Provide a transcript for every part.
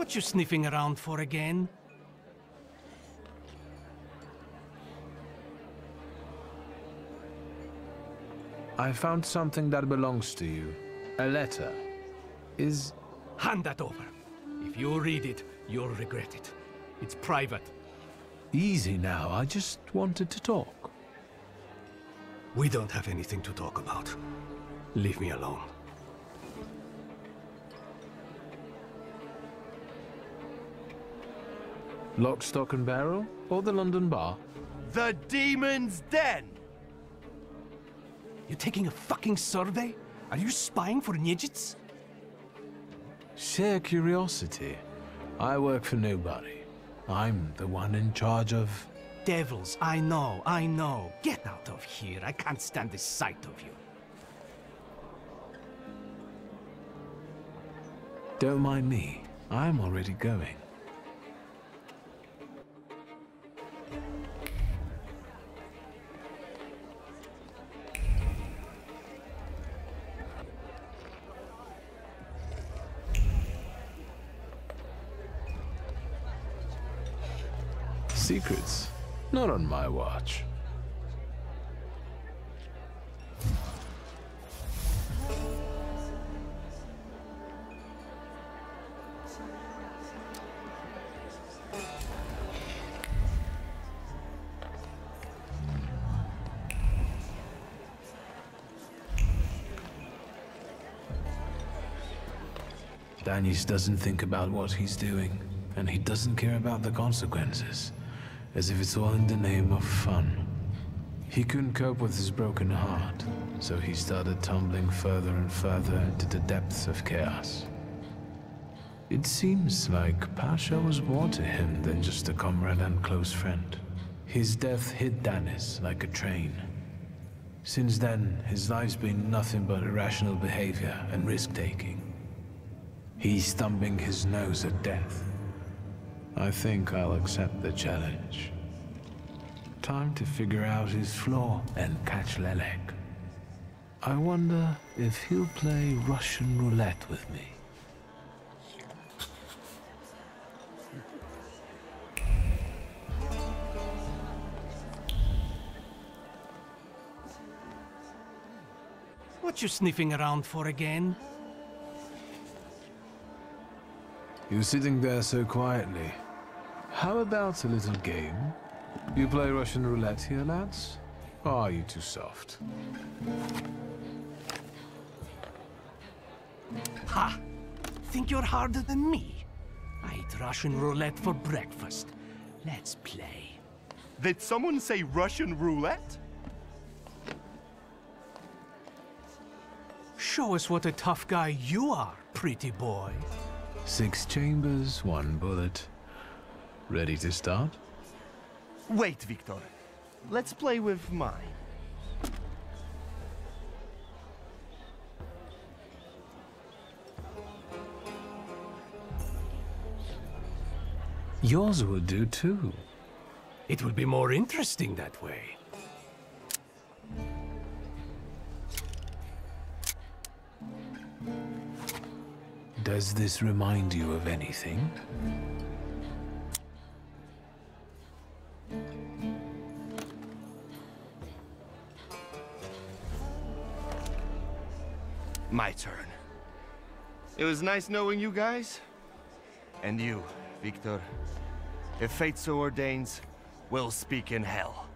What you sniffing around for again? I found something that belongs to you. A letter. Hand that over. If you read it, you'll regret it. It's private. Easy now, I just wanted to talk. We don't have anything to talk about. Leave me alone. Lock, stock and barrel? Or the London bar? The Demon's Den! You taking a fucking survey? Are you spying for Nijits? Sheer curiosity. I work for nobody. I'm the one in charge of... Devils, I know. Get out of here. I can't stand the sight of you. Don't mind me. I'm already going. Secrets? Not on my watch. Danius doesn't think about what he's doing, and he doesn't care about the consequences. As if it's all in the name of fun. He couldn't cope with his broken heart, so he started tumbling further and further into the depths of chaos. It seems like Pasha was more to him than just a comrade and close friend. His death hit Danis like a train. Since then, his life's been nothing but irrational behavior and risk-taking. He's thumbing his nose at death. I think I'll accept the challenge. Time to figure out his flaw and catch Lelek. I wonder if he'll play Russian roulette with me. What you sniffing around for again? You're sitting there so quietly. How about a little game? You play Russian roulette here, lads? Or are you too soft? Ha! Think you're harder than me? I eat Russian roulette for breakfast. Let's play. Did someone say Russian roulette? Show us what a tough guy you are, pretty boy. 6 chambers, 1 bullet. Ready to start? Wait, Victor. Let's play with mine. Yours will do too. It will be more interesting that way. Does this remind you of anything? My turn. It was nice knowing you guys. And you, Victor. If fate so ordains, we'll speak in hell.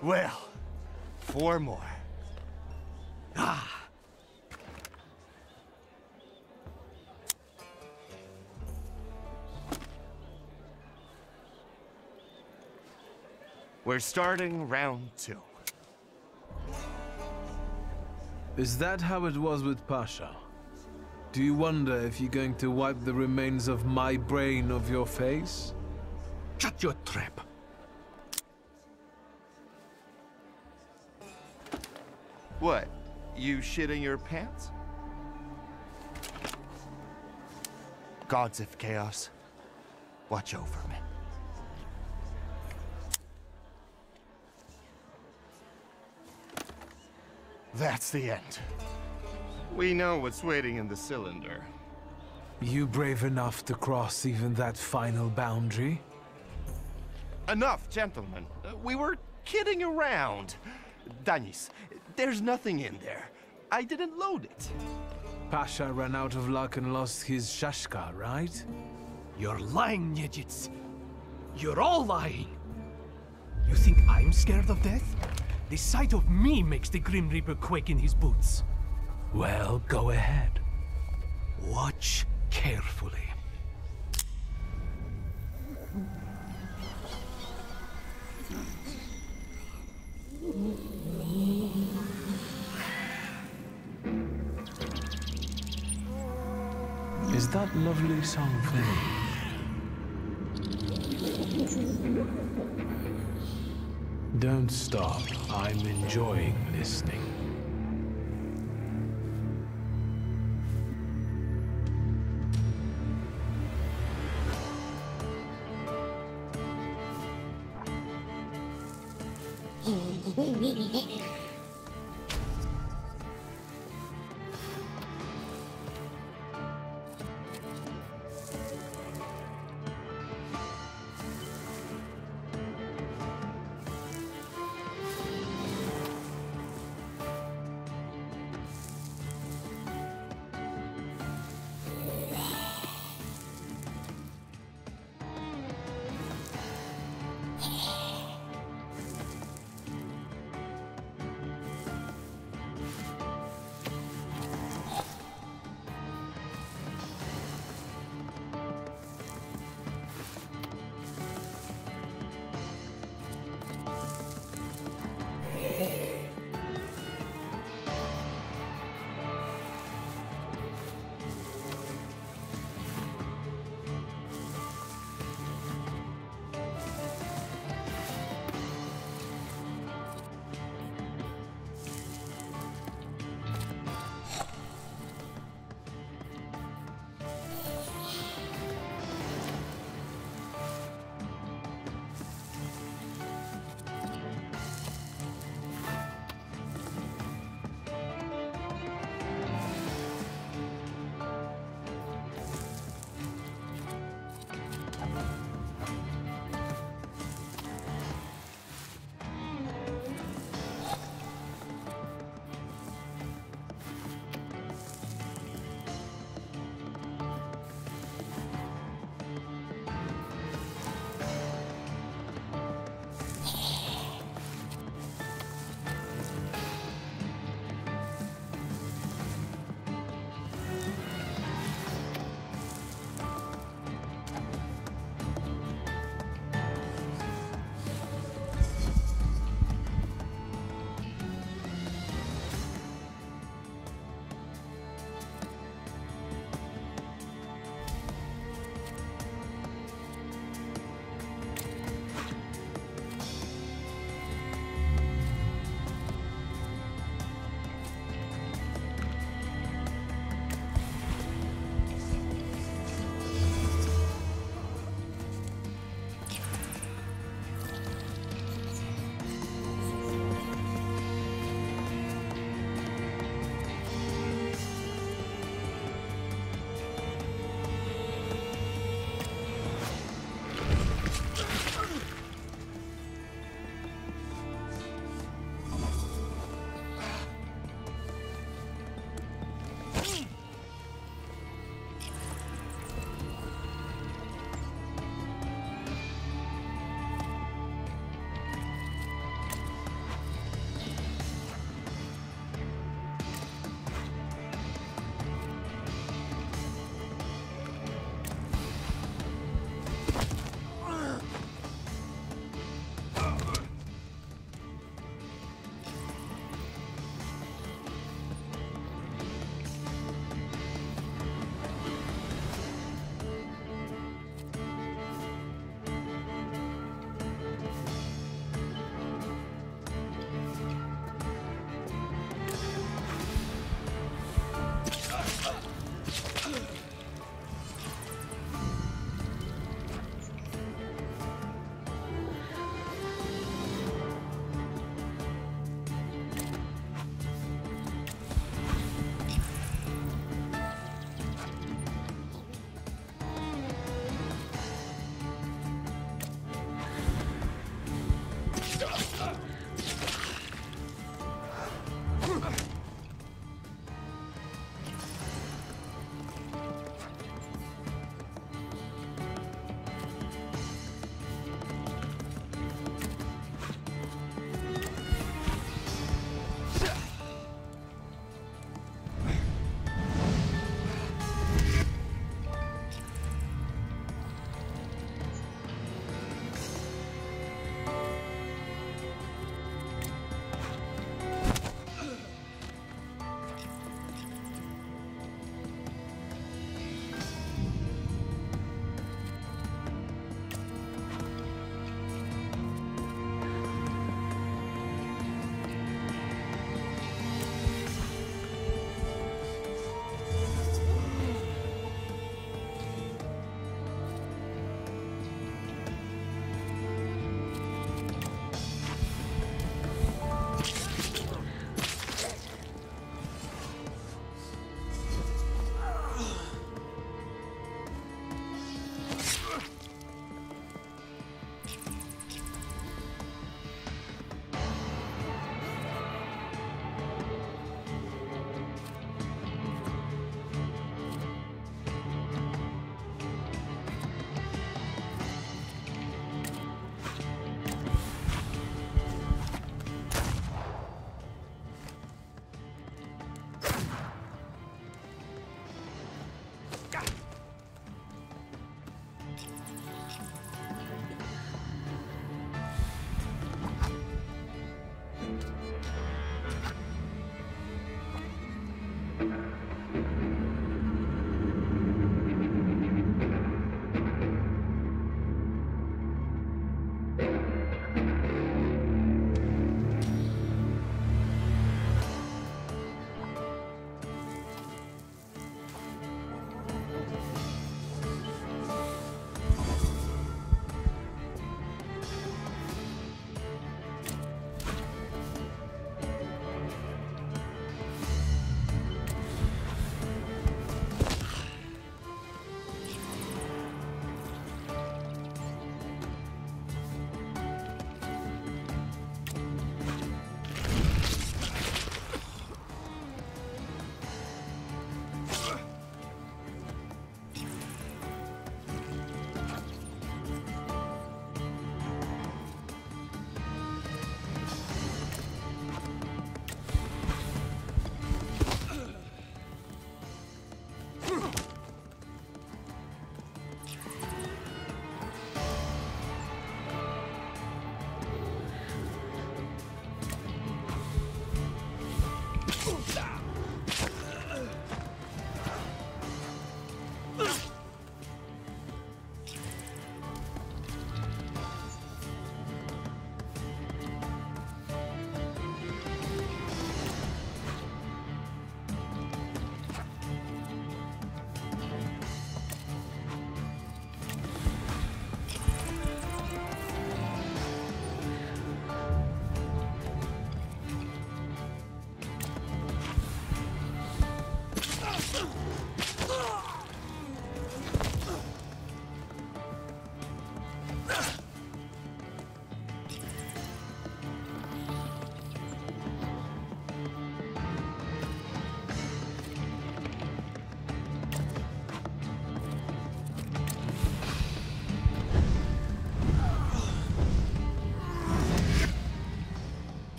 Well, 4 more. Ah! We're starting round 2. Is that how it was with Pasha? Do you wonder if you're going to wipe the remains of my brain off your face? Shut your trap. What? You shitting your pants? Gods of Chaos, watch over me. That's the end. We know what's waiting in the cylinder. You brave enough to cross even that final boundary? Enough, gentlemen. We were kidding around. Danis, there's nothing in there. I didn't load it. Pasha ran out of luck and lost his shashka, right? You're lying, Nijits. You're all lying. You think I'm scared of death? The sight of me makes the Grim Reaper quake in his boots. Well, go ahead. Watch carefully. Is that lovely song for me? Don't stop. I'm enjoying listening.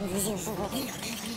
不就是我？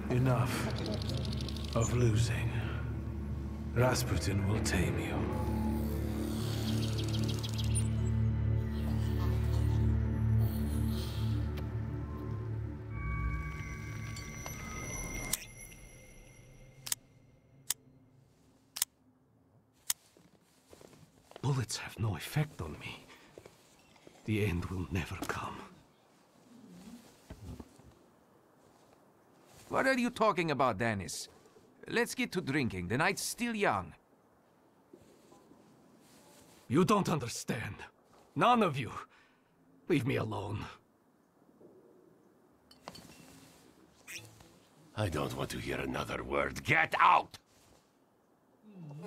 Enough of losing. Rasputin will tame you. Bullets have no effect on me. The end will never come. What are you talking about, Dennis? Let's get to drinking. The night's still young. You don't understand. None of you. Leave me alone. I don't want to hear another word. Get out!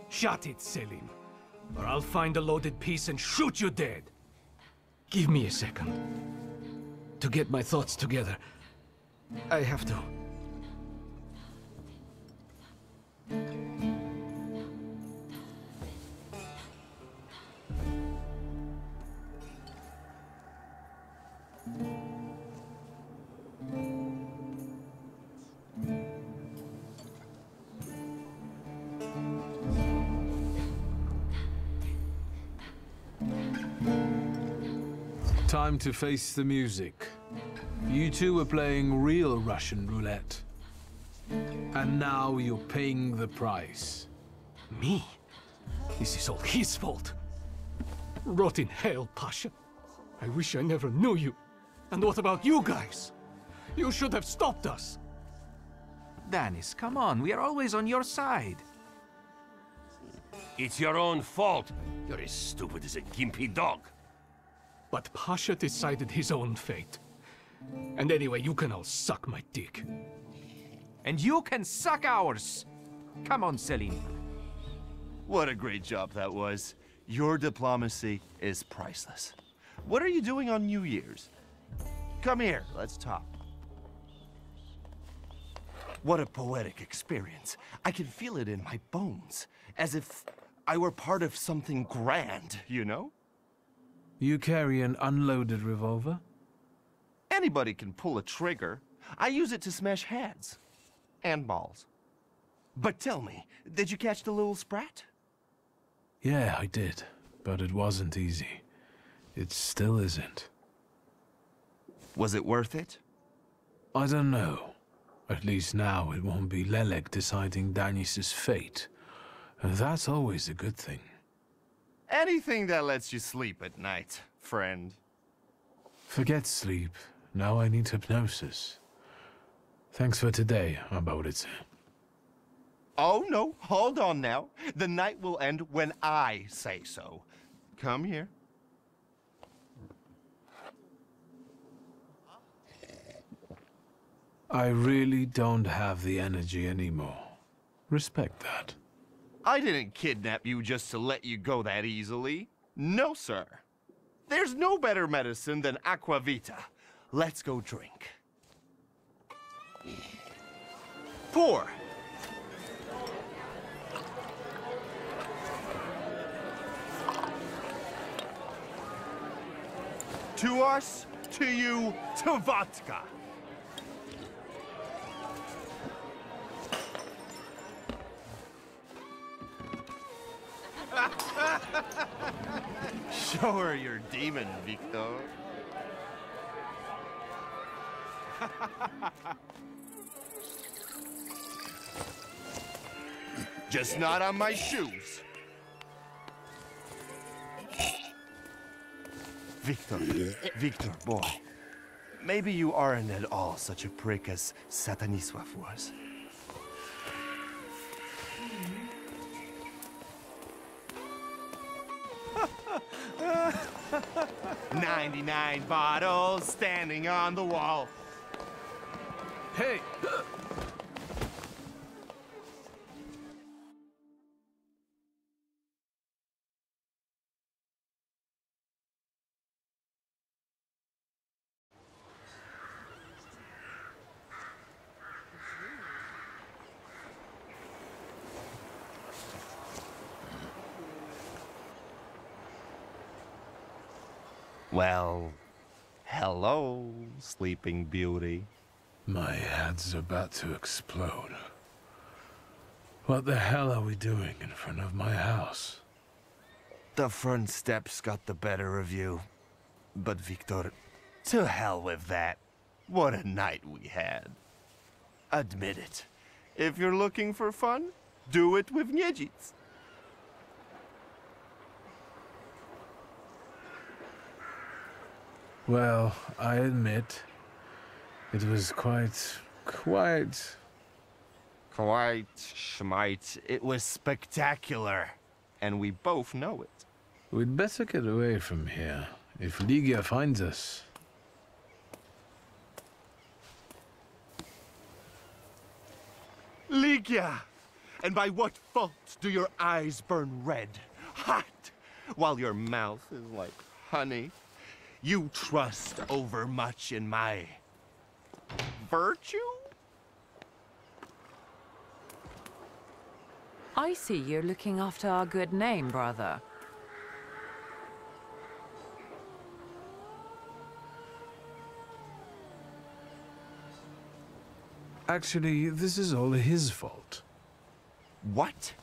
Shut it, Selim. Or I'll find a loaded piece and shoot you dead. Give me a second. To get my thoughts together. I have to. Time to face the music. You two were playing real Russian roulette. And now you're paying the price. Me? This is all his fault. Rot in hell, Pasha. I wish I never knew you. And what about you guys? You should have stopped us. Danis, come on, we are always on your side. It's your own fault. You're as stupid as a gimpy dog. But Pasha decided his own fate. And anyway, you can all suck my dick. And you can suck ours. Come on, Selim. What a great job that was. Your diplomacy is priceless. What are you doing on New Year's? Come here, let's talk. What a poetic experience. I can feel it in my bones, as if I were part of something grand, you know? You carry an unloaded revolver? Anybody can pull a trigger. I use it to smash heads. And balls. But tell me, did you catch the little sprat? Yeah, I did. But it wasn't easy. It still isn't. Was it worth it? I don't know. At least now it won't be Lelek deciding Danis's fate. And that's always a good thing. Anything that lets you sleep at night, friend. Forget sleep. Now I need hypnosis. Thanks for today, Abodice. Oh no, hold on now. The night will end when I say so. Come here. I really don't have the energy anymore. Respect that. I didn't kidnap you just to let you go that easily. No, sir. There's no better medicine than aquavita. Let's go drink. Pour. To us, to you, to vodka. Show her your demon, Victor. Just not on my shoes. Victor, boy. Maybe you aren't at all such a prick as Sataniswaf was. 99 bottles standing on the wall. Hey! Well, hello, Sleeping Beauty. My head's about to explode. What the hell are we doing in front of my house? The front steps got the better of you. But Victor, to hell with that. What a night we had. Admit it. If you're looking for fun, do it with Niedzic. Well, I admit, it was quite... Schmite. It was spectacular. And we both know it. We'd better get away from here, if Ligia finds us. Ligia! And by what fault do your eyes burn red, hot, while your mouth is like honey? You trust overmuch in my virtue? I see you're looking after our good name, brother. Actually, this is all his fault. What?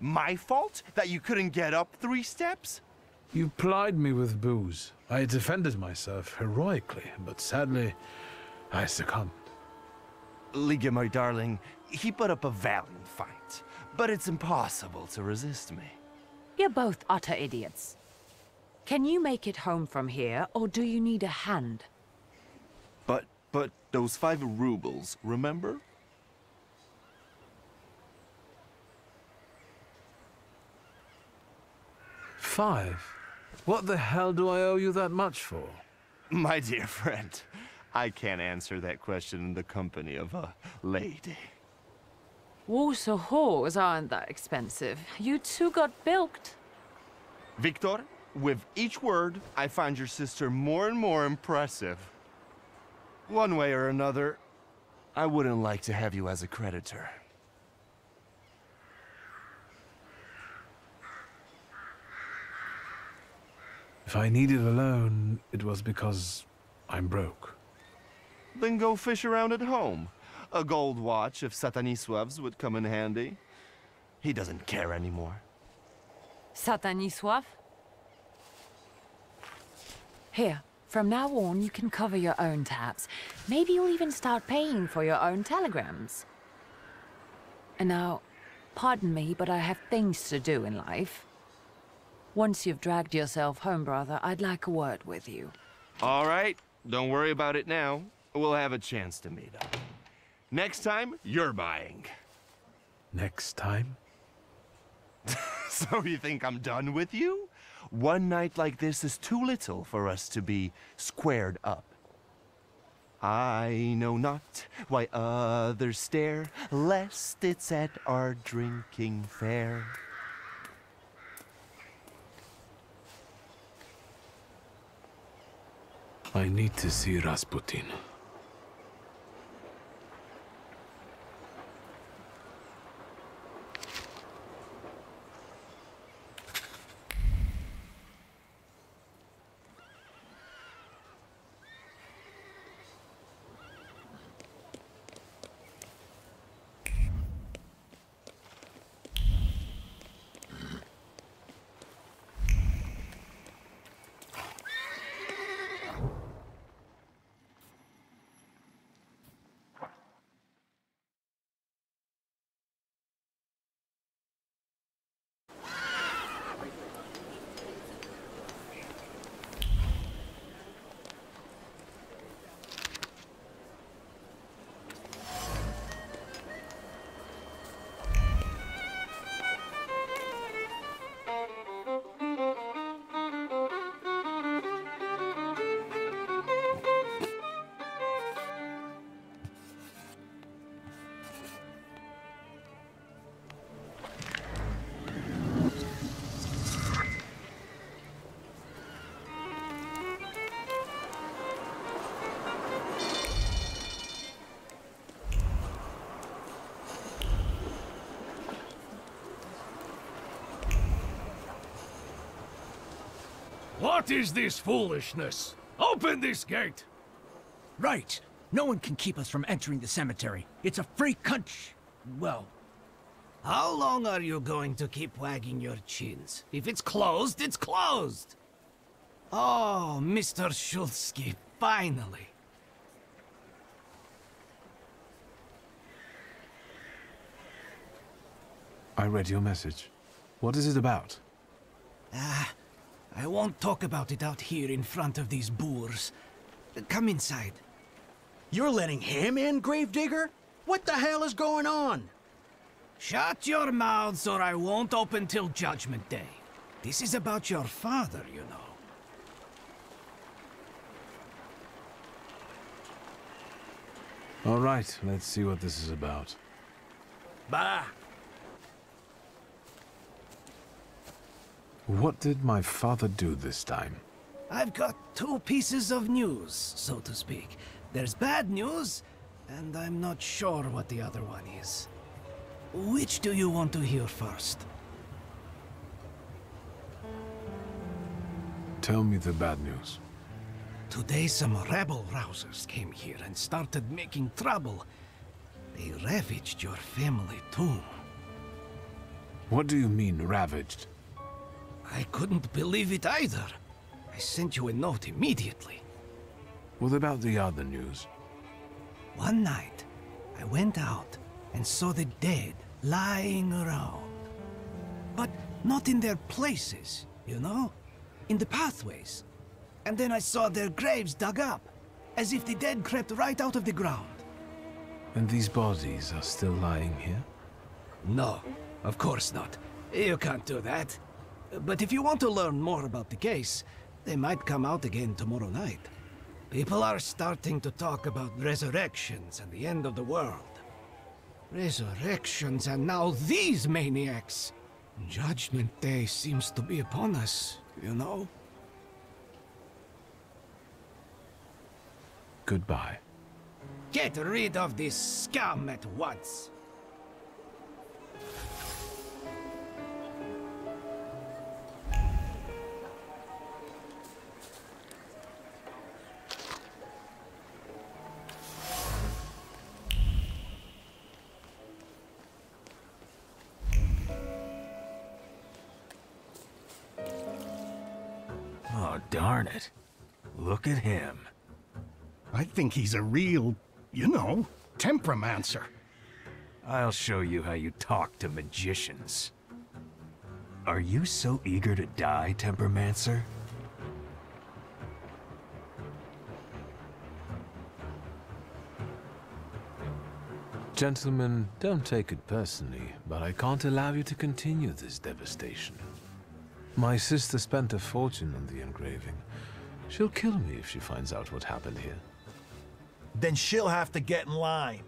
My fault that you couldn't get up 3 steps? You plied me with booze. I defended myself heroically, but sadly, I succumbed. Ligia, my darling, He put up a valiant fight, but it's impossible to resist me. You're both utter idiots. Can you make it home from here, or do you need a hand? But those 5 rubles, remember? $5? What the hell do I owe you that much for? My dear friend, I can't answer that question in the company of a lady. Warsaw whores aren't that expensive. You two got bilked. Victor, with each word, I find your sister more and more impressive. One way or another, I wouldn't like to have you as a creditor. If I needed a loan, it was because I'm broke. Then go fish around at home. A gold watch of Satanisław's would come in handy. He doesn't care anymore. Satanisław? Here, from now on, you can cover your own tabs. Maybe you'll even start paying for your own telegrams. And now, pardon me, but I have things to do in life. Once you've dragged yourself home, brother, I'd like a word with you. All right, don't worry about it now. We'll have a chance to meet up. Next time, you're buying. Next time? So you think I'm done with you? One night like this is too little for us to be squared up. I know not why others stare, lest it's at our drinking fair. I need to see Rasputin. What is this foolishness? Open this gate! Right. No one can keep us from entering the cemetery. It's a free country. Well, How long are you going to keep wagging your chins? If it's closed, it's closed! Oh, Mr. Shulsky, finally. I read your message. What is it about? I won't talk about it out here in front of these boors. Come inside. you're letting him in, Gravedigger? What the hell is going on? Shut your mouths or I won't open till Judgment Day. This is about your father, you know. All right, let's see what this is about. Bah! What did my father do this time? I've got two pieces of news, so to speak. There's bad news, and I'm not sure what the other one is. Which do you want to hear first? Tell me the bad news. Today some rebel-rousers came here and started making trouble. They ravaged your family tomb. What do you mean, ravaged? I couldn't believe it either. I sent you a note immediately. What about the other news? One night, I went out and saw the dead lying around. But not in their places, you know? In the pathways. And then I saw their graves dug up, as if the dead crept right out of the ground. And these bodies are still lying here? No, of course not. You can't do that. But if you want to learn more about the case, they might come out again tomorrow night. People are starting to talk about resurrections and the end of the world. Resurrections and now these maniacs! Judgment Day seems to be upon us, you know? Goodbye. Get rid of this scum at once! Oh, darn it. Look at him. I think he's a real, you know, temperamencer. I'll show you how you talk to magicians. Are you so eager to die, Tempermancer? Gentlemen, don't take it personally, but I can't allow you to continue this devastation. My sister spent a fortune on the engraving. She'll kill me if she finds out what happened here. Then she'll have to get in line.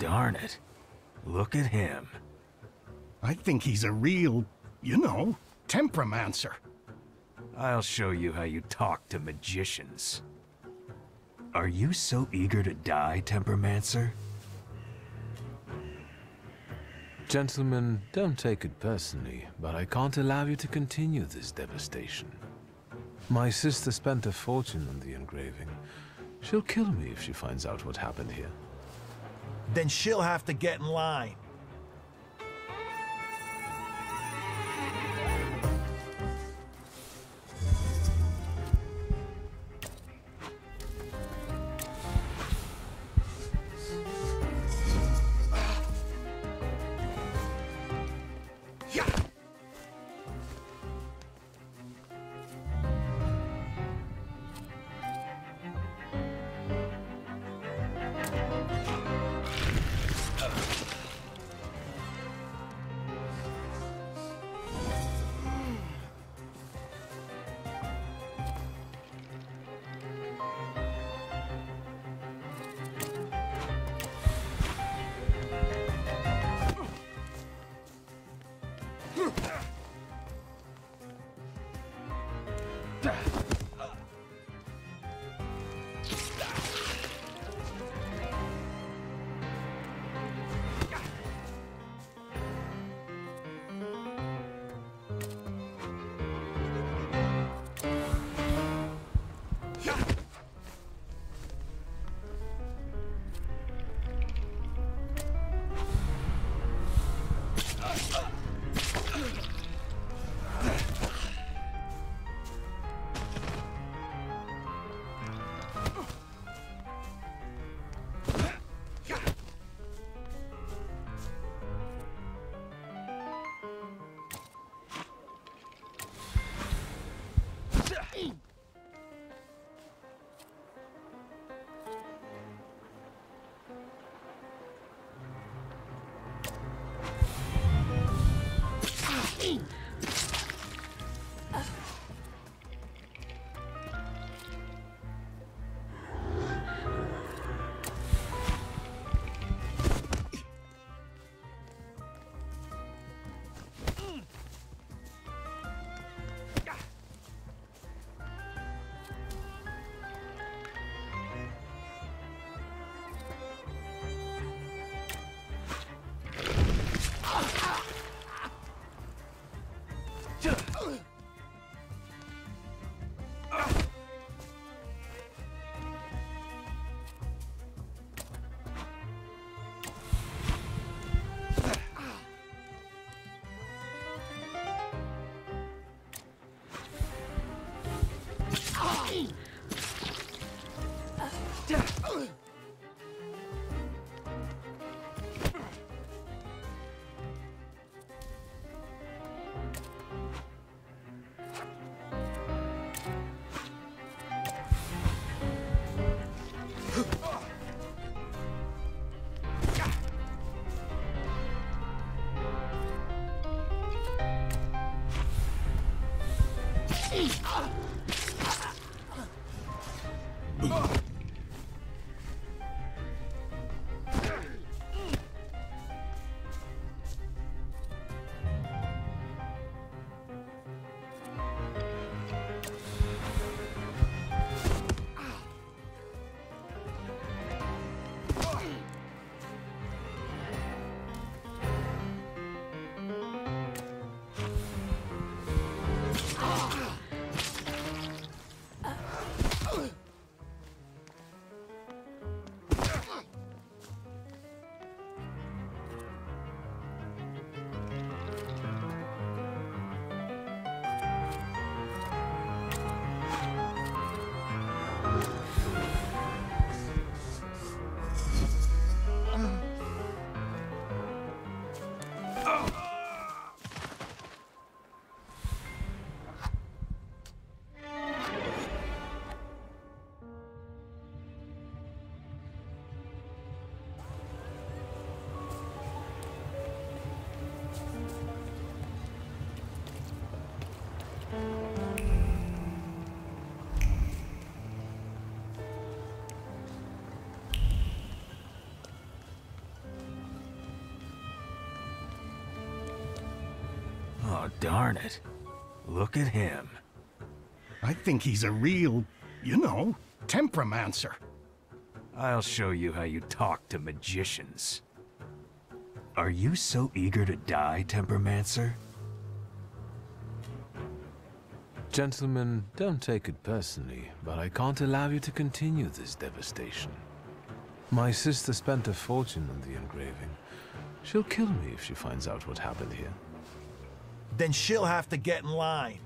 darn it. Look at him. I think he's a real, you know, temperamencer. I'll show you how you talk to magicians. Are you so eager to die, Tempermancer? Gentlemen, don't take it personally, but I can't allow you to continue this devastation. My sister spent a fortune on the engraving. She'll kill me if she finds out what happened here. Then she'll have to get in line. darn it. Look at him. I think he's a real, you know, temperamencer. I'll show you how you talk to magicians. Are you so eager to die, Tempermancer? Gentlemen, don't take it personally, but I can't allow you to continue this devastation. My sister spent a fortune on the engraving. She'll kill me if she finds out what happened here. Then she'll have to get in line.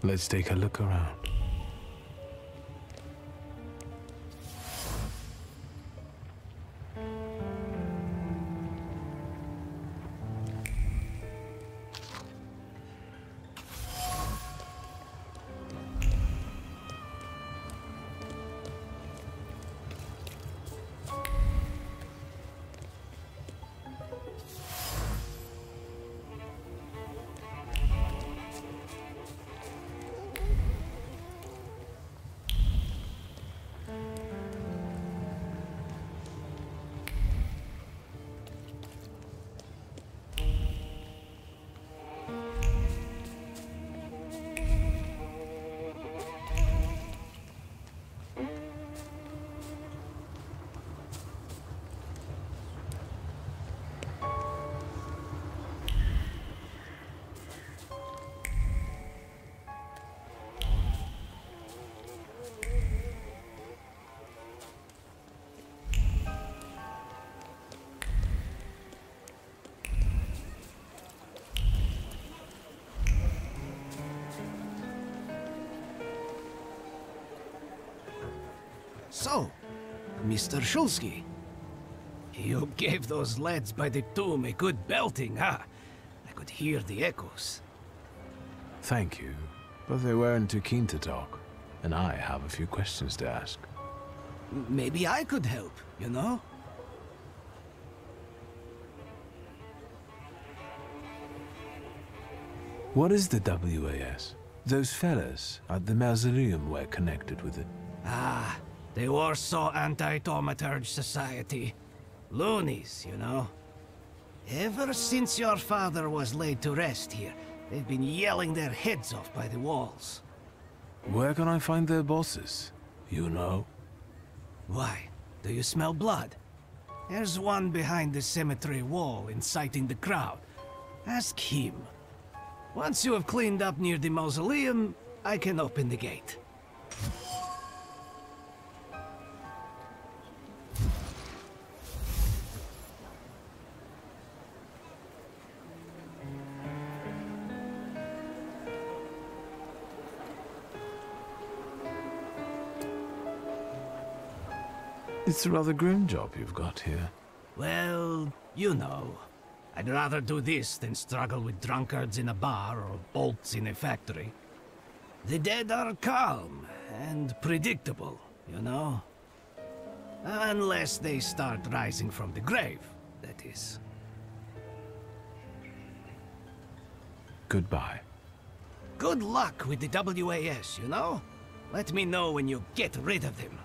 Let's take a look around. So, Mr. Shulsky, you gave those lads by the tomb a good belting, huh? I could hear the echoes. Thank you, but they weren't too keen to talk, and I have a few questions to ask. Maybe I could help, you know? What is the WAS? Those fellas at the mausoleum were connected with it. Ah, the Warsaw Anti-Thaumaturge Society. Loonies, you know. Ever since your father was laid to rest here, they've been yelling their heads off by the walls. Where can I find their bosses? You know? Why? Do you smell blood? There's one behind the cemetery wall inciting the crowd. Ask him. Once you have cleaned up near the mausoleum, I can open the gate. It's a rather grim job you've got here. Well, you know. I'd rather do this than struggle with drunkards in a bar or bolts in a factory. The dead are calm and predictable, you know? Unless they start rising from the grave, that is. Goodbye. Good luck with the WAS, you know? Let me know when you get rid of them.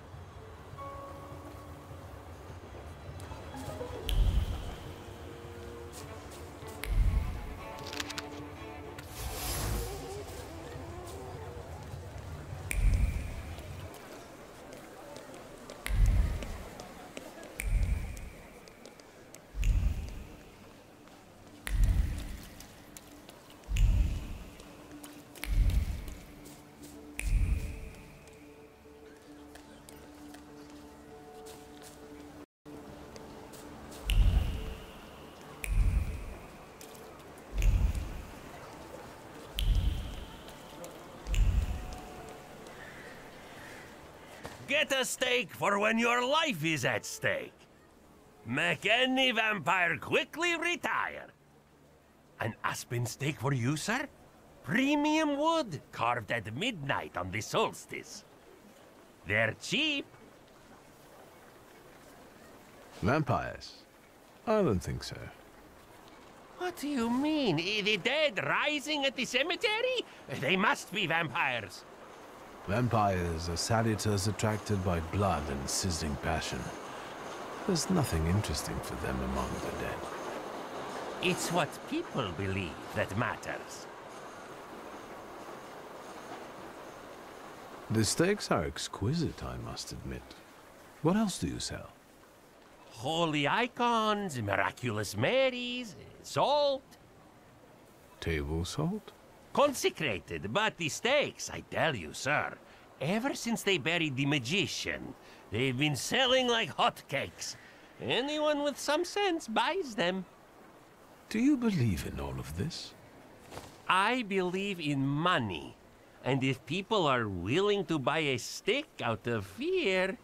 Get a steak for when your life is at stake. Make any vampire quickly retire. An aspen steak for you, sir? Premium wood, carved at midnight on the solstice. They're cheap. Vampires? I don't think so. What do you mean? The dead rising at the cemetery? They must be vampires. Vampires are salutors attracted by blood and sizzling passion. There's nothing interesting for them among the dead. It's what people believe that matters. The steaks are exquisite, I must admit. What else do you sell? Holy icons, miraculous Marys, salt. Table salt? Consecrated, but the steaks, I tell you, sir. Ever since they buried the magician, they've been selling like hotcakes. Anyone with some sense buys them. Do you believe in all of this? I believe in money. And if people are willing to buy a stick out of fear,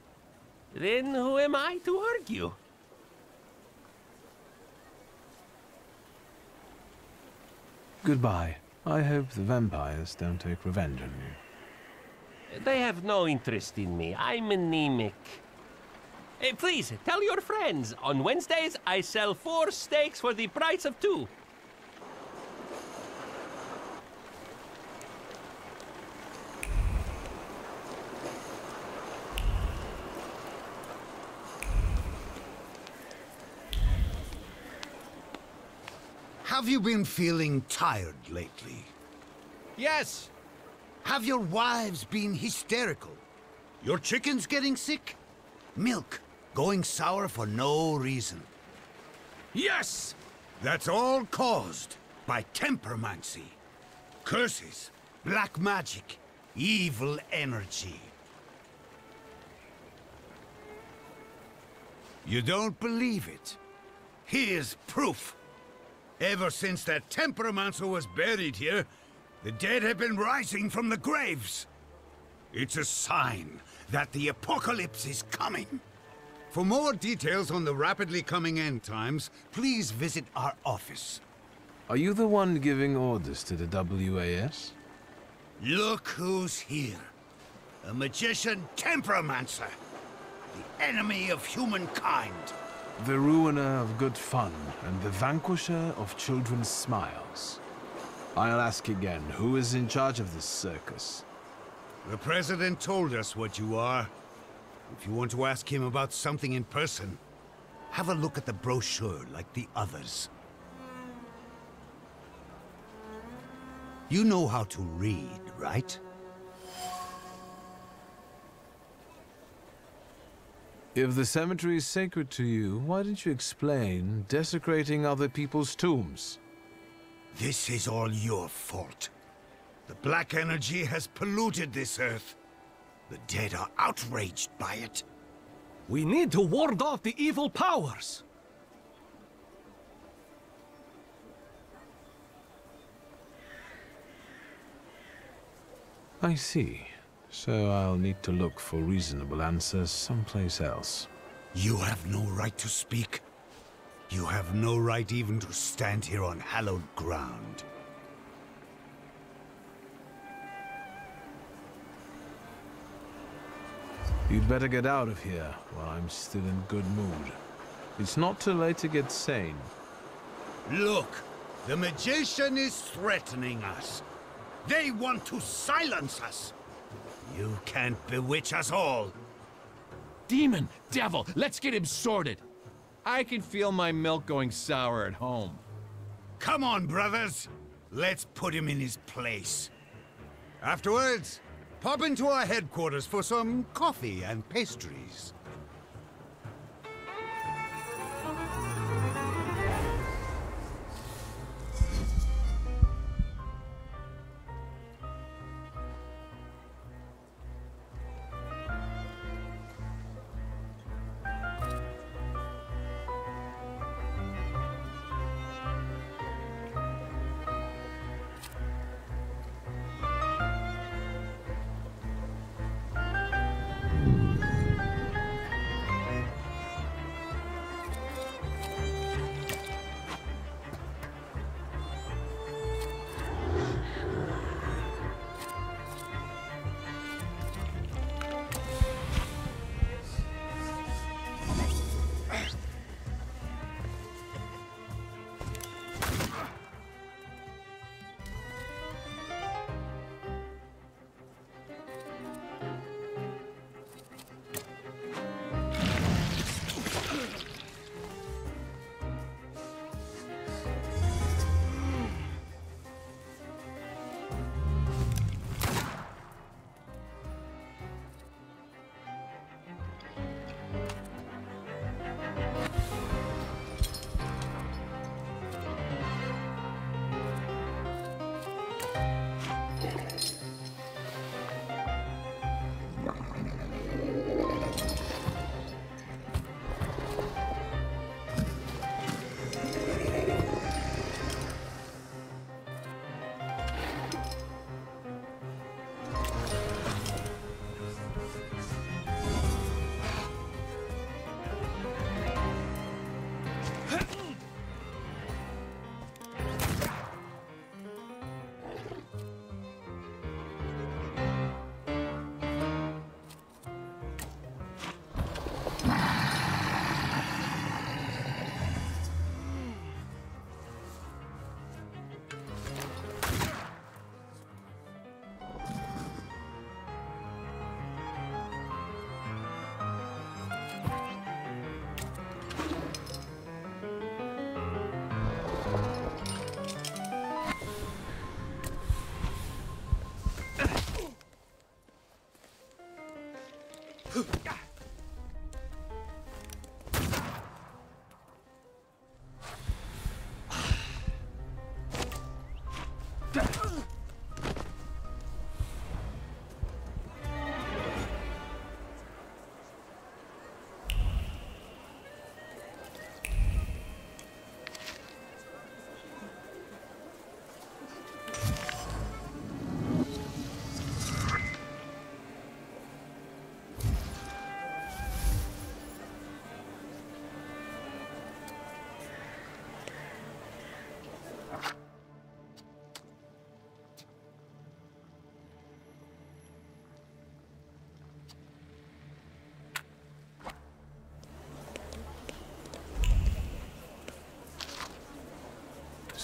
then who am I to argue? Goodbye. I hope the vampires don't take revenge on you. They have no interest in me. I'm anemic. Please, tell your friends. On Wednesdays, I sell 4 steaks for the price of 2. Have you been feeling tired lately? Yes. Have your wives been hysterical? Your chickens getting sick? Milk going sour for no reason? Yes! That's all caused by tempermancy. Curses, black magic, evil energy. You don't believe it? Here's proof. Ever since that Temperomancer was buried here, the dead have been rising from the graves. It's a sign that the apocalypse is coming. For more details on the rapidly coming end times, please visit our office. Are you the one giving orders to the WAS? Look who's here. A magician temperomancer. The enemy of humankind. The ruiner of good fun, and the vanquisher of children's smiles. I'll ask again, who is in charge of this circus? The President told us what you are. If you want to ask him about something in person, have a look at the brochure like the others. You know how to read, right? If the cemetery is sacred to you, why didn't you explain desecrating other people's tombs? This is all your fault. The black energy has polluted this earth. The dead are outraged by it. We need to ward off the evil powers. I see. So I'll need to look for reasonable answers someplace else. You have no right to speak. You have no right even to stand here on hallowed ground. You'd better get out of here while I'm still in good mood. It's not too late to get sane. Look, the magician is threatening us. They want to silence us. You can't bewitch us all. Demon, devil, let's get him sorted. I can feel my milk going sour at home. Come on, brothers. Let's put him in his place. Afterwards, pop into our headquarters for some coffee and pastries.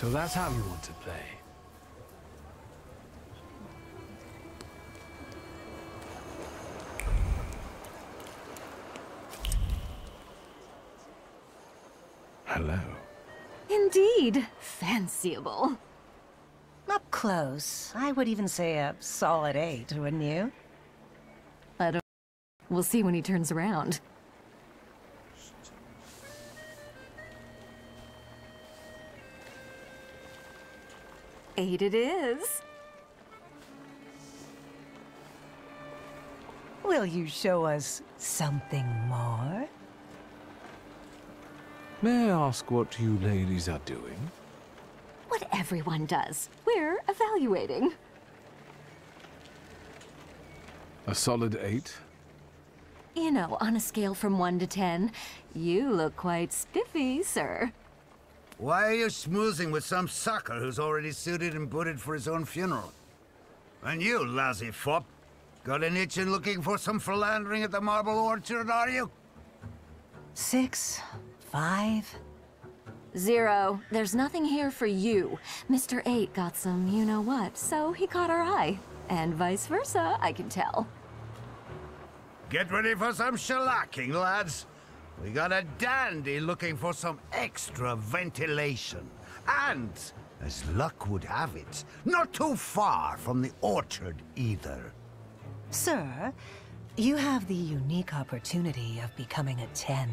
So that's how you want to play. Hello. Indeed. Fanciable. Up close, I would even say a solid 8, wouldn't you? I don't... We'll see when he turns around. Eight it is. Will you show us something more? May I ask what you ladies are doing? What everyone does. We're evaluating. A solid 8? You know, on a scale from 1 to 10, you look quite spiffy, sir. Why are you schmoozing with some sucker who's already suited and booted for his own funeral? And you, lousy fop, got an itch in looking for some philandering at the Marble Orchard, are you? 6, 5... 0. There's nothing here for you. Mr. 8 got some you-know-what, so he caught our eye. And vice versa, I can tell. Get ready for some shellacking, lads. We got a dandy looking for some extra ventilation. And, as luck would have it, not too far from the orchard either. Sir, you have the unique opportunity of becoming a 10.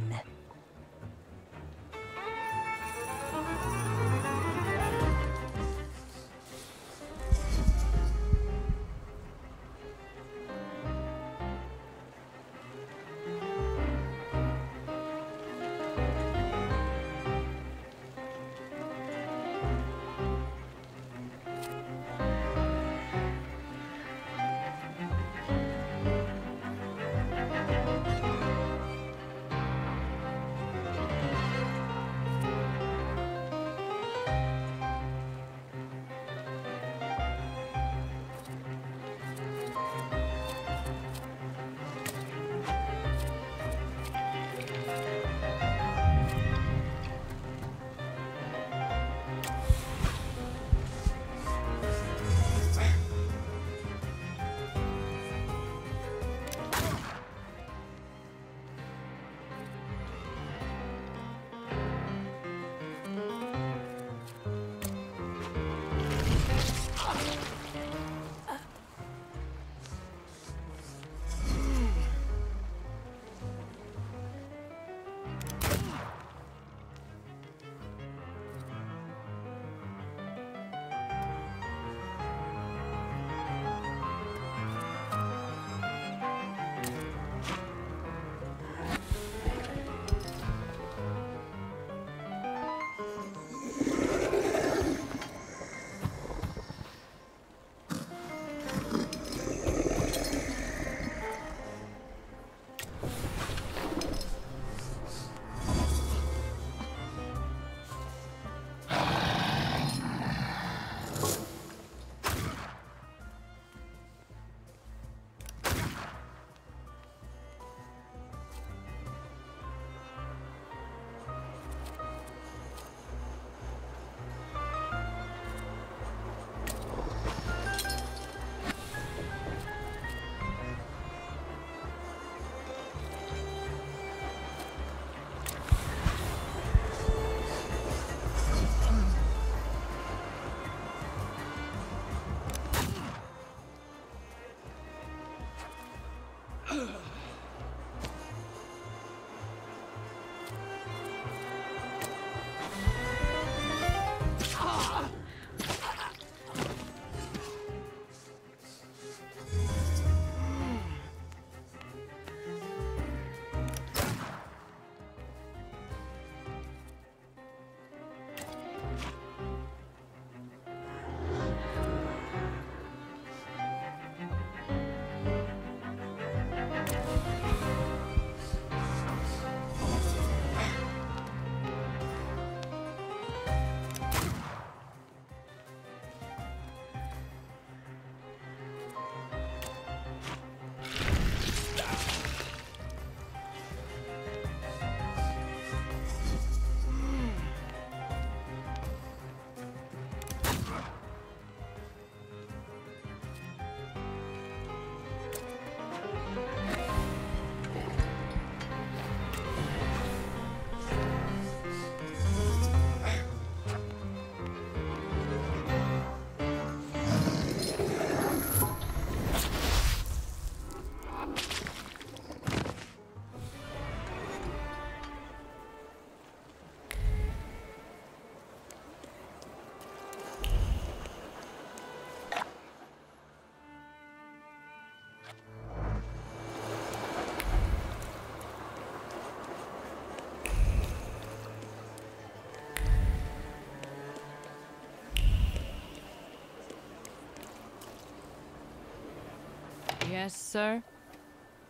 Yes, sir?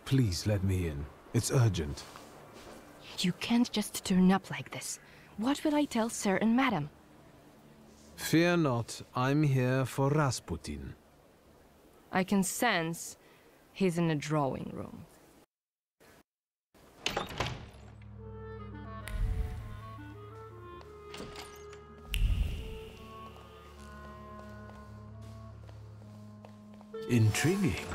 Please let me in. It's urgent. You can't just turn up like this. What will I tell sir and madam? Fear not, I'm here for Rasputin. I can sense he's in the drawing room. Intriguing.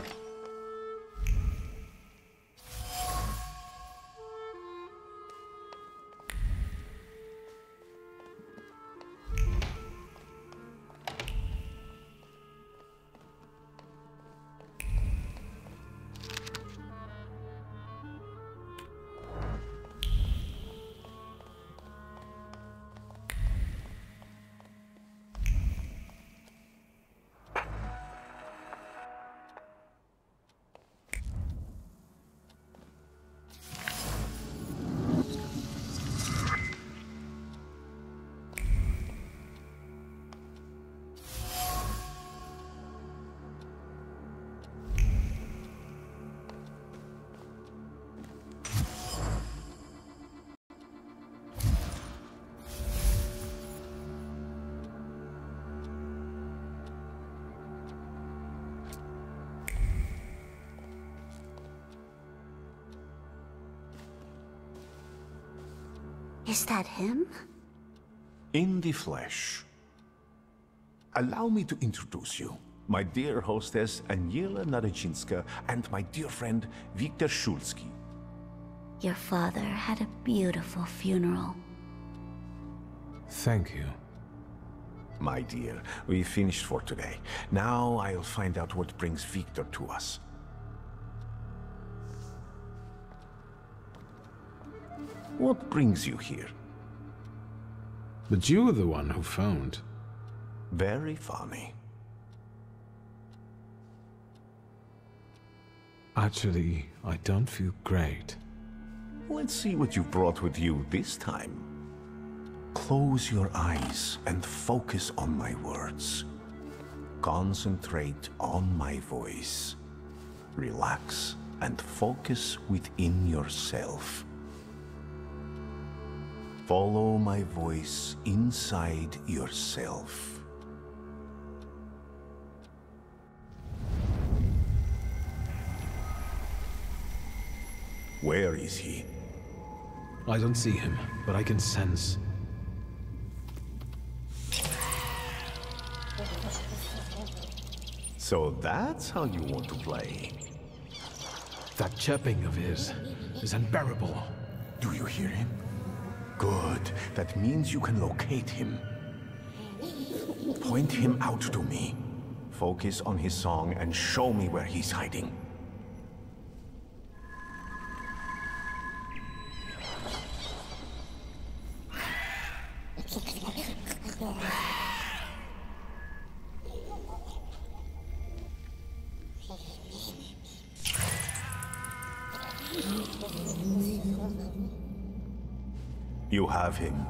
Is that him? In the flesh. Allow me to introduce you. My dear hostess, Aniela Narycinska, and my dear friend, Viktor Shulsky. Your father had a beautiful funeral. Thank you. My dear, we finished for today. Now I'll find out what brings Viktor to us. What brings you here? But you were the one who phoned. Very funny. Actually, I don't feel great. Let's see what you brought with you this time. Close your eyes and focus on my words. Concentrate on my voice. Relax and focus within yourself. Follow my voice inside yourself. Where is he? I don't see him, but I can sense. So that's how you want to play. That chirping of his is unbearable. Do you hear him? Good. That means you can locate him. Point him out to me. Focus on his song and show me where he's hiding. You have him.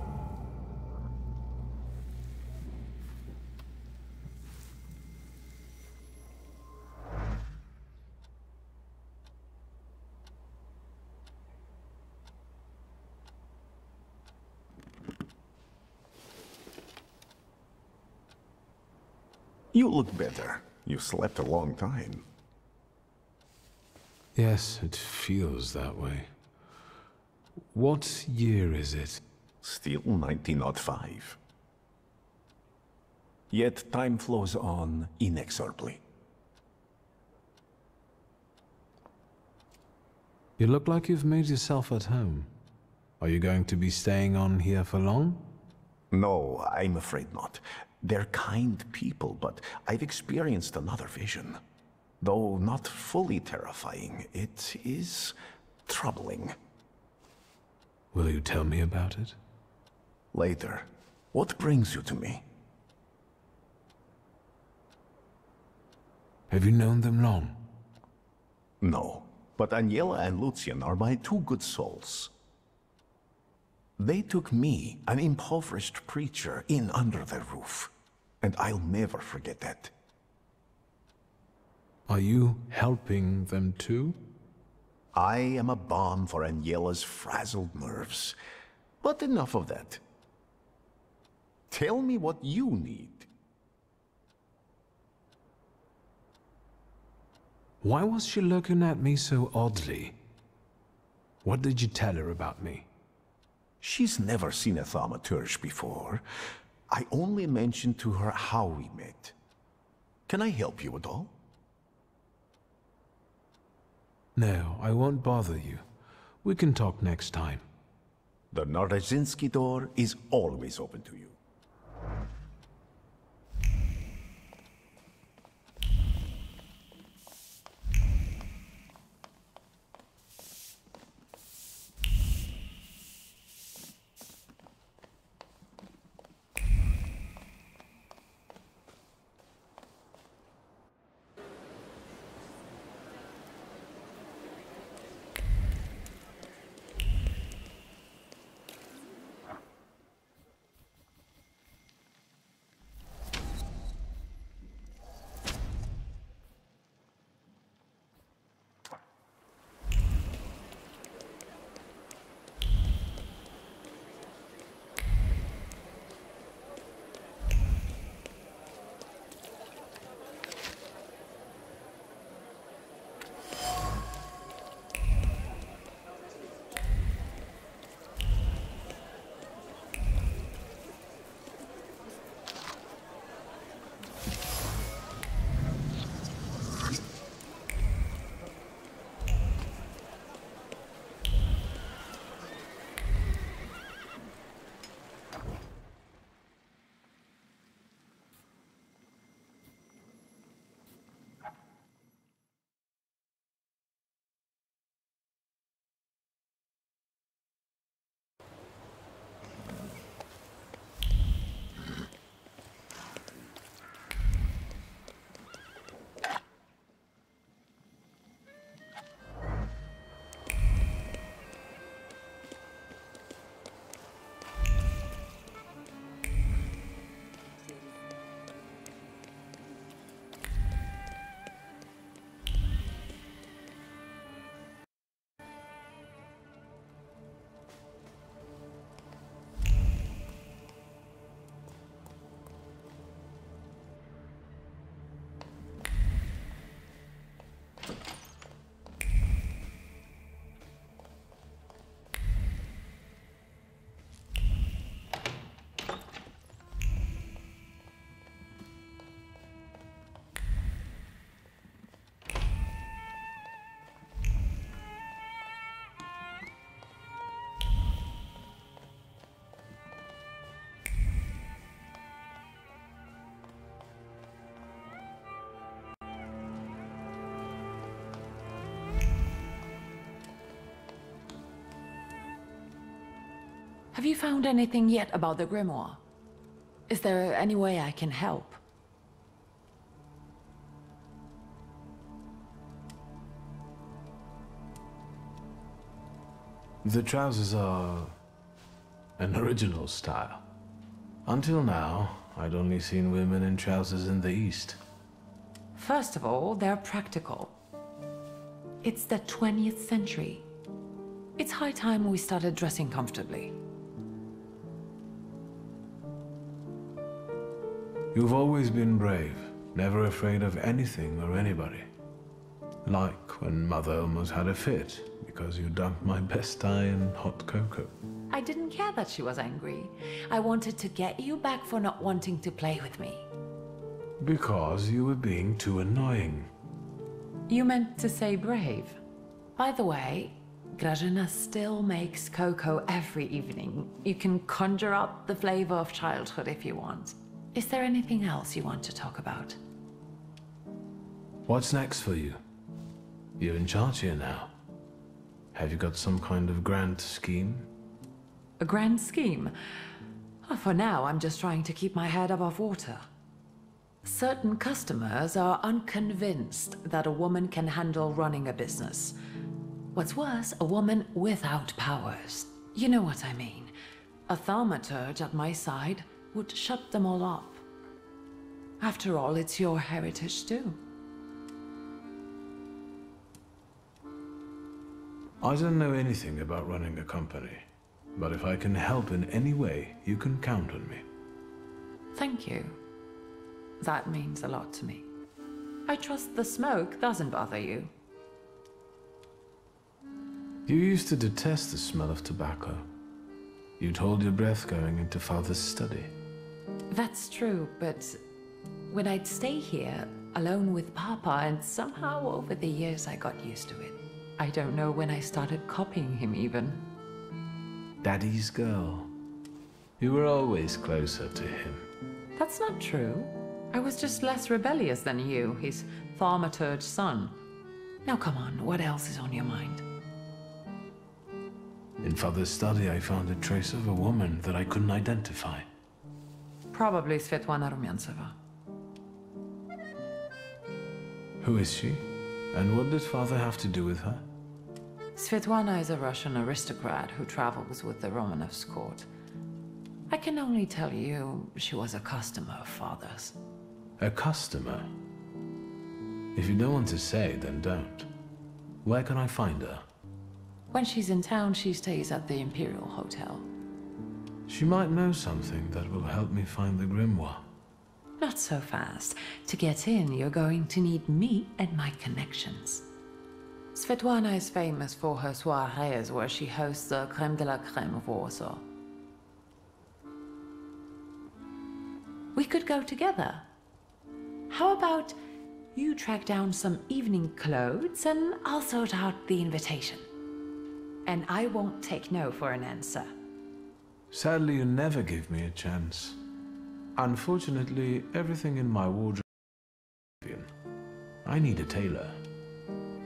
You look better. You slept a long time. Yes, it feels that way. What year is it? Still 1905. Yet time flows on inexorably. You look like you've made yourself at home. Are you going to be staying on here for long? No, I'm afraid not. They're kind people, but I've experienced another vision. Though not fully terrifying, it is troubling. Will you tell me about it? Later. What brings you to me? Have you known them long? No, but Aniela and Lucian are my two good souls. They took me, an impoverished preacher, in under their roof, and I'll never forget that. Are you helping them too? I am a balm for Aniela's frazzled nerves. But enough of that. Tell me what you need. Why was she looking at me so oddly? What did you tell her about me? She's never seen a Thaumaturge before. I only mentioned to her how we met. Can I help you at all? No, I won't bother you. We can talk next time. The Narazinski door is always open to you. Have you found anything yet about the grimoire? Is there any way I can help? The trousers are an original style. Until now, I'd only seen women in trousers in the East. First of all, they're practical. It's the 20th century. It's high time we started dressing comfortably. You've always been brave, never afraid of anything or anybody. Like when Mother almost had a fit because you dumped my best tie in hot cocoa. I didn't care that she was angry. I wanted to get you back for not wanting to play with me. Because you were being too annoying. You meant to say brave. By the way, Grażyna still makes cocoa every evening. You can conjure up the flavor of childhood if you want. Is there anything else you want to talk about? What's next for you? You're in charge here now. Have you got some kind of grand scheme? A grand scheme? Oh, for now, I'm just trying to keep my head above water. Certain customers are unconvinced that a woman can handle running a business. What's worse, a woman without powers. You know what I mean. A thaumaturge at my side would shut them all up. After all, it's your heritage too. I don't know anything about running a company, but if I can help in any way, you can count on me. Thank you. That means a lot to me. I trust the smoke doesn't bother you. You used to detest the smell of tobacco. You'd hold your breath going into Father's study. That's true, but when I'd stay here, alone with Papa, and somehow over the years I got used to it. I don't know when I started copying him even. Daddy's girl. You were always closer to him. That's not true. I was just less rebellious than you, his Thaumaturge son. Now come on, what else is on your mind? In Father's study, I found a trace of a woman that I couldn't identify. Probably Svetlana Rumyantseva. Who is she? And what did Father have to do with her? Svetlana is a Russian aristocrat who travels with the Romanovs' court. I can only tell you she was a customer of Father's. A customer? If you don't want to say, then don't. Where can I find her? When she's in town, she stays at the Imperial Hotel. She might know something that will help me find the grimoire. Not so fast. To get in, you're going to need me and my connections. Svetlana is famous for her soirees where she hosts the crème de la crème of Warsaw. We could go together. How about you track down some evening clothes and I'll sort out the invitation? And I won't take no for an answer. Sadly, you never give me a chance. Unfortunately, everything in my wardrobe is European. I need a tailor.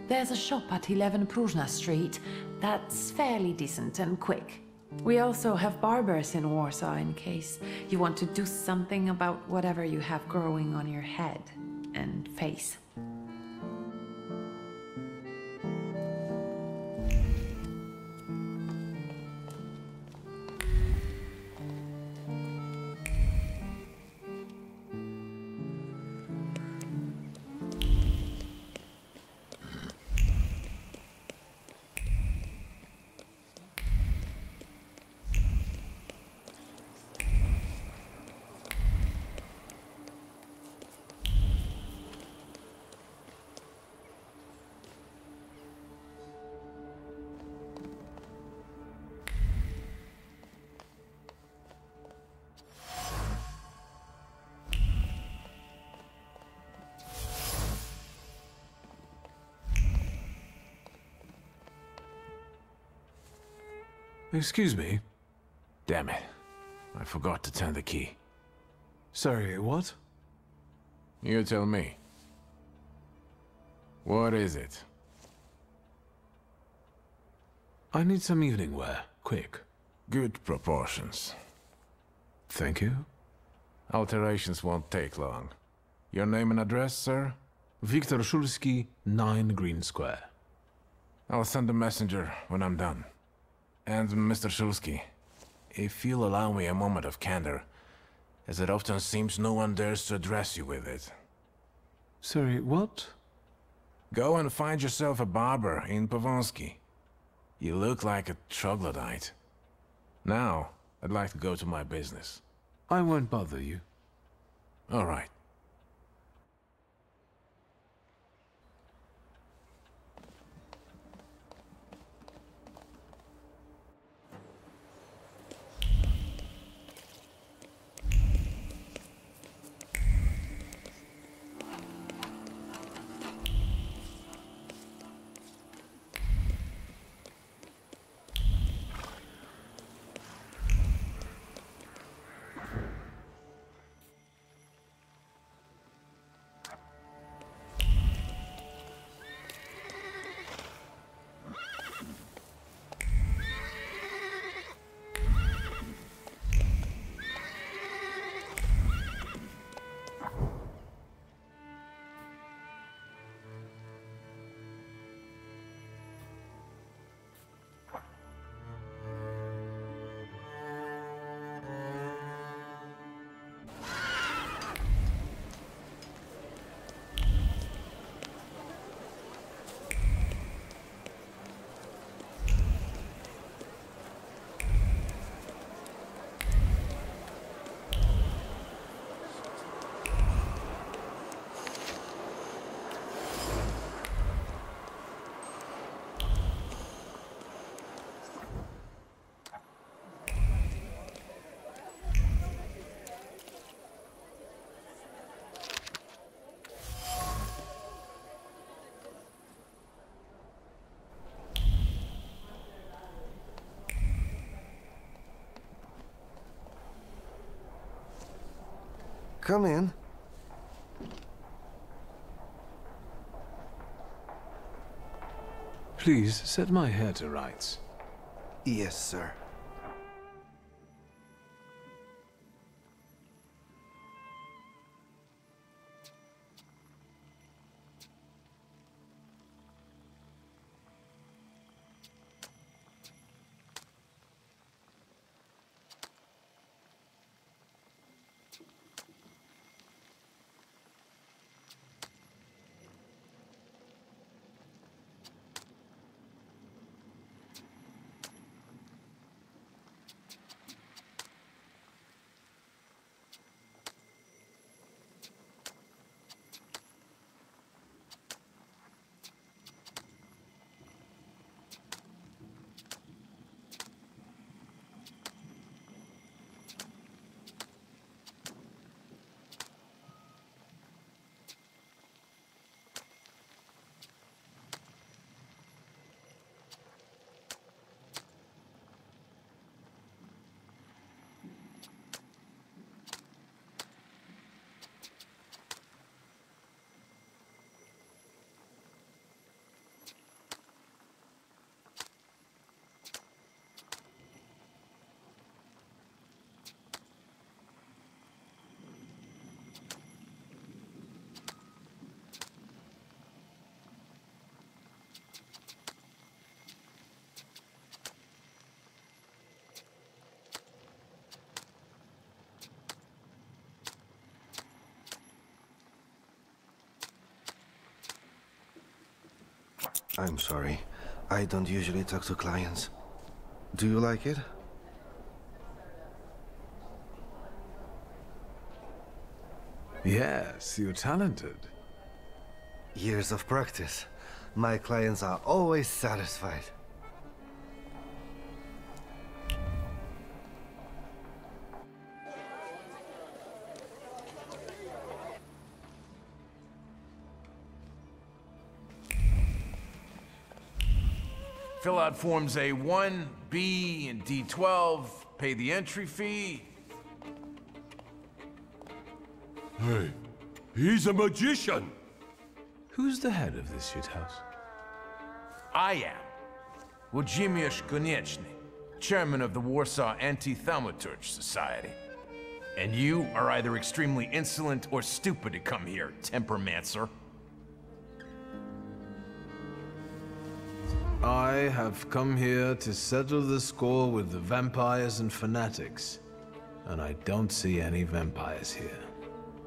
There's a shop at 11 Pruzhna Street that's fairly decent and quick. We also have barbers in Warsaw in case you want to do something about whatever you have growing on your head and face. Excuse me? Damn it. I forgot to turn the key. Sorry, what? You tell me. What is it? I need some evening wear, quick. Good proportions. Thank you. Alterations won't take long. Your name and address, sir? Viktor Shulsky, 9 Green Square. I'll send a messenger when I'm done. And Mr. Shulsky, if you'll allow me a moment of candor, as it often seems no one dares to address you with it. Sorry, what? Go and find yourself a barber in Pavonsky. You look like a troglodyte. Now, I'd like to go to my business. I won't bother you. All right. Come in. Please set my hair to rights. Yes, sir. I'm sorry. I don't usually talk to clients. Do you like it? Yes, you're talented. Years of practice. My clients are always satisfied. Fill out forms A1, B, and D12, pay the entry fee. Hey, he's a magician! Who's the head of this shithouse? I am. Włodzimierz Konieczny, chairman of the Warsaw Anti-Thaumaturge Society. And you are either extremely insolent or stupid to come here, Tempermancer. I have come here to settle the score with the vampires and fanatics. And I don't see any vampires here.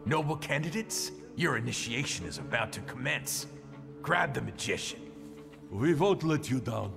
Noble candidates, your initiation is about to commence. Grab the magician. We won't let you down.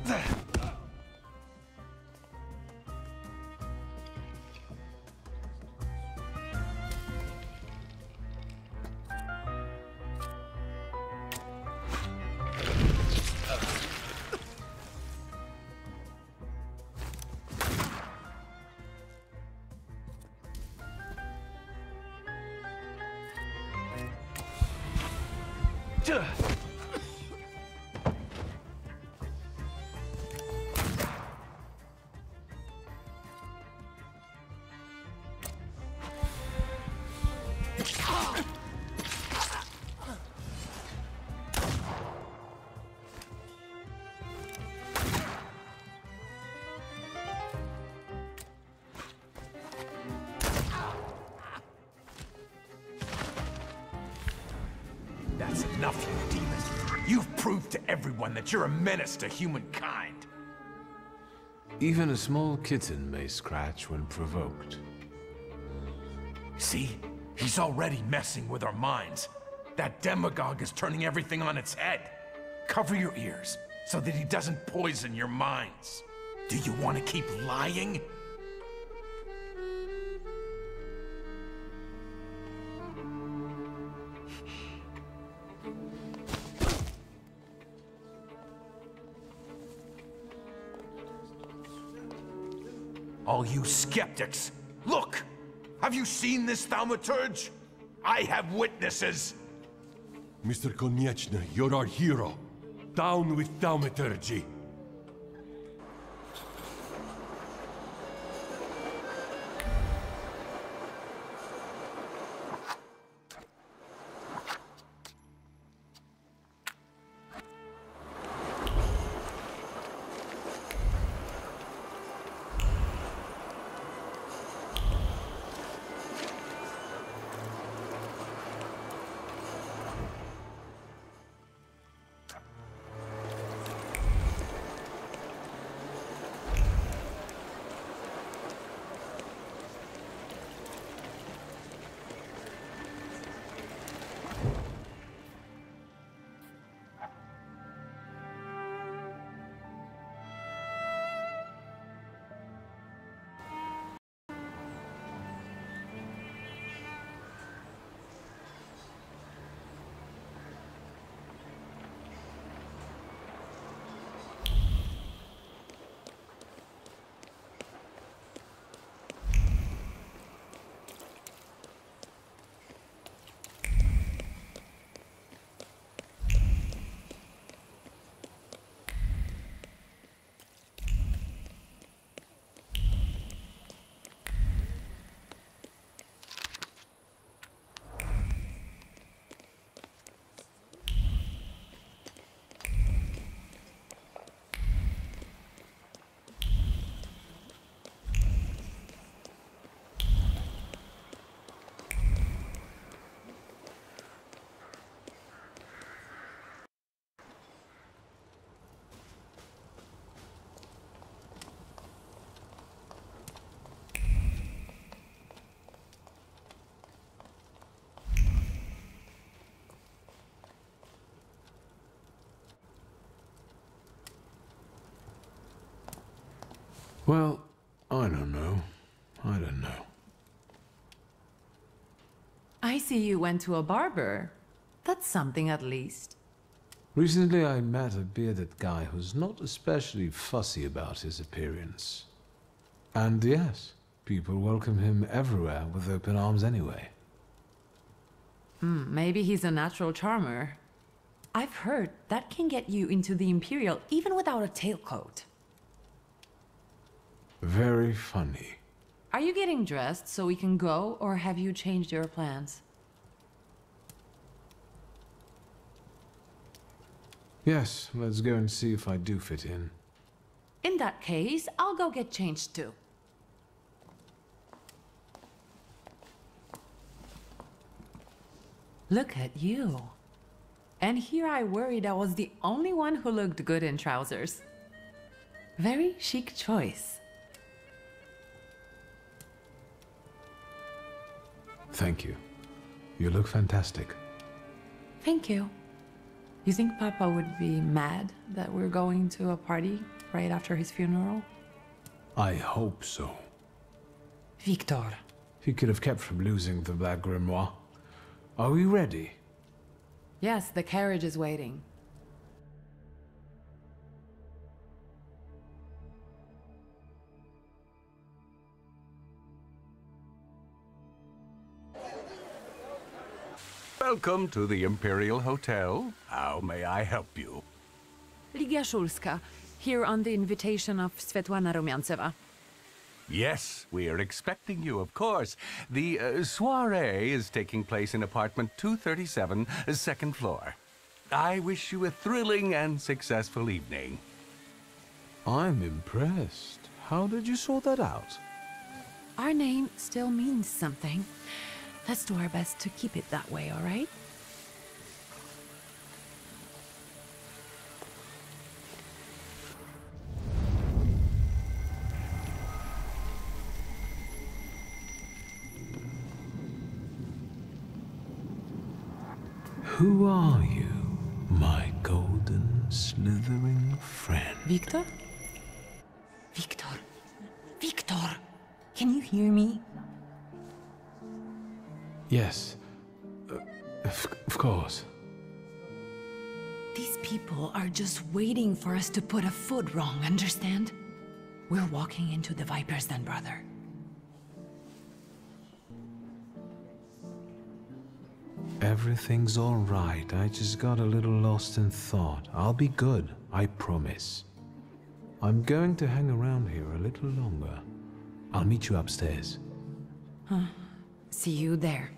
There. That's enough, you demon. You've proved to everyone that you're a menace to humankind. Even a small kitten may scratch when provoked. See? He's already messing with our minds. That demagogue is turning everything on its head. Cover your ears so that he doesn't poison your minds. Do you want to keep lying? All you skeptics, look! Have you seen this Thaumaturge? I have witnesses! Mr. Konieczny, you're our hero. Down with Thaumaturge. Well, I don't know. I don't know. I see you went to a barber. That's something at least. Recently I met a bearded guy who's not especially fussy about his appearance. And yes, people welcome him everywhere with open arms anyway. Maybe he's a natural charmer. I've heard that can get you into the Imperial even without a tailcoat. Very funny. Are you getting dressed so we can go, or have you changed your plans? Yes, let's go and see if I do fit in. In that case, I'll go get changed too. Look at you. And here I worried I was the only one who looked good in trousers. Very chic choice. Thank you. You look fantastic. Thank you. You think Papa would be mad that we're going to a party right after his funeral? I hope so. Victor. He could have kept from losing the Black Grimoire. Are we ready? Yes, the carriage is waiting. Welcome to the Imperial Hotel. How may I help you? Ligia Szulska, here on the invitation of Svetlana Rumyantseva. Yes, we are expecting you, of course. The soiree is taking place in apartment 237, second floor. I wish you a thrilling and successful evening. I'm impressed. How did you sort that out? Our name still means something. Let's do our best to keep it that way, all right? Who are you, my golden, slithering friend? Victor? Victor? Victor! Can you hear me? Yes. Of course. These people are just waiting for us to put a foot wrong, understand? We're walking into the Viper's Den, brother. Everything's all right. I just got a little lost in thought. I'll be good, I promise. I'm going to hang around here a little longer. I'll meet you upstairs. Huh. See you there.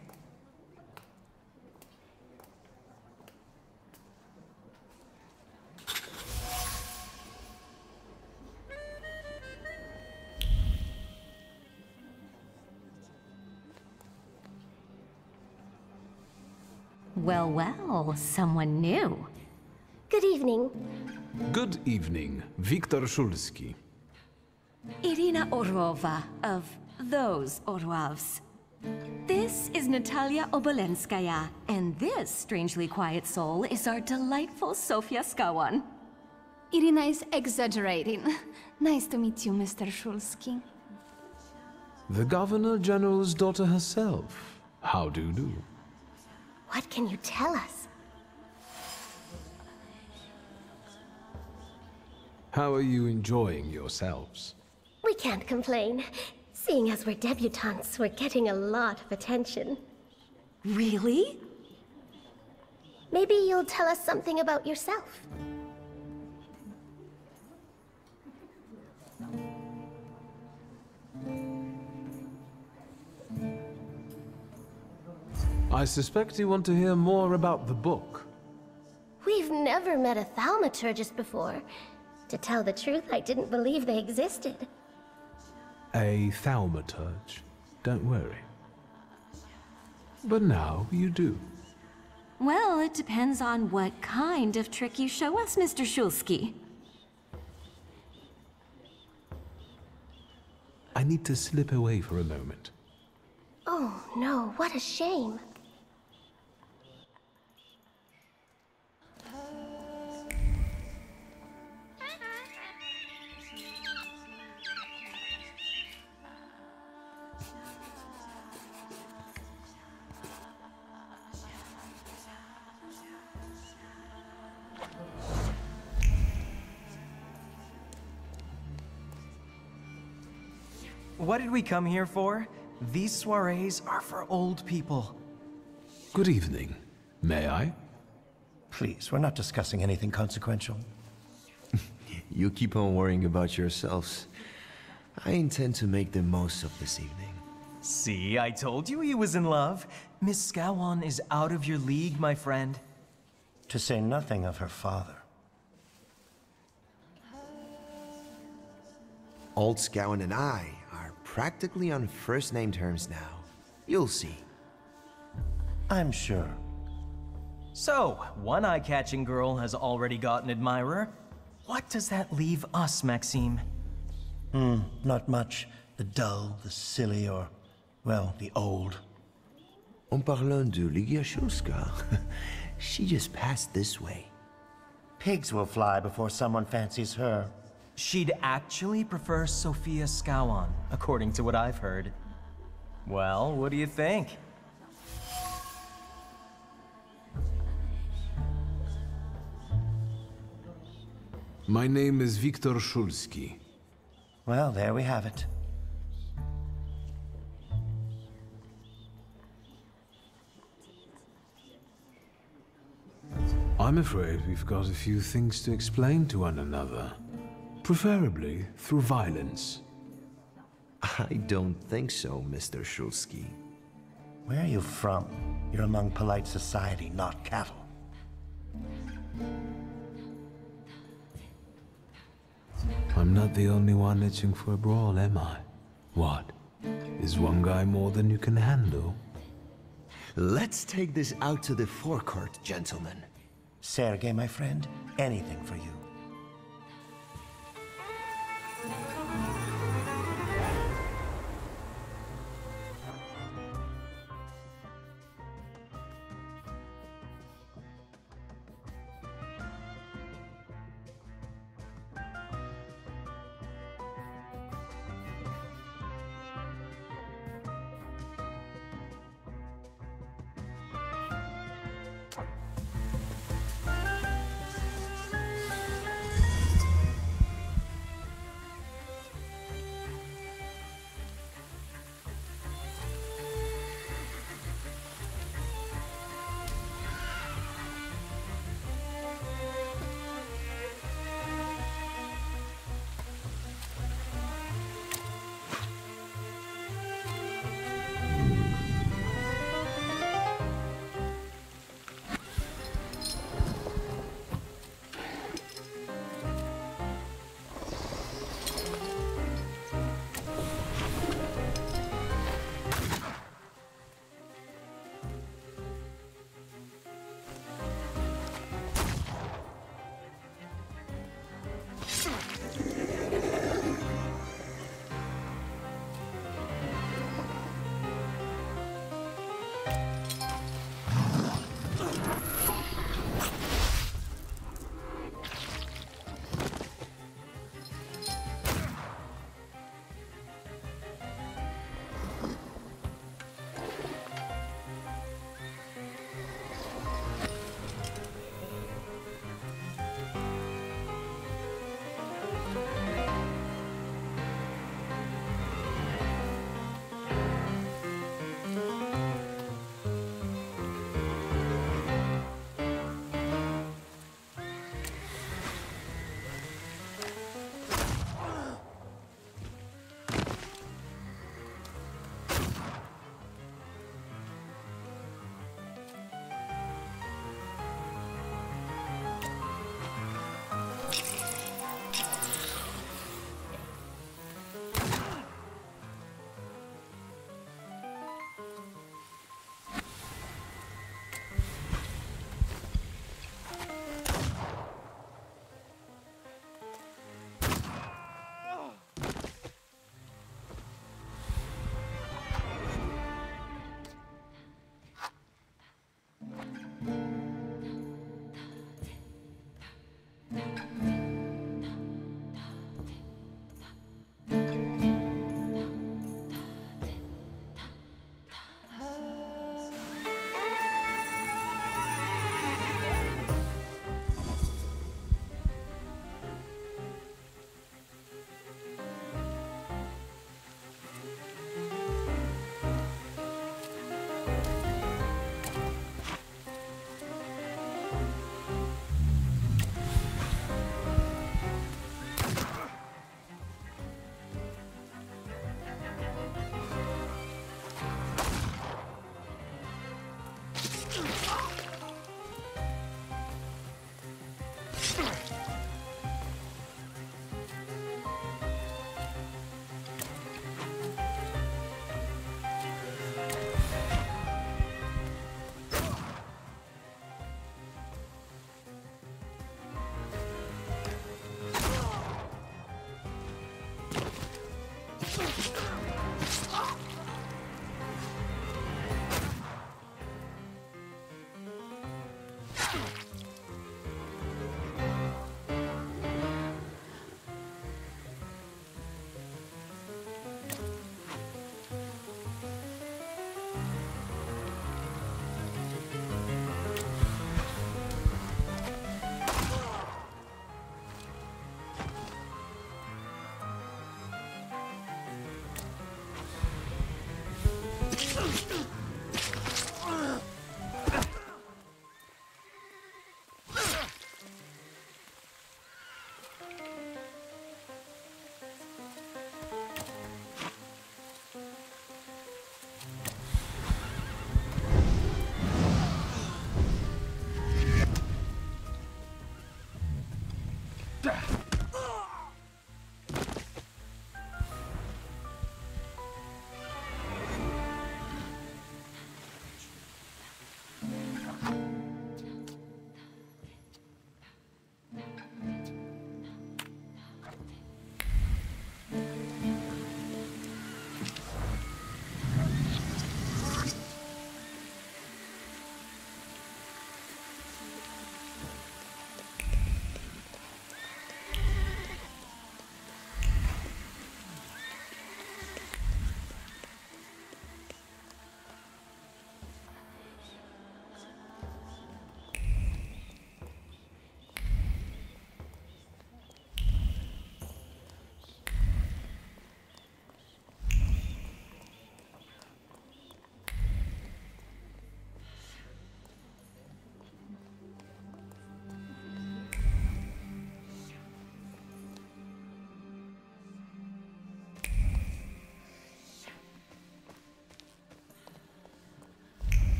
Well, well, someone new. Good evening. Good evening, Viktor Szulski. Irina Orlova of those Orlovs. This is Natalia Obolenskaya, and this strangely quiet soul is our delightful Sofia Skawan. Irina is exaggerating. Nice to meet you, Mr. Szulski. The Governor General's daughter herself. How do you do? What can you tell us? How are you enjoying yourselves? We can't complain. Seeing as we're debutantes, we're getting a lot of attention. Really? Maybe you'll tell us something about yourself. I suspect you want to hear more about the book. We've never met a Thaumaturgist before. To tell the truth, I didn't believe they existed. A Thaumaturge. Don't worry. But now you do. Well, it depends on what kind of trick you show us, Mr. Szulski. I need to slip away for a moment. Oh no, what a shame. What did we come here for? These soirees are for old people. Good evening. May I? Please, we're not discussing anything consequential. You keep on worrying about yourselves. I intend to make the most of this evening. See, I told you he was in love. Miss Skawan is out of your league, my friend. To say nothing of her father. Old Scowen and I are practically on first-name terms now. You'll see. I'm sure. So, one eye-catching girl has already got an admirer. What does that leave us, Maxime? Not much. The dull, the silly, or, well, the old. En parlant de Ligia Szulska, she just passed this way. Pigs will fly before someone fancies her. She'd actually prefer Sofia Skawan, according to what I've heard. Well, what do you think? My name is Viktor Szulski. Well, there we have it. I'm afraid we've got a few things to explain to one another. Preferably through violence. I don't think so, Mr. Shulsky. Where are you from? You're among polite society, not cattle. I'm not the only one itching for a brawl, am I? What? Is one guy more than you can handle? Let's take this out to the forecourt, gentlemen. Sergei, my friend, anything for you.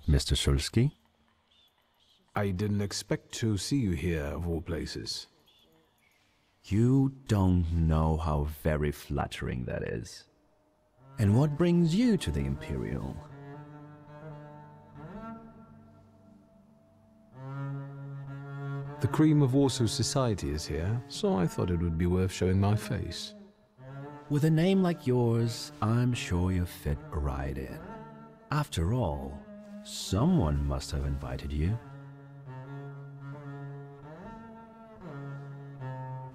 Mr. Shulsky? I didn't expect to see you here, of all places. You don't know how very flattering that is. And what brings you to the Imperial? The cream of Warsaw society is here, so I thought it would be worth showing my face. With a name like yours, I'm sure you fit right in. After all, someone must have invited you.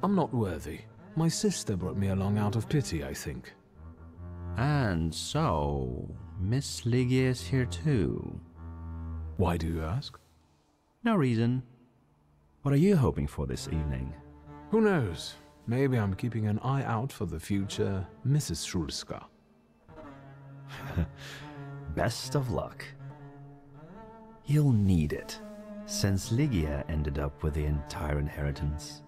I'm not worthy. My sister brought me along out of pity, I think. And so, Miss Ligia is here too. Why do you ask? No reason. What are you hoping for this evening? Who knows? Maybe I'm keeping an eye out for the future Mrs. Shulska. Best of luck. You'll need it, since Ligia ended up with the entire inheritance.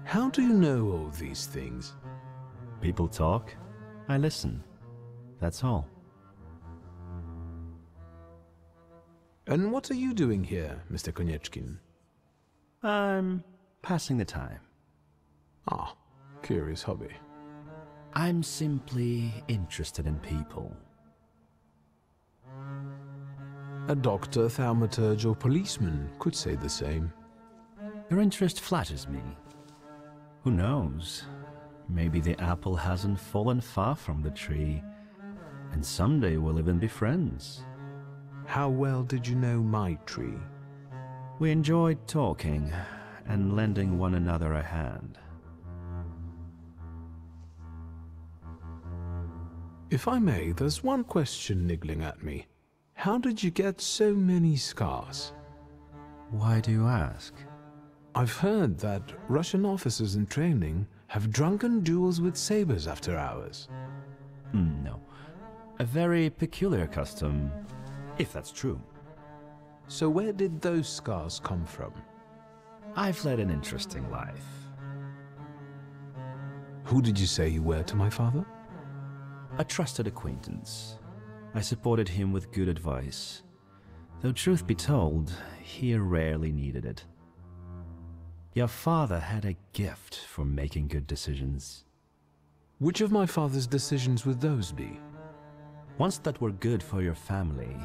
How do you know all these things? People talk, I listen. That's all. And what are you doing here, Mr. Konieczkin? I'm passing the time. Ah, curious hobby. I'm simply interested in people. A doctor, thaumaturge, or policeman could say the same. Your interest flatters me. Who knows? Maybe the apple hasn't fallen far from the tree, and someday we'll even be friends. How well did you know my tree? We enjoyed talking and lending one another a hand. If I may, there's one question niggling at me. How did you get so many scars? Why do you ask? I've heard that Russian officers in training have drunken duels with sabers after hours. No. A very peculiar custom, if that's true. So where did those scars come from? I've led an interesting life. Who did you say you were to my father? A trusted acquaintance. I supported him with good advice. Though truth be told, he rarely needed it. Your father had a gift for making good decisions. Which of my father's decisions would those be? Ones that were good for your family.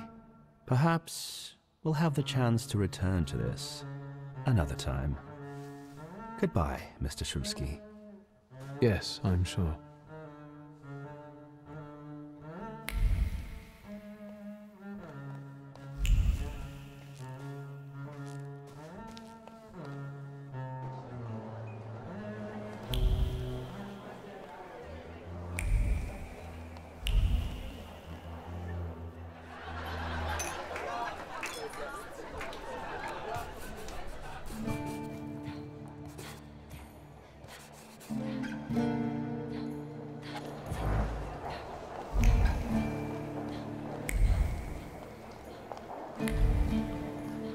Perhaps we'll have the chance to return to this another time. Goodbye, Mr. Shulsky. Yes, I'm sure.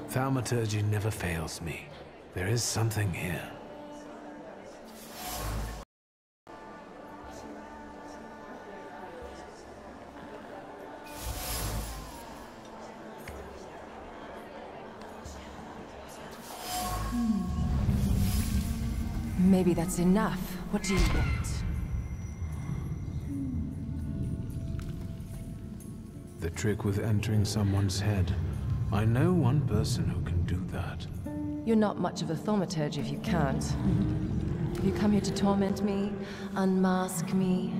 Thaumaturge never fails me. There is something here. Maybe that's enough. What do you want? The trick with entering someone's head. I know one person who can do that. You're not much of a thaumaturge if you can't. You come here to torment me, unmask me.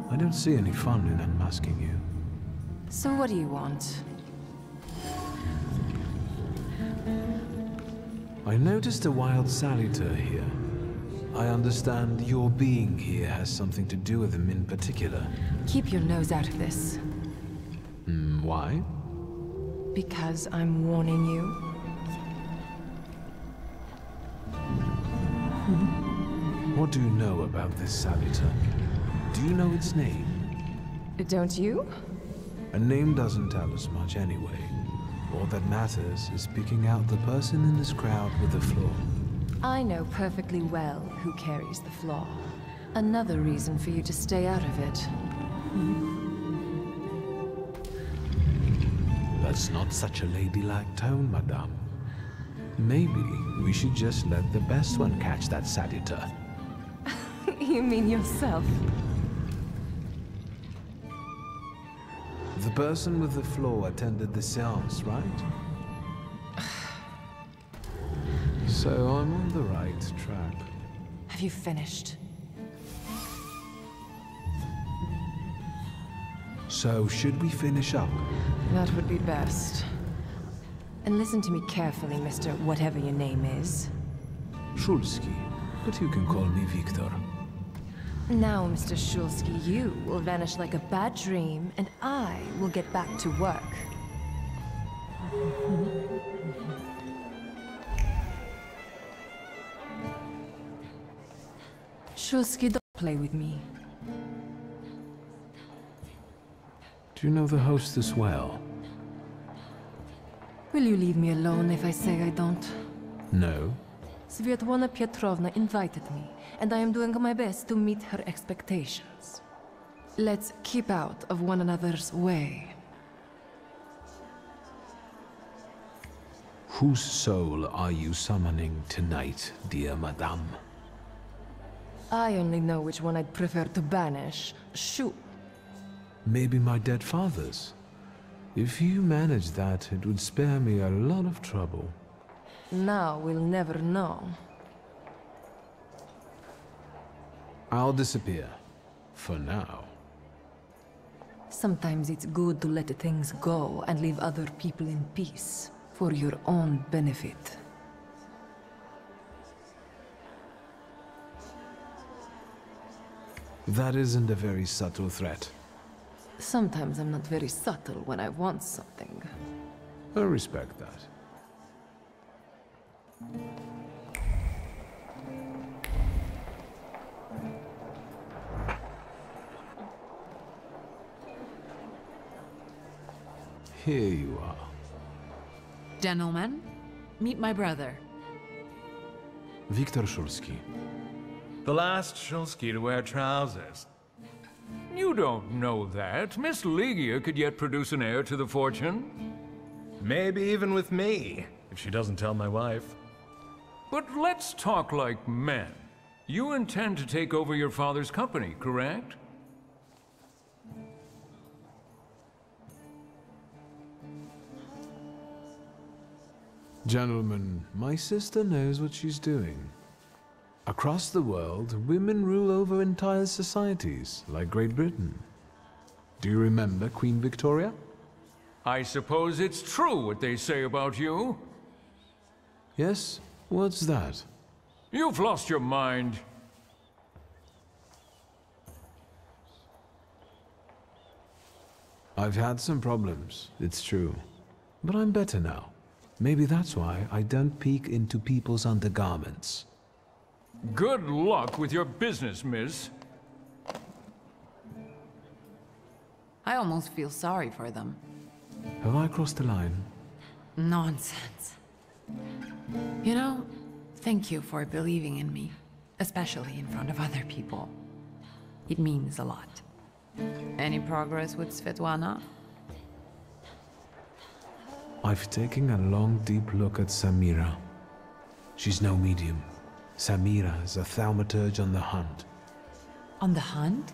I don't see any fun in unmasking you. So what do you want? I noticed a wild saluter here. I understand your being here has something to do with him in particular. Keep your nose out of this. Why? Because I'm warning you. What do you know about this saluter? Do you know its name? Don't you? A name doesn't tell us much anyway. All that matters is picking out the person in this crowd with the flaw. I know perfectly well who carries the flaw. Another reason for you to stay out of it. That's not such a ladylike tone, madame. Maybe we should just let the best one catch that saluter. You mean yourself? The person with the flaw attended the seance, right? So I'm on the right track. Have you finished? So should we finish up? That would be best. And listen to me carefully, Mr. Whatever your name is. Shulsky, but you can call me Victor. Now, Mr. Shulsky, you will vanish like a bad dream, and I will get back to work. Shulsky, don't play with me. Do you know the hostess well? Will you leave me alone if I say I don't? No. Svetlana Petrovna invited me, and I am doing my best to meet her expectations. Let's keep out of one another's way. Whose soul are you summoning tonight, dear madame? I only know which one I'd prefer to banish. Shoot. Maybe my dead father's. If you manage that, it would spare me a lot of trouble. Now we'll never know. I'll disappear. For now. Sometimes it's good to let things go and leave other people in peace. For your own benefit. That isn't a very subtle threat. Sometimes I'm not very subtle when I want something. I respect that. Here you are. Gentlemen, meet my brother. Viktor Shulsky. The last Shulsky to wear trousers. You don't know that. Miss Ligia could yet produce an heir to the fortune. Maybe even with me, if she doesn't tell my wife. But let's talk like men. You intend to take over your father's company, correct? Gentlemen, my sister knows what she's doing. Across the world, women rule over entire societies, like Great Britain. Do you remember Queen Victoria? I suppose it's true what they say about you. Yes? What's that? You've lost your mind. I've had some problems, it's true. But I'm better now. Maybe that's why I don't peek into people's undergarments. Good luck with your business, miss. I almost feel sorry for them. Have I crossed the line? Nonsense. You know, thank you for believing in me, especially in front of other people. It means a lot. Any progress with Svetlana? I've taken a long, deep look at Samira. She's no medium. Samira is a thaumaturge on the hunt. On the hunt?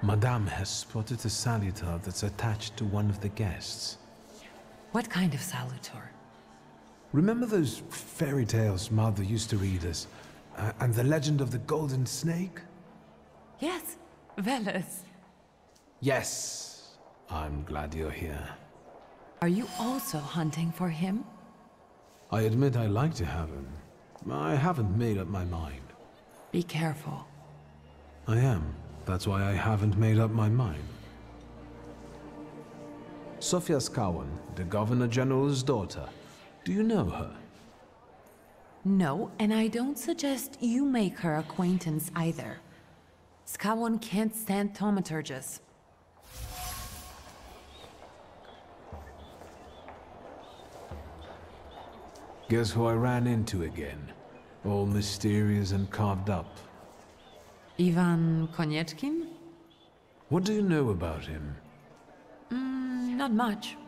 Madame has spotted a salutar that's attached to one of the guests. What kind of salutar? Remember those fairy tales Mother used to read us? And the legend of the golden snake? Yes, Veles. Yes. I'm glad you're here. Are you also hunting for him? I admit I like to have him. I haven't made up my mind. Be careful. I am. That's why I haven't made up my mind. Sofia Skawan, the Governor General's daughter. Do you know her? No, and I don't suggest you make her acquaintance either. Skawan can't stand thaumaturges. Guess who I ran into again? All mysterious and carved up. Ivan Konieczkin? What do you know about him? Not much.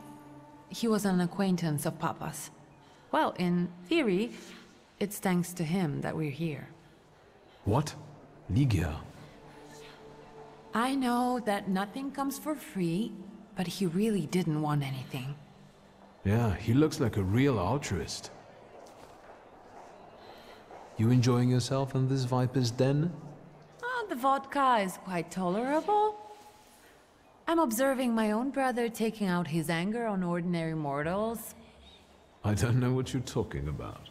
He was an acquaintance of Papa's. Well, in theory, it's thanks to him that we're here. What? Ligia? I know that nothing comes for free, but he really didn't want anything. Yeah, he looks like a real altruist. You enjoying yourself in this Viper's den? Oh, the vodka is quite tolerable. I'm observing my own brother taking out his anger on ordinary mortals. I don't know what you're talking about.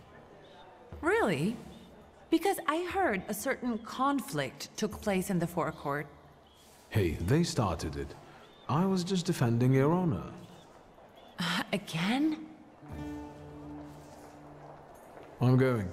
Really? Because I heard a certain conflict took place in the forecourt. Hey, they started it. I was just defending your honor. Again? I'm going.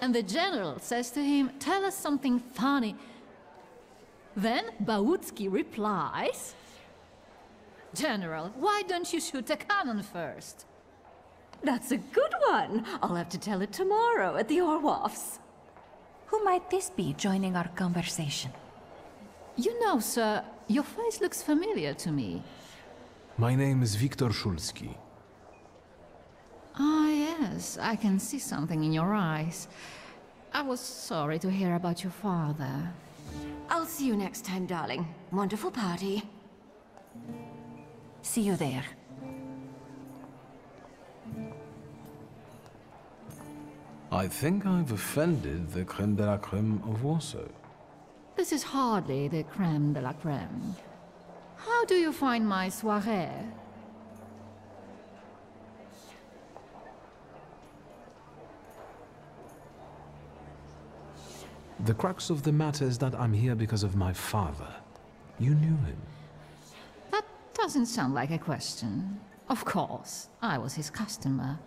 And the general says to him, "Tell us something funny." Then Bautski replies, "General, why don't you shoot a cannon first?" That's a good one. I'll have to tell it tomorrow at the Orwoffs. Who might this be joining our conversation? You know, sir, your face looks familiar to me. My name is Viktor Szulski. Ah, yes, I can see something in your eyes. I was sorry to hear about your father. I'll see you next time, darling. Wonderful party. See you there. I think I've offended the creme de la creme of Warsaw. This is hardly the creme de la creme. How do you find my soirée? The crux of the matter is that I'm here because of my father. You knew him. That doesn't sound like a question. Of course, I was his customer.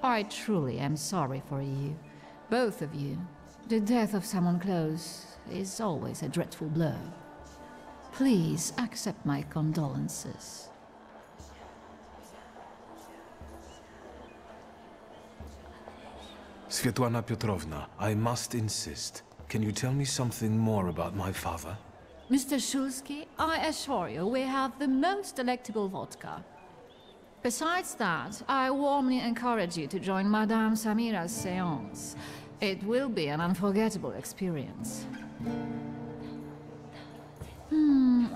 I truly am sorry for you, both of you. The death of someone close is always a dreadful blow. Please accept my condolences. Svetlana Petrovna, I must insist. Can you tell me something more about my father? Mr. Szulski, I assure you we have the most delectable vodka. Besides that, I warmly encourage you to join Madame Samira's séance. It will be an unforgettable experience.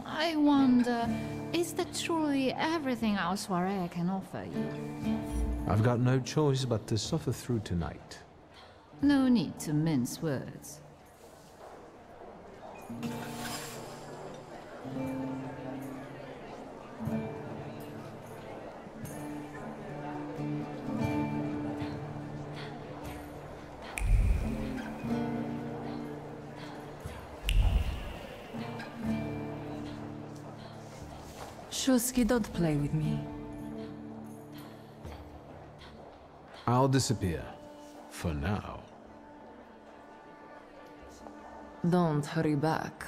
I wonder, is that truly everything our soirée can offer you? I've got no choice but to suffer through tonight. No need to mince words. Szulski, don't play with me. I'll disappear. For now. Don't hurry back.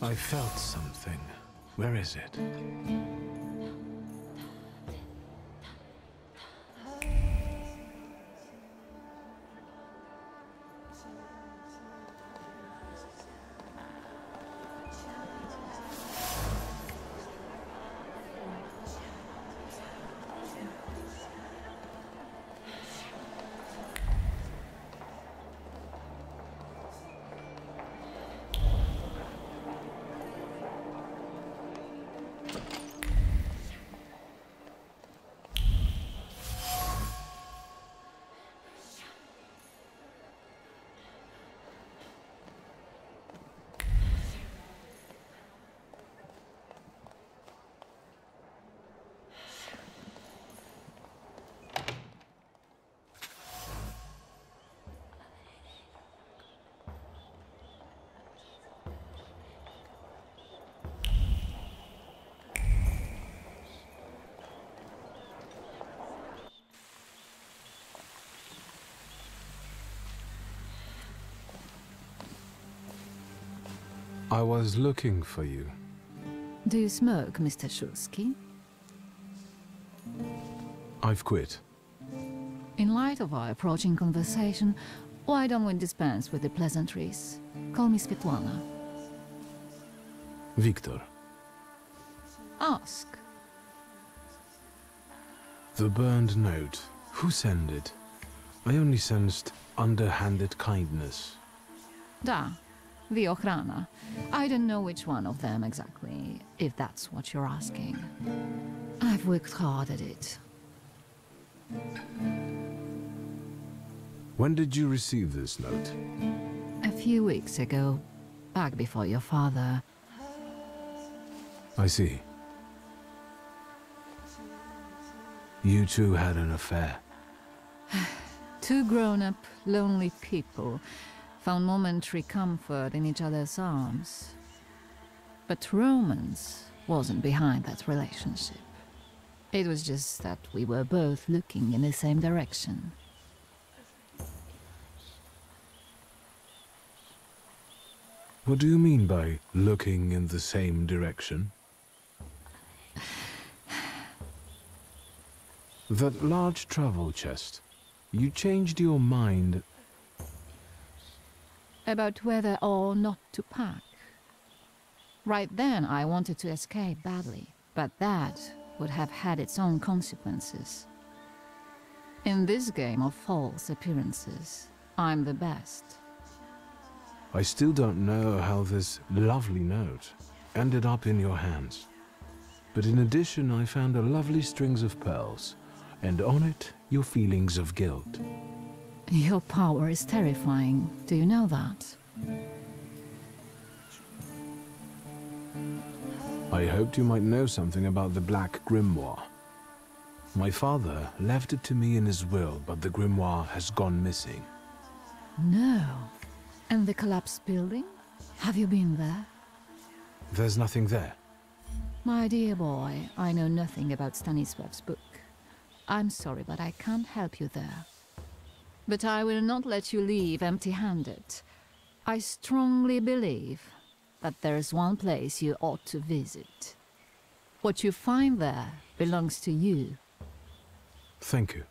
I felt something. Where is it? was looking for you. Do you smoke, Mr. Shulsky? I've quit. In light of our approaching conversation, why don't we dispense with the pleasantries? Call me Svetlana. Victor. Ask. The burned note. Who sent it? I only sensed underhanded kindness. Da. The Ochrana. I don't know which one of them exactly, if that's what you're asking. I've worked hard at it. When did you receive this note? A few weeks ago, back before your father. I see. You two had an affair. Two grown-up, lonely people found momentary comfort in each other's arms. But romance wasn't behind that relationship. It was just that we were both looking in the same direction. What do you mean by looking in the same direction? That large travel chest. You changed your mind About whether or not to pack. Right then, I wanted to escape badly, but that would have had its own consequences. In this game of false appearances, I'm the best. I still don't know how this lovely note ended up in your hands. But in addition, I found a lovely strings of pearls, and on it, your feelings of guilt. Your power is terrifying. Do you know that? I hoped you might know something about the Black Grimoire. My father left it to me in his will, but the grimoire has gone missing. No. And the collapsed building? Have you been there? There's nothing there. My dear boy, I know nothing about Stanisław's book. I'm sorry, but I can't help you there. But I will not let you leave empty-handed. I strongly believe that there is one place you ought to visit. What you find there belongs to you. Thank you.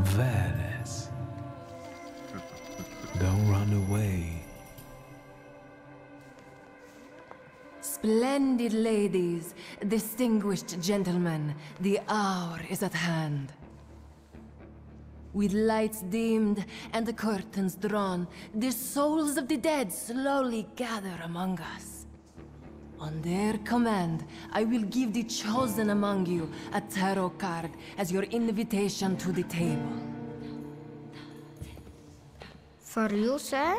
Veles. Don't run away. Splendid ladies, distinguished gentlemen, the hour is at hand. With lights dimmed and the curtains drawn, the souls of the dead slowly gather among us. On their command, I will give the chosen among you a tarot card as your invitation to the table. For you, sir?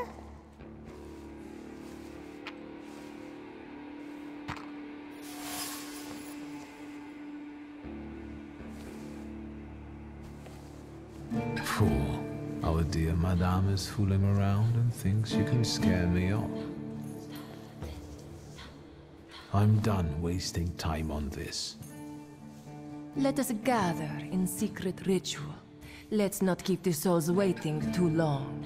Fool. Our dear madame is fooling around and thinks you can scare me off. I'm done wasting time on this. Let us gather in secret ritual. Let's not keep the souls waiting too long.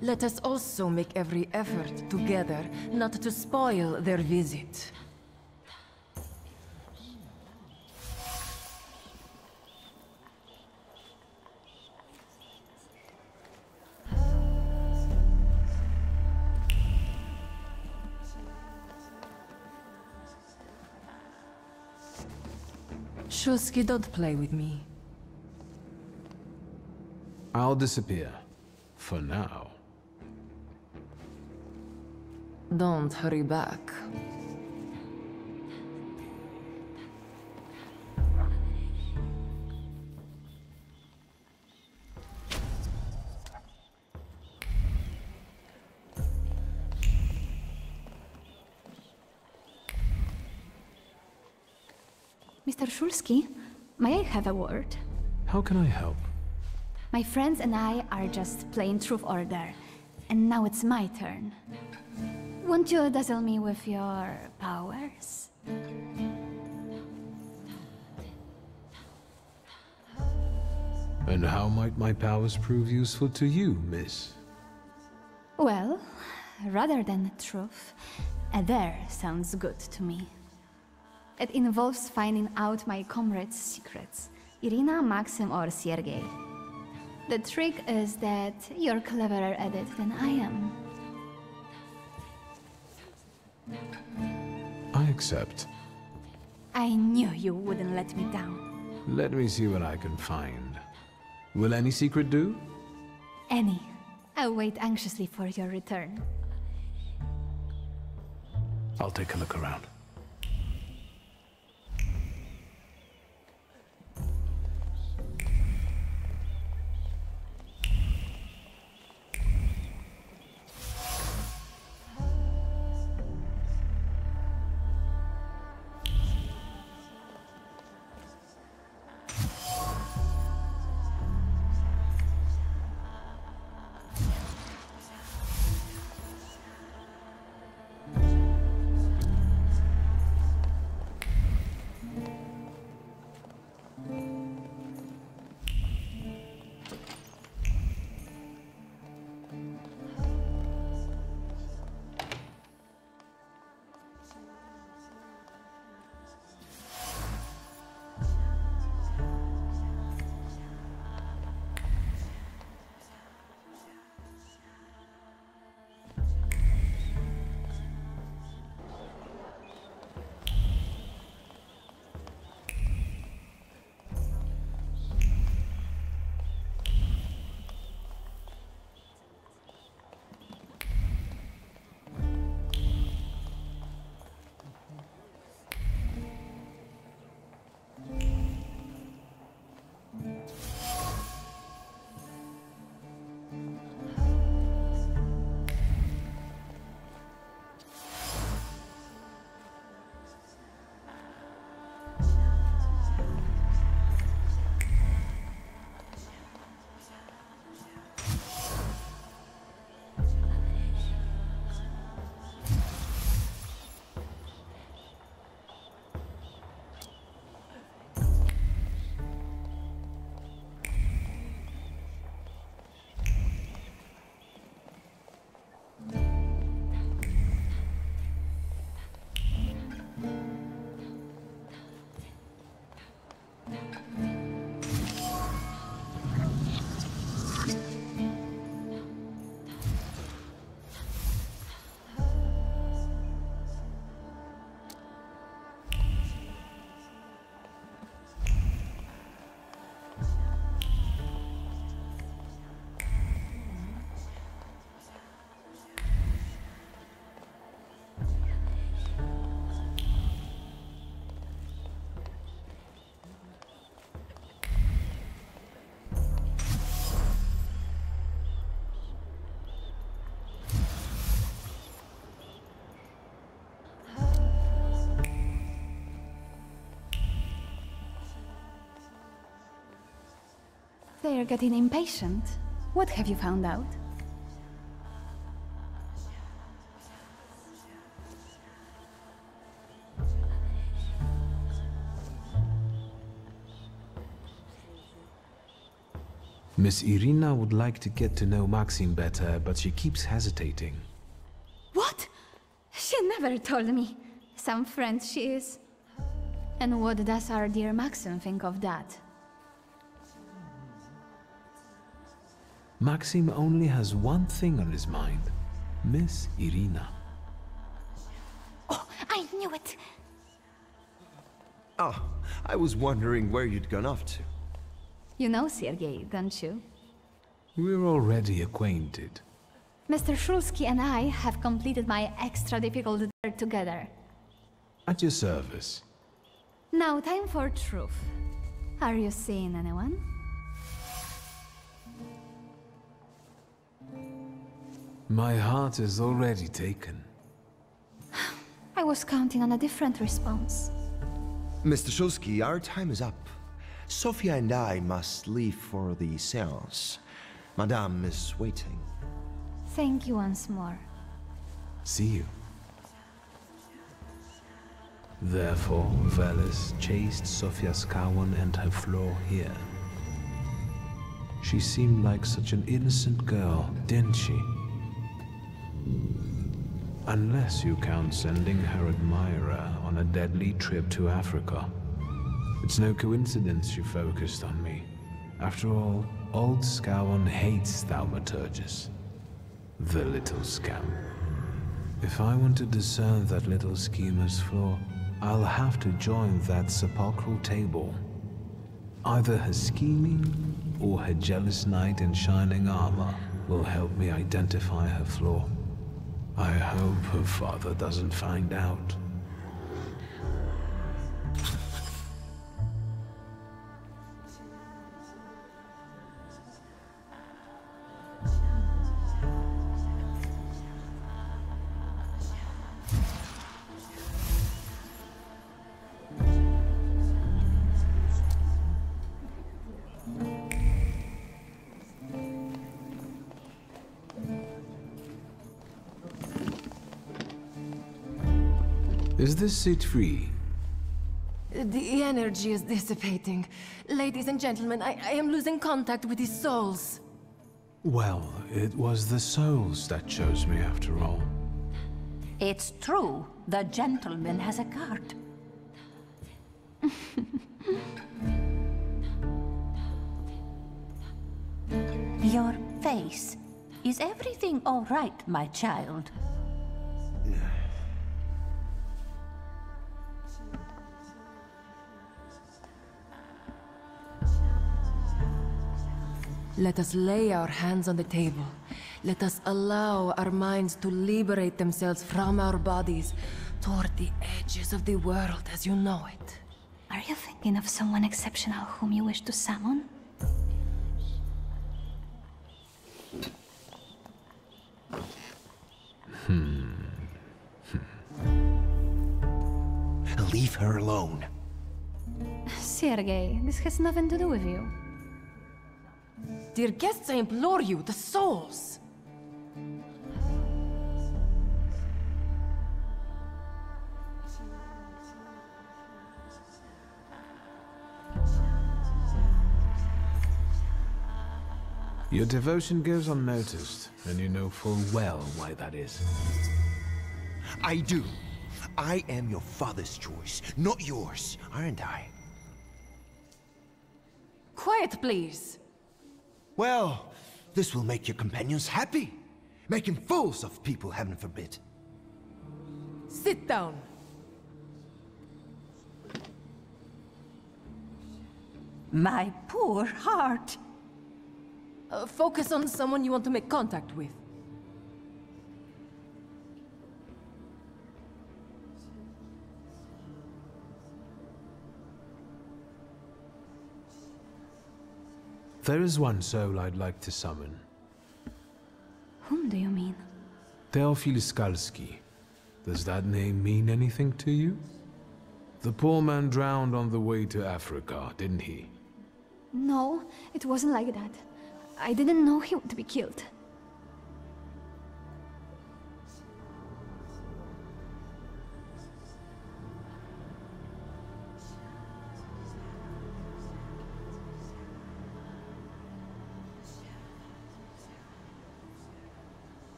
Let us also make every effort together not to spoil their visit. Shulsky, don't play with me. I'll disappear. For now. Don't hurry back. Mr. Shulsky, may I have a word? How can I help? My friends and I are just playing Truth Order, and now it's my turn. Won't you dazzle me with your powers? And how might my powers prove useful to you, miss? Well, rather than truth, a dare sounds good to me. It involves finding out my comrades' secrets, Irina, Maxim, or Sergei. The trick is that you're cleverer at it than I am. I accept. I knew you wouldn't let me down. Let me see what I can find. Will any secret do? Any. I'll wait anxiously for your return. I'll take a look around. They're getting impatient. What have you found out? Miss Irina would like to get to know Maxim better, but she keeps hesitating. What? She never told me. Some friend she is. And what does our dear Maxim think of that? Maxim only has one thing on his mind. Miss Irina. Oh, I knew it! Oh, I was wondering where you'd gone off to. You know Sergei, don't you? We're already acquainted. Mr. Shulsky and I have completed my extra difficult dare together. At your service. Now time for truth. Are you seeing anyone? My heart is already taken. I was counting on a different response. Mr. Shulsky, our time is up. Sofia and I must leave for the seance. Madame is waiting. Thank you once more. See you. Therefore, Veles chased Sofia Skawan and her floor here. She seemed like such an innocent girl, didn't she? Unless you count sending her admirer on a deadly trip to Africa. It's no coincidence she focused on me. After all, old Skawan hates Thaumaturges. The little scamp. If I want to discern that little schemer's flaw, I'll have to join that sepulchral table. Either her scheming or her jealous knight in shining armor will help me identify her flaw. I hope her father doesn't find out. Is this seat free? The energy is dissipating. Ladies and gentlemen, I am losing contact with his souls. Well, it was the souls that chose me after all. It's true. The gentleman has a card. Your face. Is everything all right, my child? Let us lay our hands on the table. Let us allow our minds to liberate themselves from our bodies toward the edges of the world as you know it. Are you thinking of someone exceptional whom you wish to summon? Leave her alone. Sergei, this has nothing to do with you. Dear guests, I implore you, the souls! Your devotion goes unnoticed, and you know full well why that is. I do. I am your father's choice, not yours, aren't I? Quiet, please! Well, this will make your companions happy. Making fools of people, heaven forbid. Sit down. My poor heart. Focus on someone you want to make contact with. There is one soul I'd like to summon. Whom do you mean? Teofil Skalski. Does that name mean anything to you? The poor man drowned on the way to Africa, didn't he? No, it wasn't like that. I didn't know he would be killed.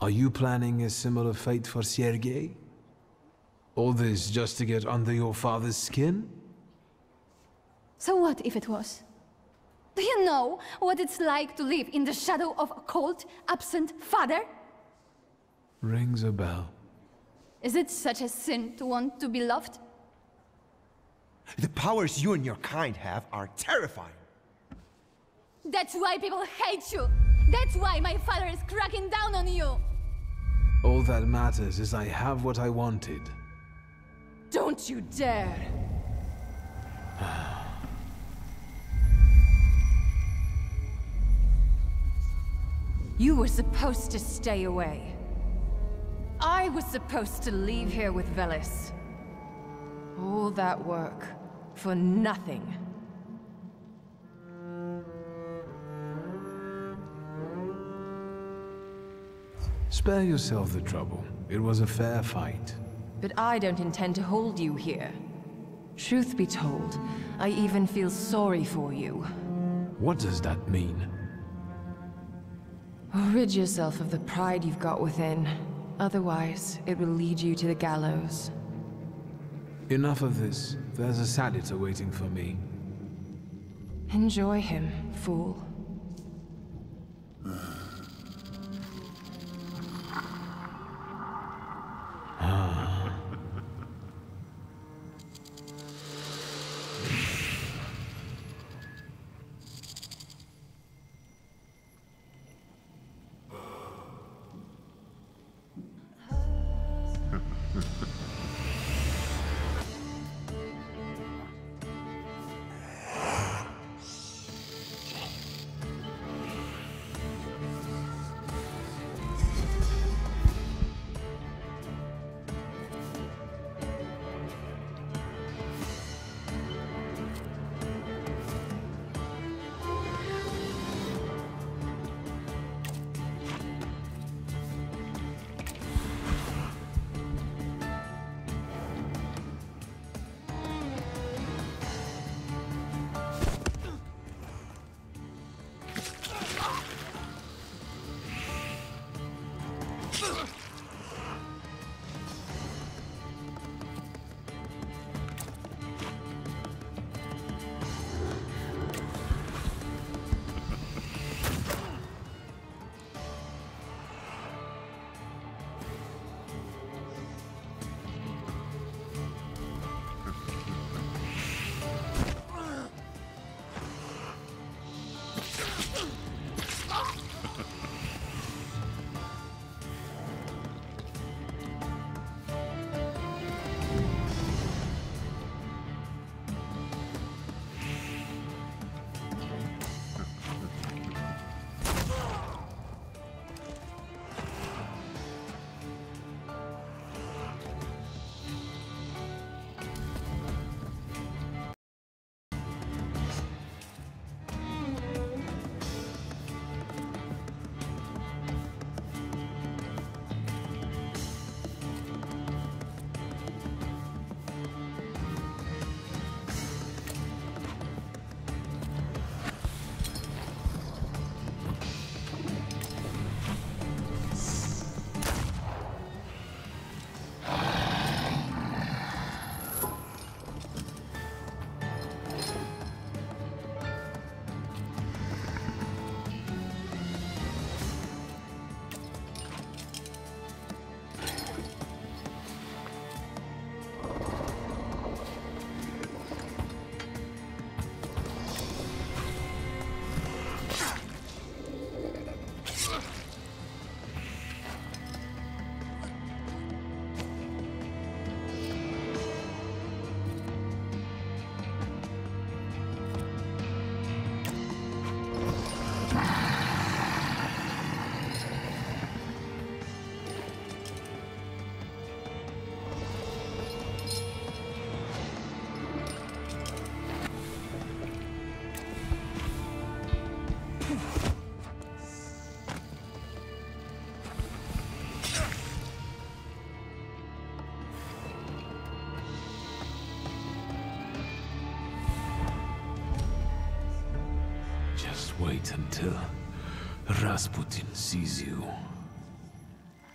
Are you planning a similar fate for Sergei? All this just to get under your father's skin? So what if it was? Do you know what it's like to live in the shadow of a cold, absent father? Rings a bell. Is it such a sin to want to be loved? The powers you and your kind have are terrifying. That's why people hate you! That's why my father is cracking down on you! All that matters is I have what I wanted. Don't you dare! You were supposed to stay away. I was supposed to leave here with Velis. All that work for nothing. Spare yourself the trouble. It was a fair fight. But I don't intend to hold you here. Truth be told, I even feel sorry for you. What does that mean? Rid yourself of the pride you've got within. Otherwise, it will lead you to the gallows. Enough of this. There's a Saditor waiting for me. Enjoy him, fool. Wait until Rasputin sees you.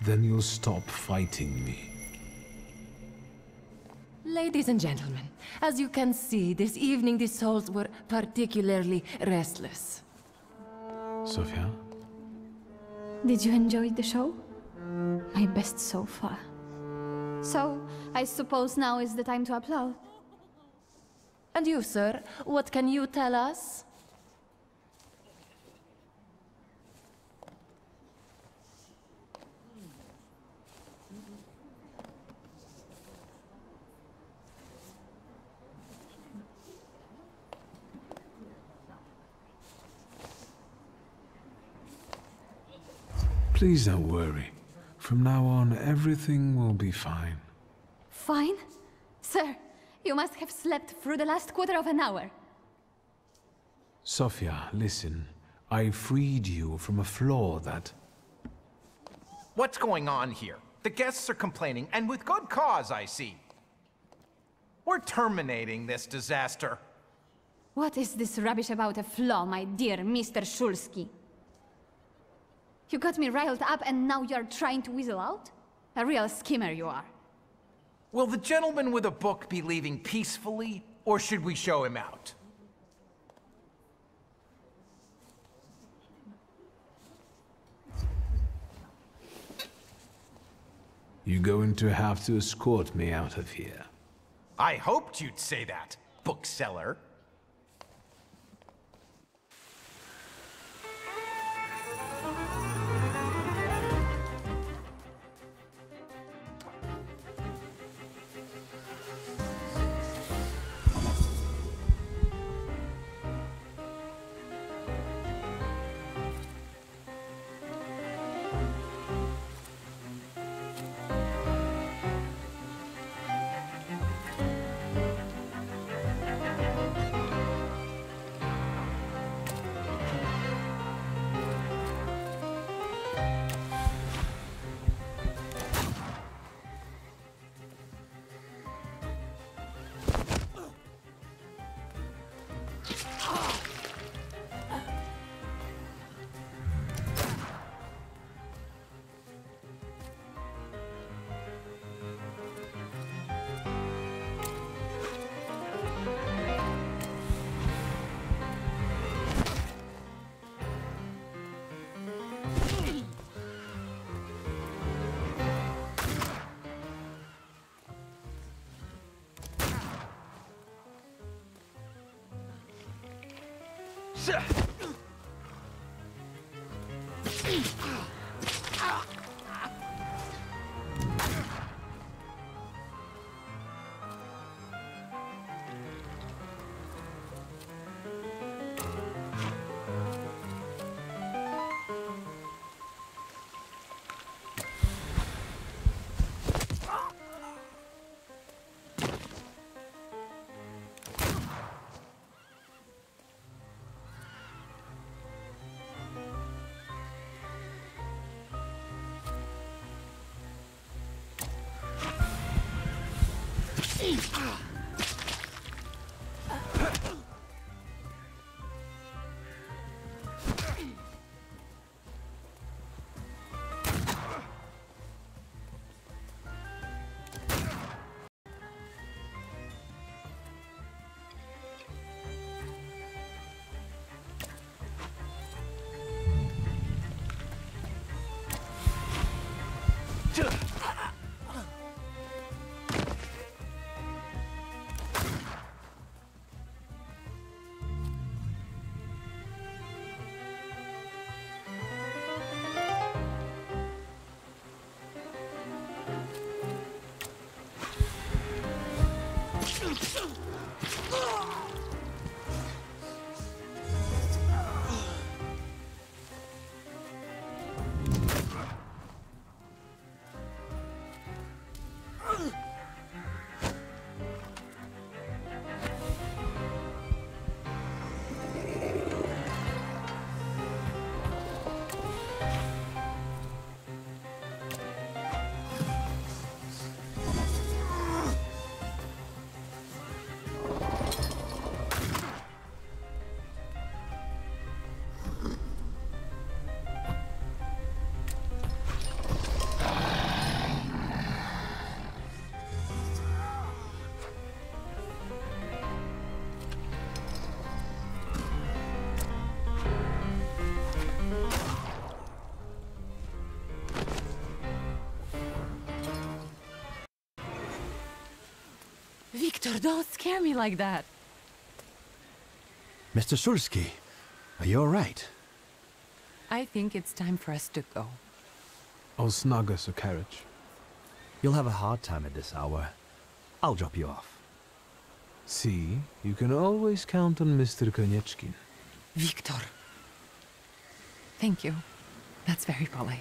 Then you'll stop fighting me. Ladies and gentlemen, as you can see, this evening the souls were particularly restless. Sofia? Did you enjoy the show? My best so far. So, I suppose now is the time to applaud. And you, sir, what can you tell us? Please don't worry. From now on, everything will be fine. Fine? Sir, you must have slept through the last quarter of an hour. Sofia, listen. I freed you from a flaw that... What's going on here? The guests are complaining, and with good cause, I see. We're terminating this disaster. What is this rubbish about a flaw, my dear Mr. Shulsky? You got me riled up and now you're trying to weasel out? A real schemer you are. Will the gentleman with a book be leaving peacefully, or should we show him out? You're going to have to escort me out of here. I hoped you'd say that, bookseller. Victor, don't scare me like that. Mr. Sulski, are you all right? I think it's time for us to go. I'll snug us a carriage. You'll have a hard time at this hour. I'll drop you off. See, you can always count on Mr. Konieczkin. Victor. Thank you. That's very polite.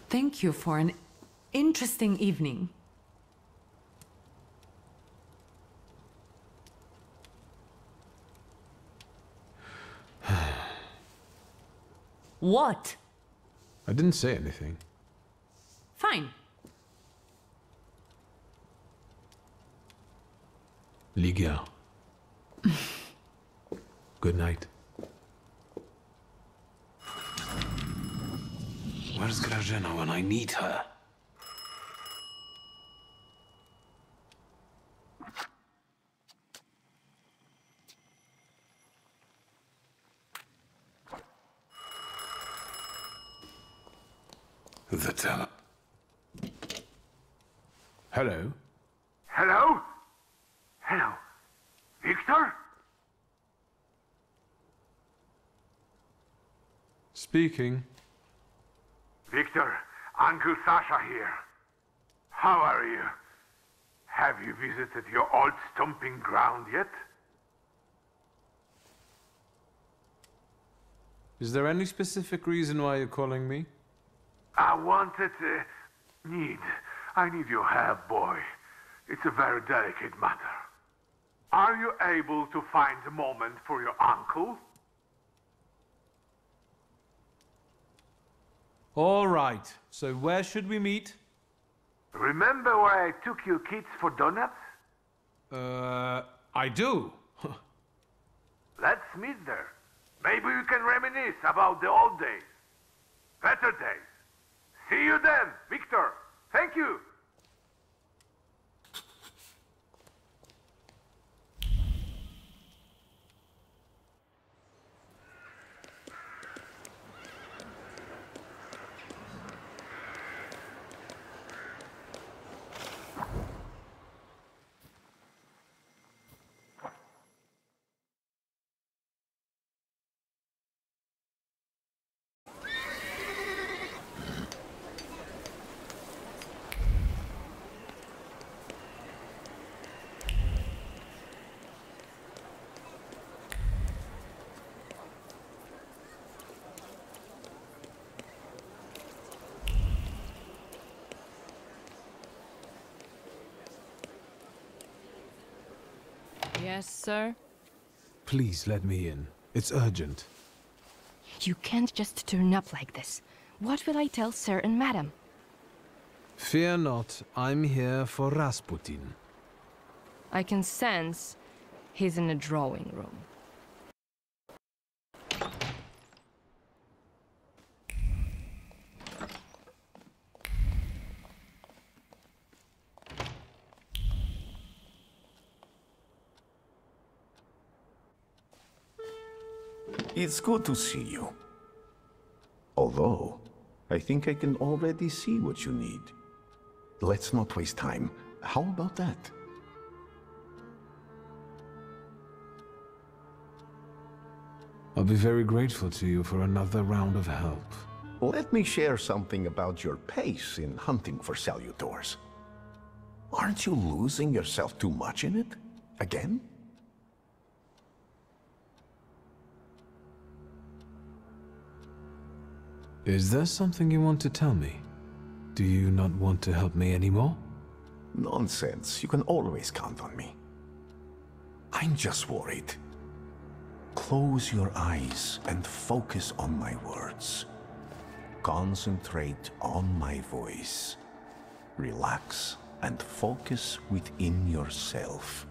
Thank you for an interesting evening. What? I didn't say anything. Fine. Ligia. Good night. Where's Grażyna when I need her? The teller. Hello? Hello? Hello? Victor? Speaking. Victor, Uncle Sasha here. How are you? Have you visited your old stomping ground yet? Is there any specific reason why you're calling me? I wanted I need your help, boy. It's a very delicate matter. Are you able to find a moment for your uncle? All right. So where should we meet? Remember where I took you kids for donuts? I do. Let's meet there. Maybe we can reminisce about the old days. Better days. See you then, Victor. Thank you. Yes, sir? Please let me in. It's urgent. You can't just turn up like this. What will I tell sir and madam? Fear not, I'm here for Rasputin. I can sense he's in the drawing room. It's good to see you. Although, I think I can already see what you need. Let's not waste time. How about that? I'll be very grateful to you for another round of help. Let me share something about your pace in hunting for salutors. Aren't you losing yourself too much in it? Again? Is there something you want to tell me? Do you not want to help me anymore? Nonsense. You can always count on me. I'm just worried. Close your eyes and focus on my words. Concentrate on my voice. Relax and focus within yourself.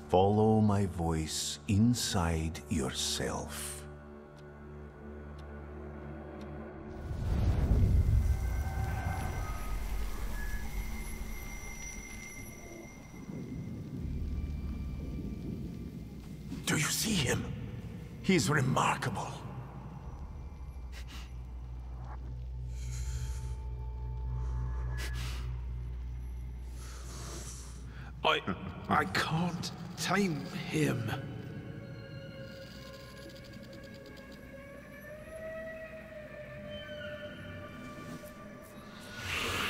Follow my voice inside yourself. Do you see him? He's remarkable. I can't tame him.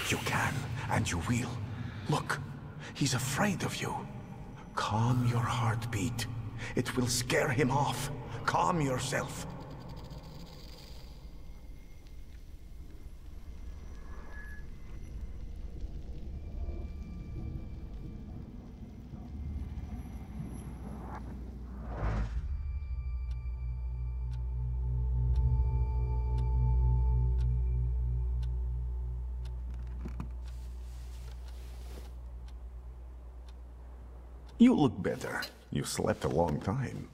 You can, and you will. Look, he's afraid of you. Calm your heartbeat. It will scare him off. Calm yourself. You look better. You slept a long time.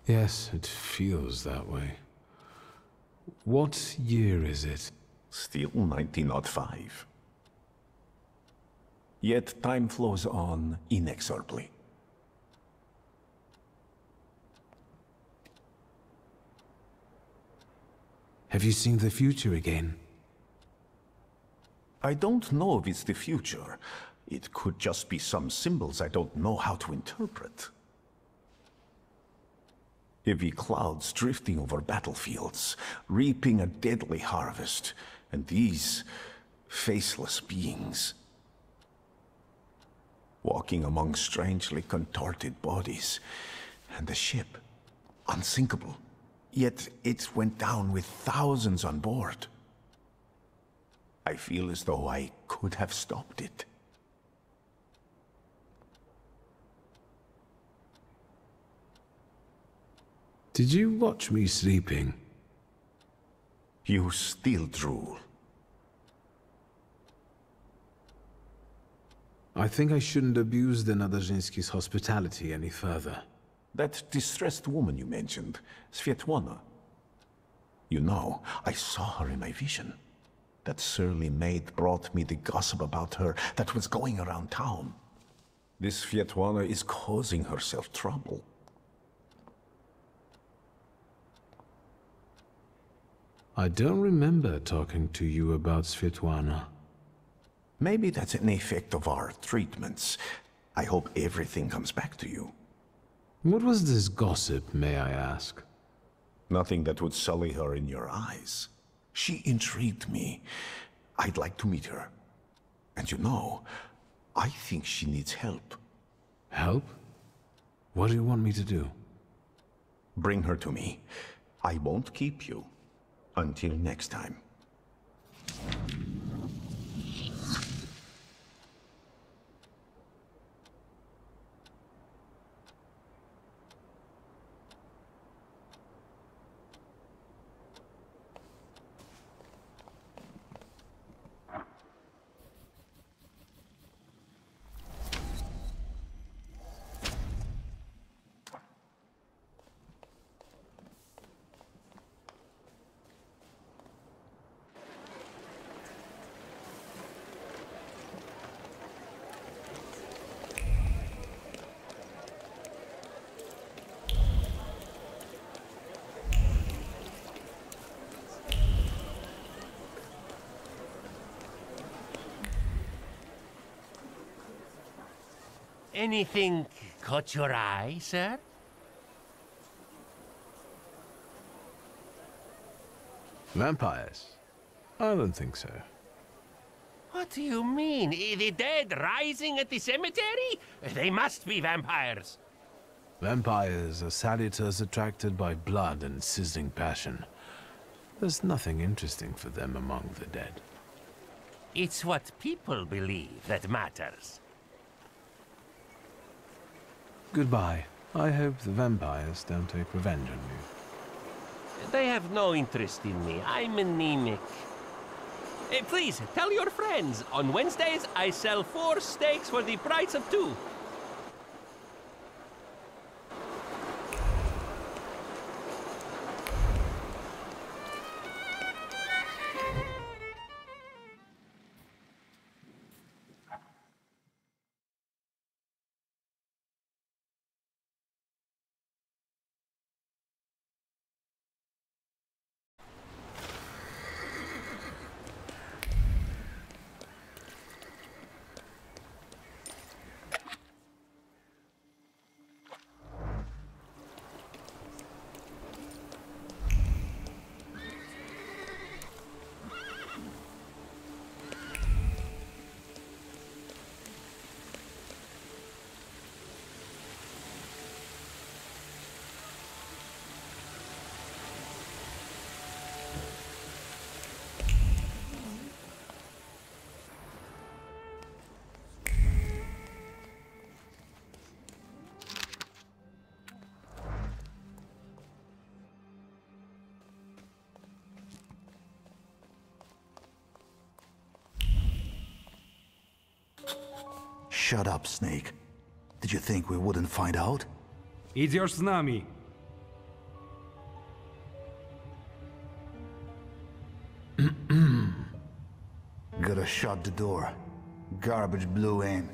Yes, it feels that way. What year is it? Still 1905. Yet time flows on inexorably. Have you seen the future again? I don't know if it's the future. It could just be some symbols I don't know how to interpret. Heavy clouds drifting over battlefields, reaping a deadly harvest, and these faceless beings walking among strangely contorted bodies, and the ship, unsinkable, yet it went down with thousands on board. I feel as though I could have stopped it. Did you watch me sleeping? You still drool. I think I shouldn't abuse the Nadezhinsky's hospitality any further. That distressed woman you mentioned, Svetlana. You know, I saw her in my vision. That surly maid brought me the gossip about her that was going around town. This Svetlana is causing herself trouble. I don't remember talking to you about Svetlana. Maybe that's an effect of our treatments. I hope everything comes back to you. What was this gossip, may I ask? Nothing that would sully her in your eyes. She intrigued me. I'd like to meet her. And you know, I think she needs help. Help? What do you want me to do? Bring her to me. I won't keep you. Until next time. Anything caught your eye, sir? Vampires? I don't think so. What do you mean? The dead rising at the cemetery? They must be vampires. Vampires are salutors attracted by blood and sizzling passion. There's nothing interesting for them among the dead. It's what people believe that matters. Goodbye. I hope the vampires don't take revenge on you. They have no interest in me. I'm anemic. Please, tell your friends. On Wednesdays, I sell 4 steaks for the price of 2. Shut up, Snake. Did you think we wouldn't find out? Идешь с нами. Gotta shut the door. Garbage blew in.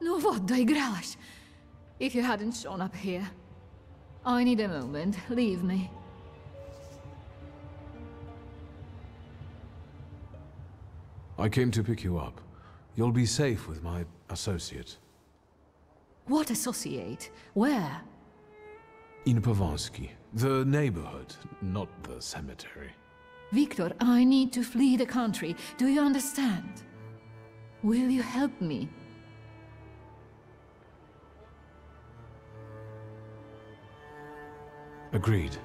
No vad, igrałaś. If you hadn't shown up here. I need a moment. Leave me. I came to pick you up. You'll be safe with my associate. What associate? Where? In Pavansky. The neighborhood, not the cemetery. Victor, I need to flee the country. Do you understand? Will you help me? Agreed.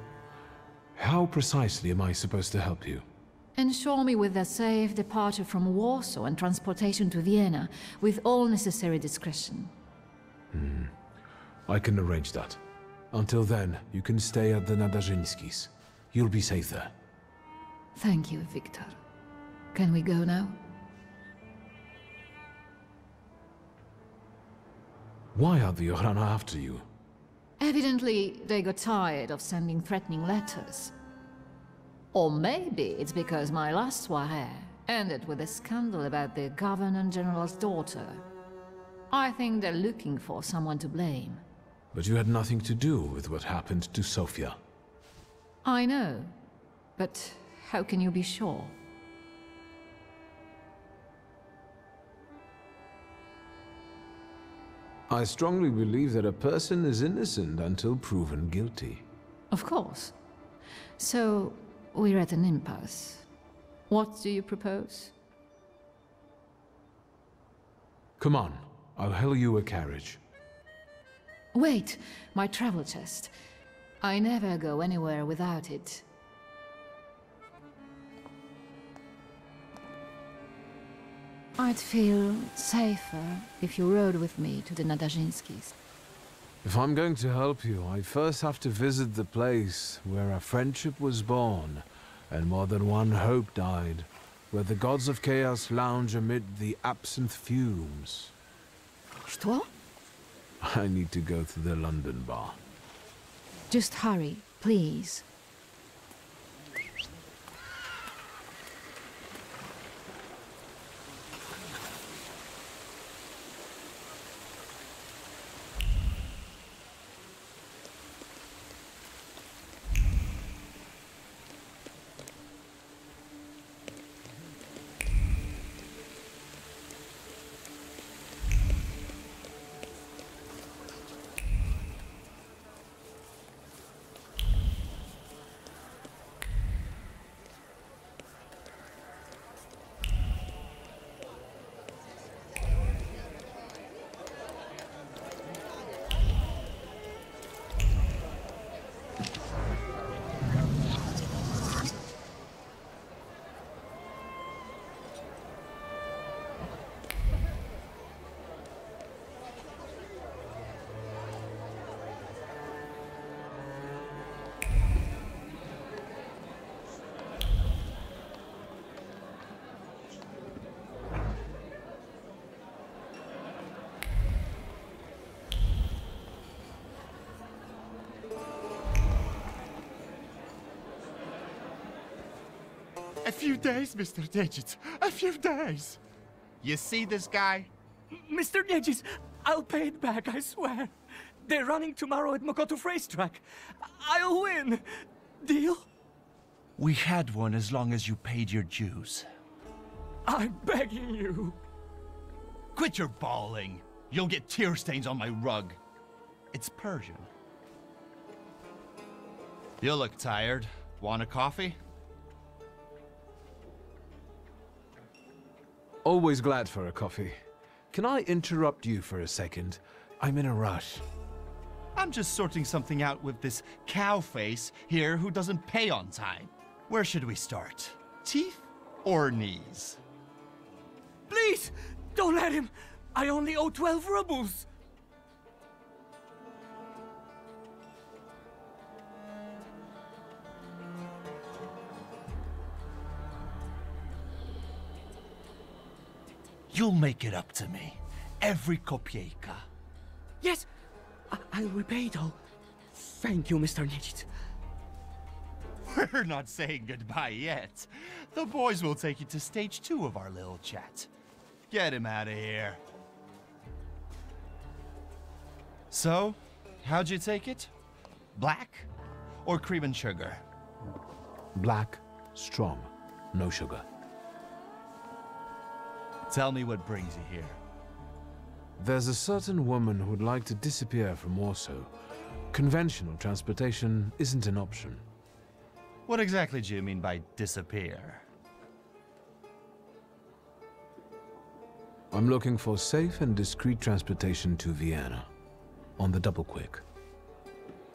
How precisely am I supposed to help you? Ensure me with a safe departure from Warsaw and transportation to Vienna, with all necessary discretion. I can arrange that. Until then, you can stay at the Nadarzyńskis. You'll be safe there. Thank you, Victor. Can we go now? Why are the Ochrana after you? Evidently, they got tired of sending threatening letters. Or maybe it's because my last soirée ended with a scandal about the Governor-General's daughter. I think they're looking for someone to blame. But you had nothing to do with what happened to Sofia. I know, but how can you be sure? I strongly believe that a person is innocent until proven guilty. Of course. So, we're at an impasse. What do you propose? Come on, I'll hail you a carriage. Wait, my travel chest. I never go anywhere without it. I'd feel safer if you rode with me to the Nadarzyńskis. If I'm going to help you, I first have to visit the place where a friendship was born, and more than one hope died, where the gods of chaos lounge amid the absinthe fumes. Что? I need to go to the London bar. Just hurry, please. A few days, Mr. Digits. A few days. You see this guy? Mr. Digits, I'll pay it back, I swear. They're running tomorrow at Mokotów racetrack. I'll win. Deal? We had one as long as you paid your dues. I'm begging you. Quit your bawling. You'll get tear stains on my rug. It's Persian. You look tired. Want a coffee? Always glad for a coffee. Can I interrupt you for a second? I'm in a rush. I'm just sorting something out with this cow face here who doesn't pay on time. Where should we start? Teeth or knees? Please, don't let him. I only owe 12 rubles. You'll make it up to me. Every kopieka. Yes, I'll repay it all. Thank you, Mr. Nijit. We're not saying goodbye yet. The boys will take you to stage 2 of our little chat. Get him out of here. So, how'd you take it? Black or cream and sugar? Black, strong, no sugar. Tell me what brings you here. There's a certain woman who would like to disappear from Warsaw. Conventional transportation isn't an option. What exactly do you mean by disappear? I'm looking for safe and discreet transportation to Vienna. On the double quick.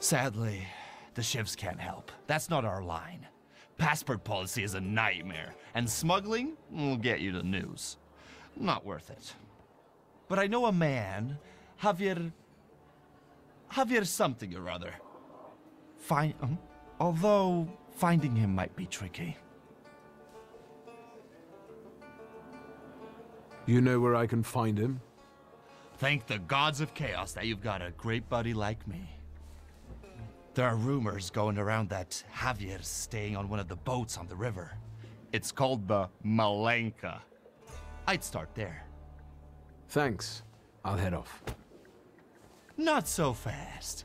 Sadly, the ships can't help. That's not our line. Passport policy is a nightmare, and smuggling will get you the news. Not worth it. But I know a man, Javier something or other. Although finding him might be tricky. You know where I can find him? Thank the gods of chaos that you've got a great buddy like me. There are rumors going around that Javier's staying on one of the boats on the river. It's called the Malenka. I'd start there. Thanks. I'll head off. Not so fast.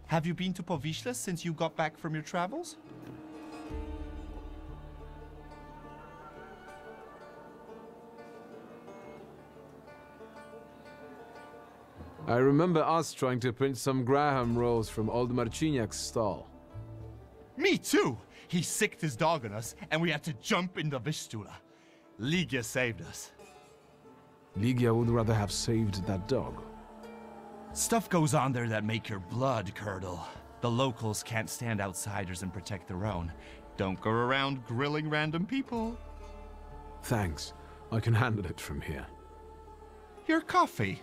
Have you been to Povishla since you got back from your travels? I remember us trying to print some Graham rolls from old Marciniak's stall. Me too! He sicked his dog on us, and we had to jump in the Vistula. Ligia saved us. Ligia would rather have saved that dog. Stuff goes on there that make your blood curdle. The locals can't stand outsiders and protect their own. Don't go around grilling random people. Thanks. I can handle it from here. Your coffee.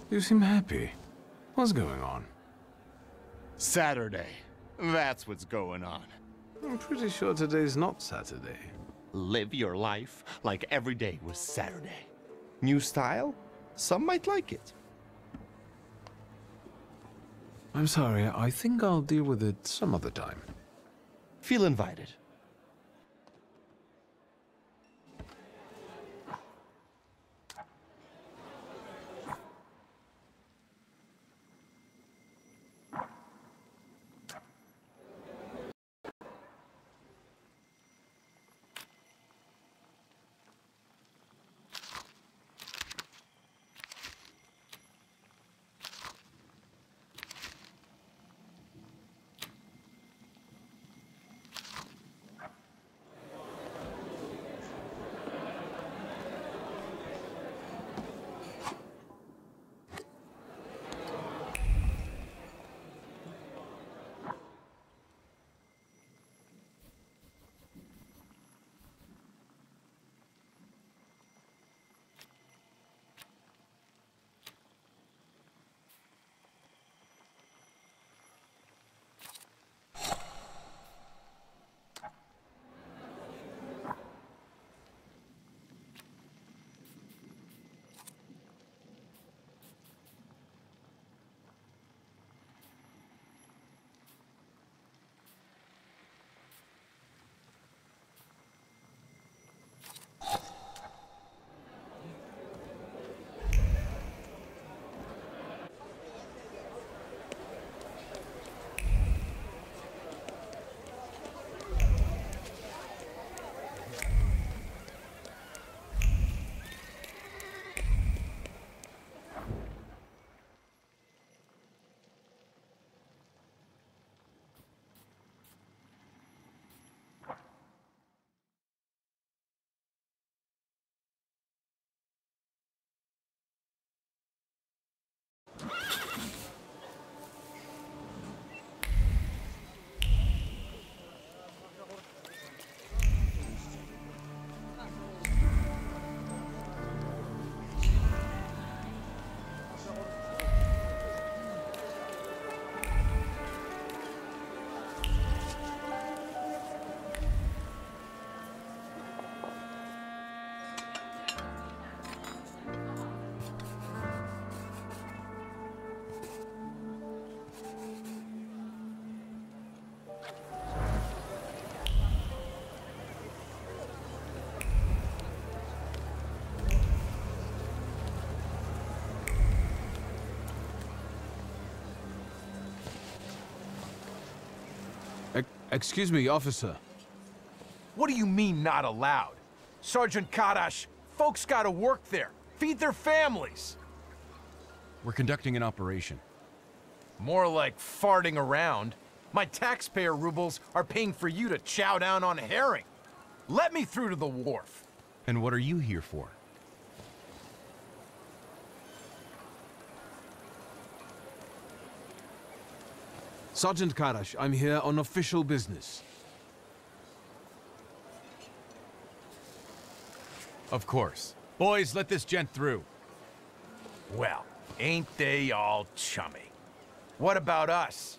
You seem happy. What's going on? Saturday. That's what's going on. I'm pretty sure today's not Saturday. Live your life like every day was Saturday. New style? Some might like it. I'm sorry, I think I'll deal with it some other time. Feel invited. Excuse me, officer. What do you mean, not allowed? Sergeant Kadash, folks gotta work there. Feed their families. We're conducting an operation. More like farting around. My taxpayer rubles are paying for you to chow down on herring. Let me through to the wharf. And what are you here for? Sergeant Kadash, I'm here on official business. Of course. Boys, let this gent through. Well, ain't they all chummy? What about us?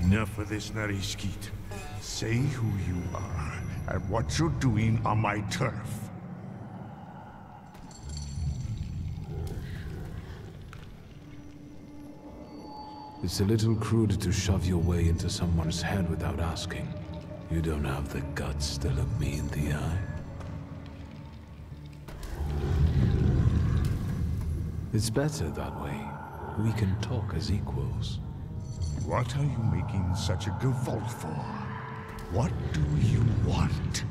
Enough of this, Narishkit. Say who you are and what you're doing on my turf. It's a little crude to shove your way into someone's head without asking. You don't have the guts to look me in the eye. It's better that way. We can talk as equals. What are you making such a gavolt for? What do you want?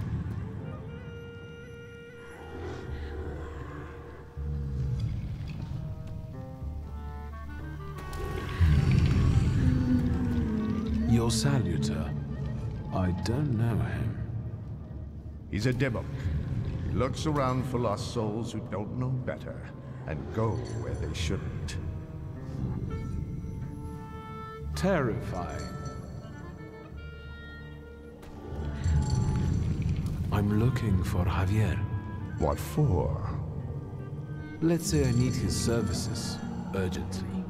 Your salutor. I don't know him. He's a demok. He looks around for lost souls who don't know better and go where they shouldn't. Terrifying. I'm looking for Javier. What for? Let's say I need his services urgently.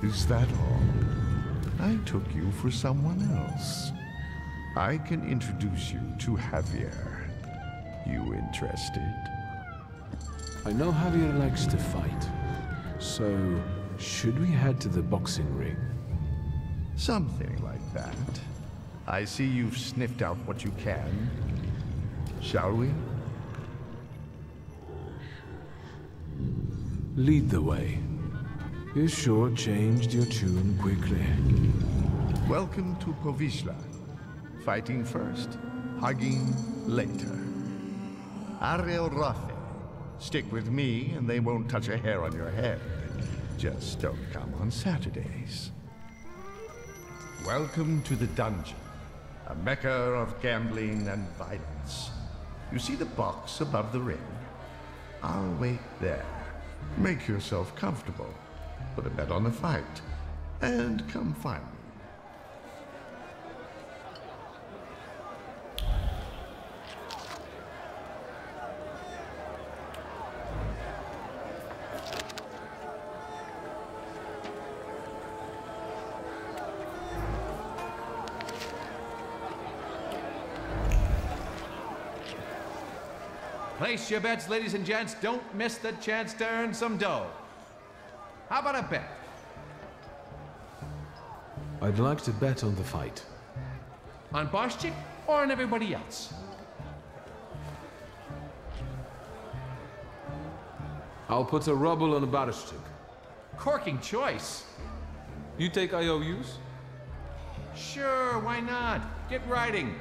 Is that all? I took you for someone else. I can introduce you to Javier. You interested? I know Javier likes to fight. So, should we head to the boxing ring? Something like that. I see you've sniffed out what you can. Shall we? Lead the way. You sure changed your tune quickly. Welcome to Povishla. Fighting first, hugging later. Ariel Rafe. Stick with me and they won't touch a hair on your head. Just don't come on Saturdays. Welcome to the dungeon, a mecca of gambling and violence. You see the box above the ring? I'll wait there. Make yourself comfortable. Put a bet on the fight, and come find me. Place your bets, ladies and gents. Don't miss the chance to earn some dough. How about a bet? I'd like to bet on the fight. On Boschik or on everybody else? I'll put a ruble on a Barishchik. Corking choice. You take IOUs? Sure, why not? Get writing.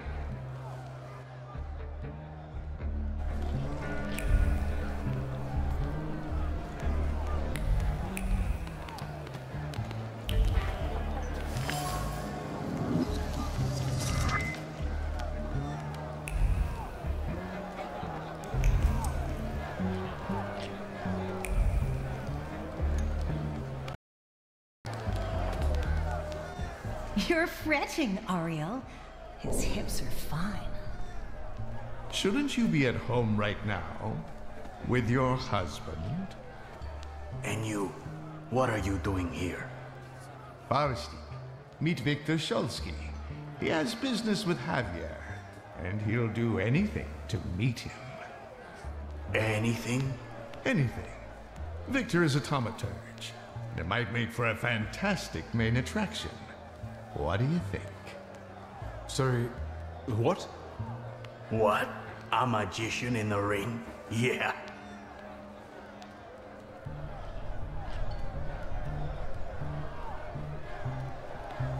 You're fretting, Ariel. His hips are fine. Shouldn't you be at home right now? With your husband? And you, what are you doing here? Farstik, meet Victor Shulsky. He has business with Javier, and he'll do anything to meet him. Anything? Anything. Victor is a Thaumaturge. It might make for a fantastic main attraction. What do you think? Sorry, what? What? A magician in the ring? Yeah.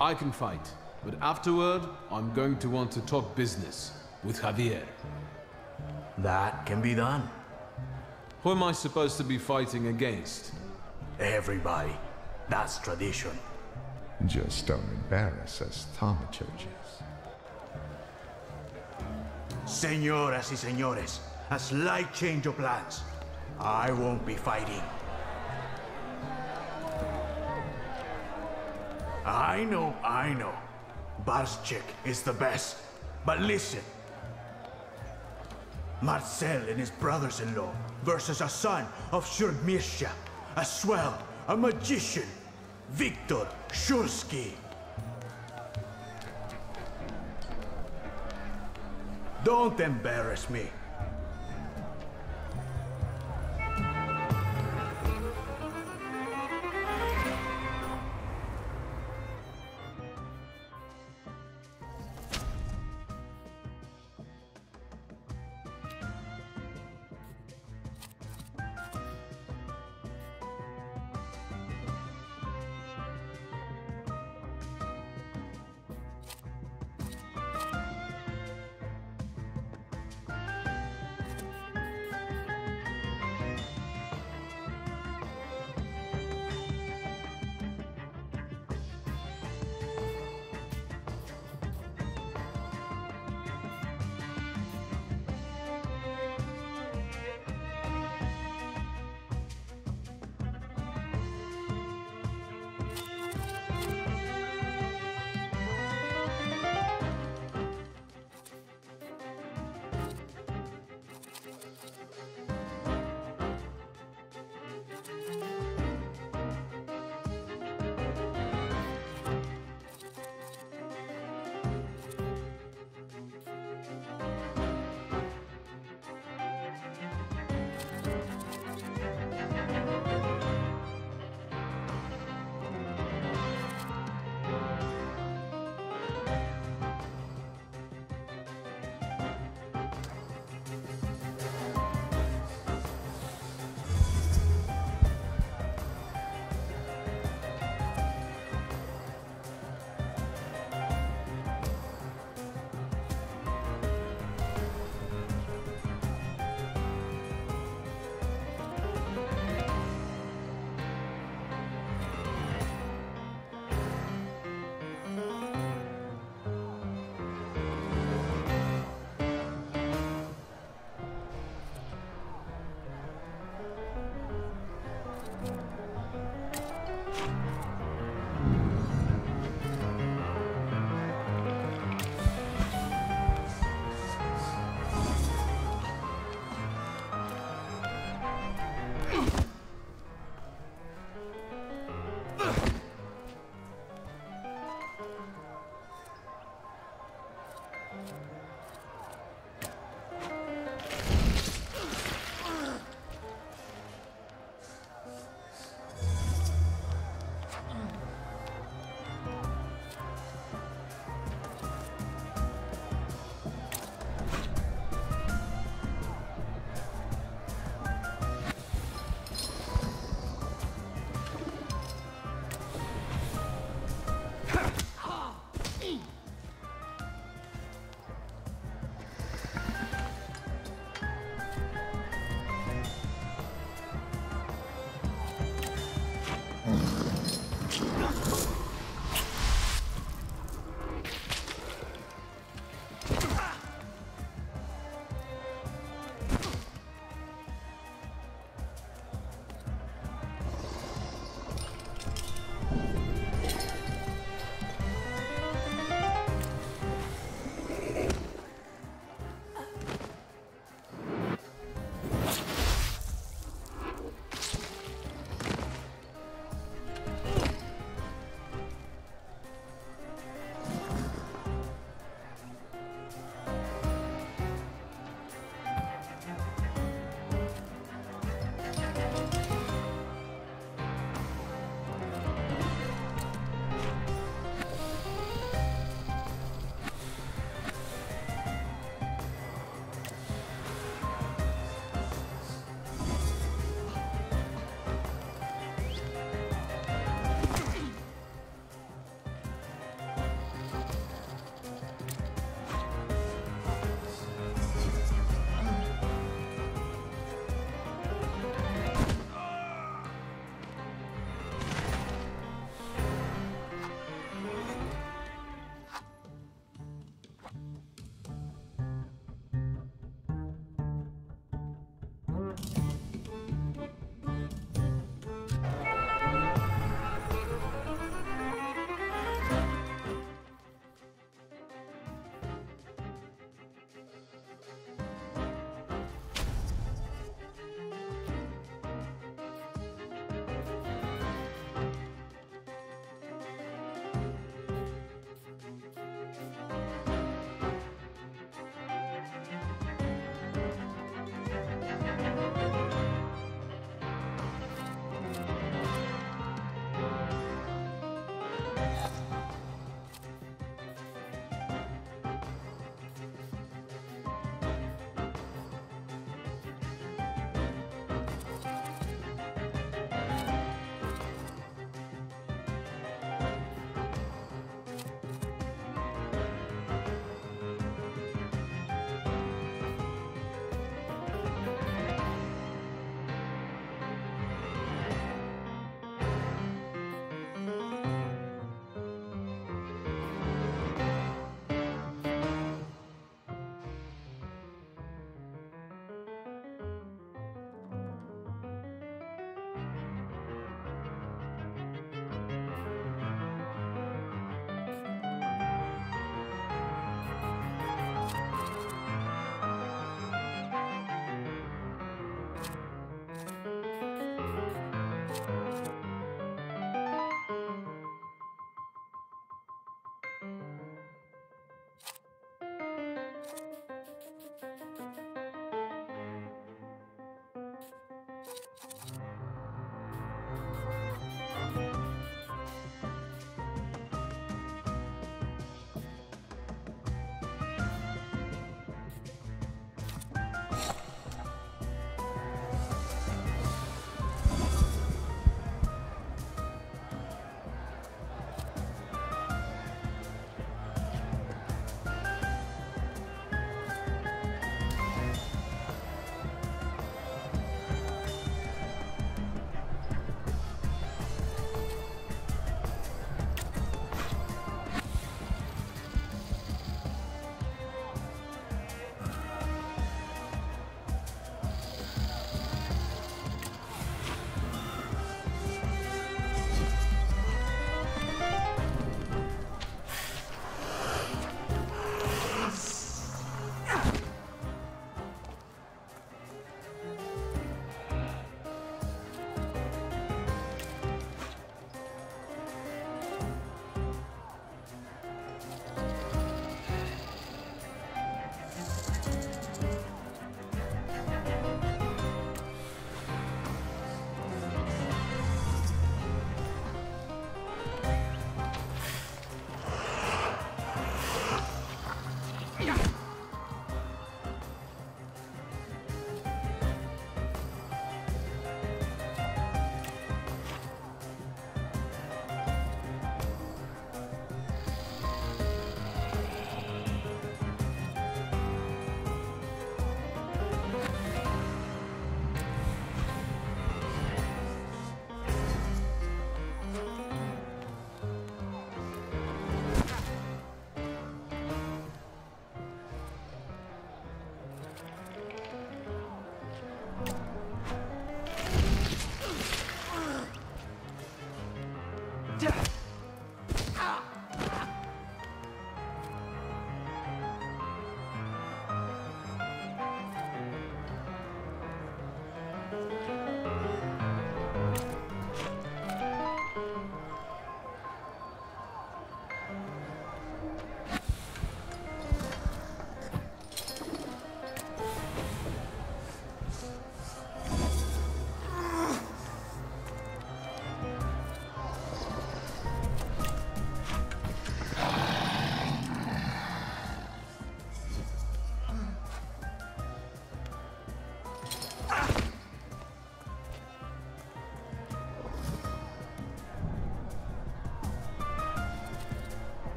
I can fight, but afterward, I'm going to want to talk business with Javier. That can be done. Who am I supposed to be fighting against? Everybody. That's tradition. Just don't embarrass us Thaumaturges. Señoras y señores, a slight change of plans. I won't be fighting. I know. Barschek is the best. But listen. Marcel and his brothers-in-law versus a son of Shurmirsha, a swell, a magician, Victor Shulsky. Don't embarrass me.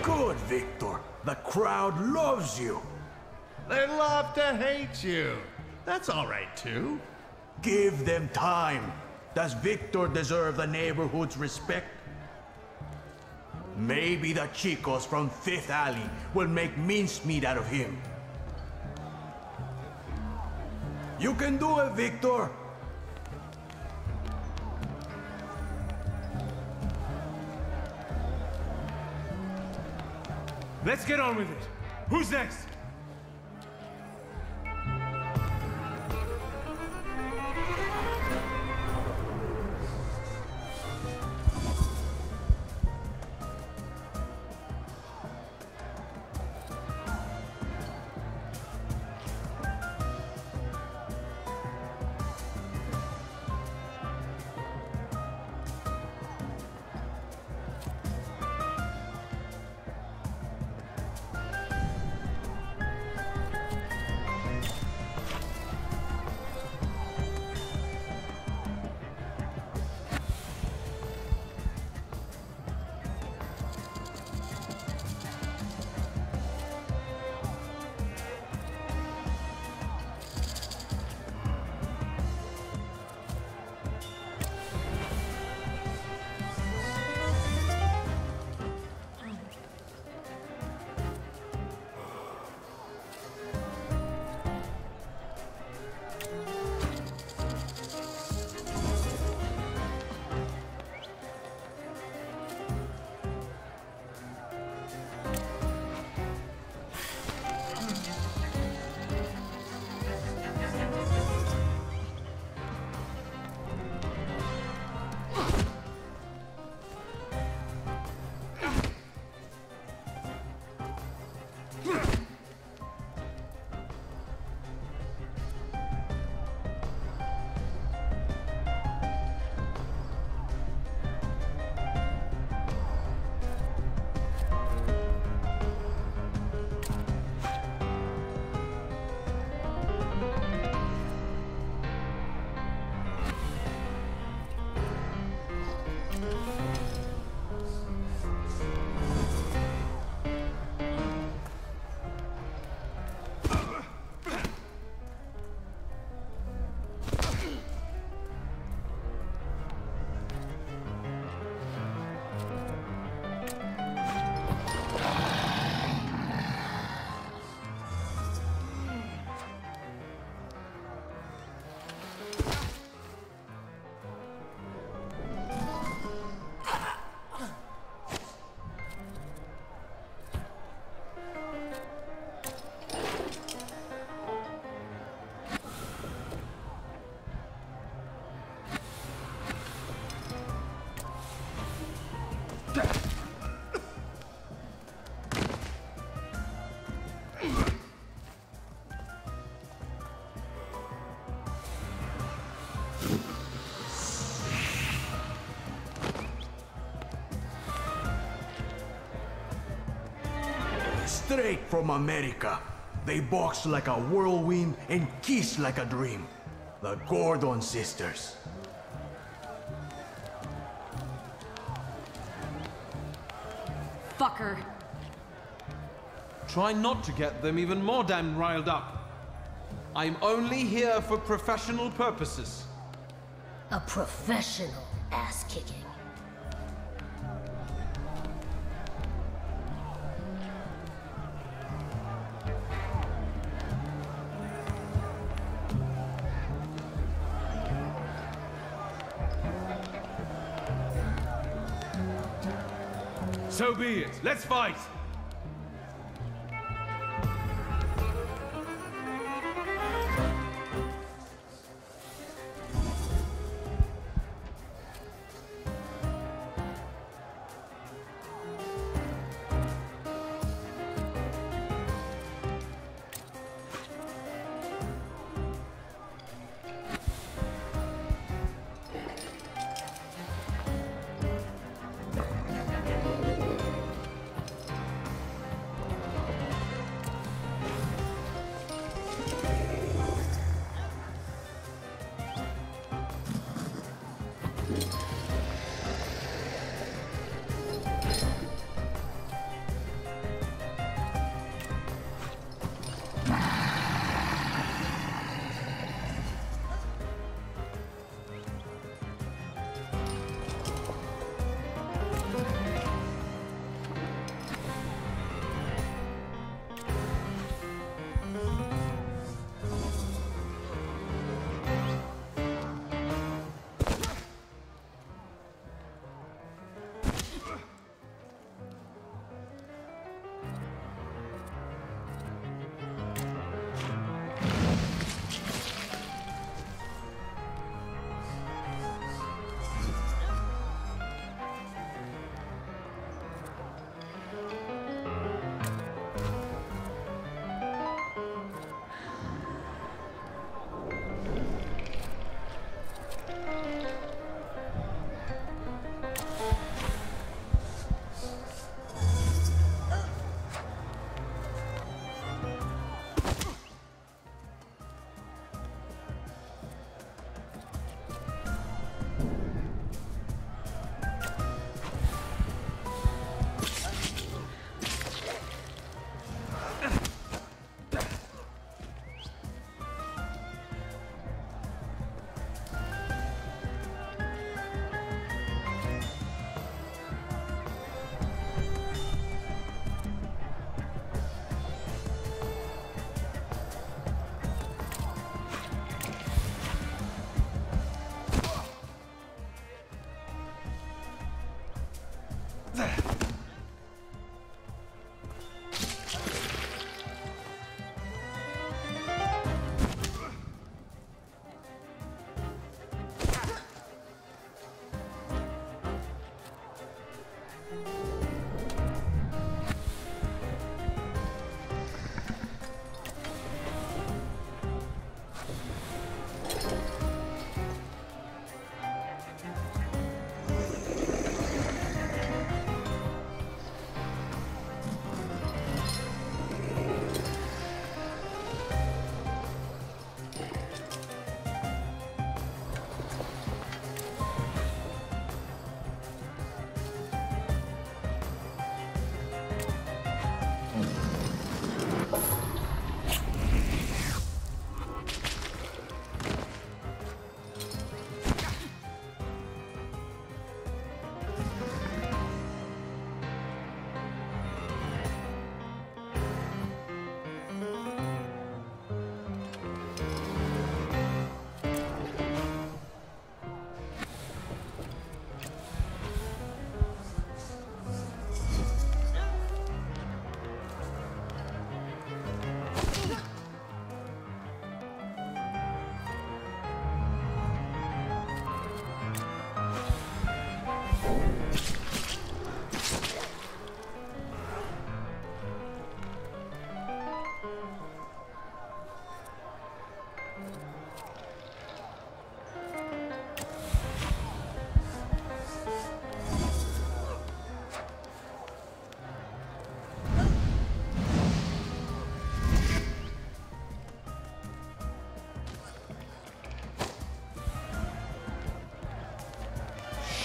Good, Victor. The crowd loves you. They love to hate you. That's all right, too. Give them time. Does Victor deserve the neighborhood's respect? Maybe the chicos from Fifth Alley will make mincemeat out of him. You can do it, Victor. Let's get on with it. Who's next? Straight from America. They box like a whirlwind and kiss like a dream. The Gordon sisters. Fucker. Try not to get them even more damn riled up. I'm only here for professional purposes. A professional ass-kicking. So be it. Let's fight!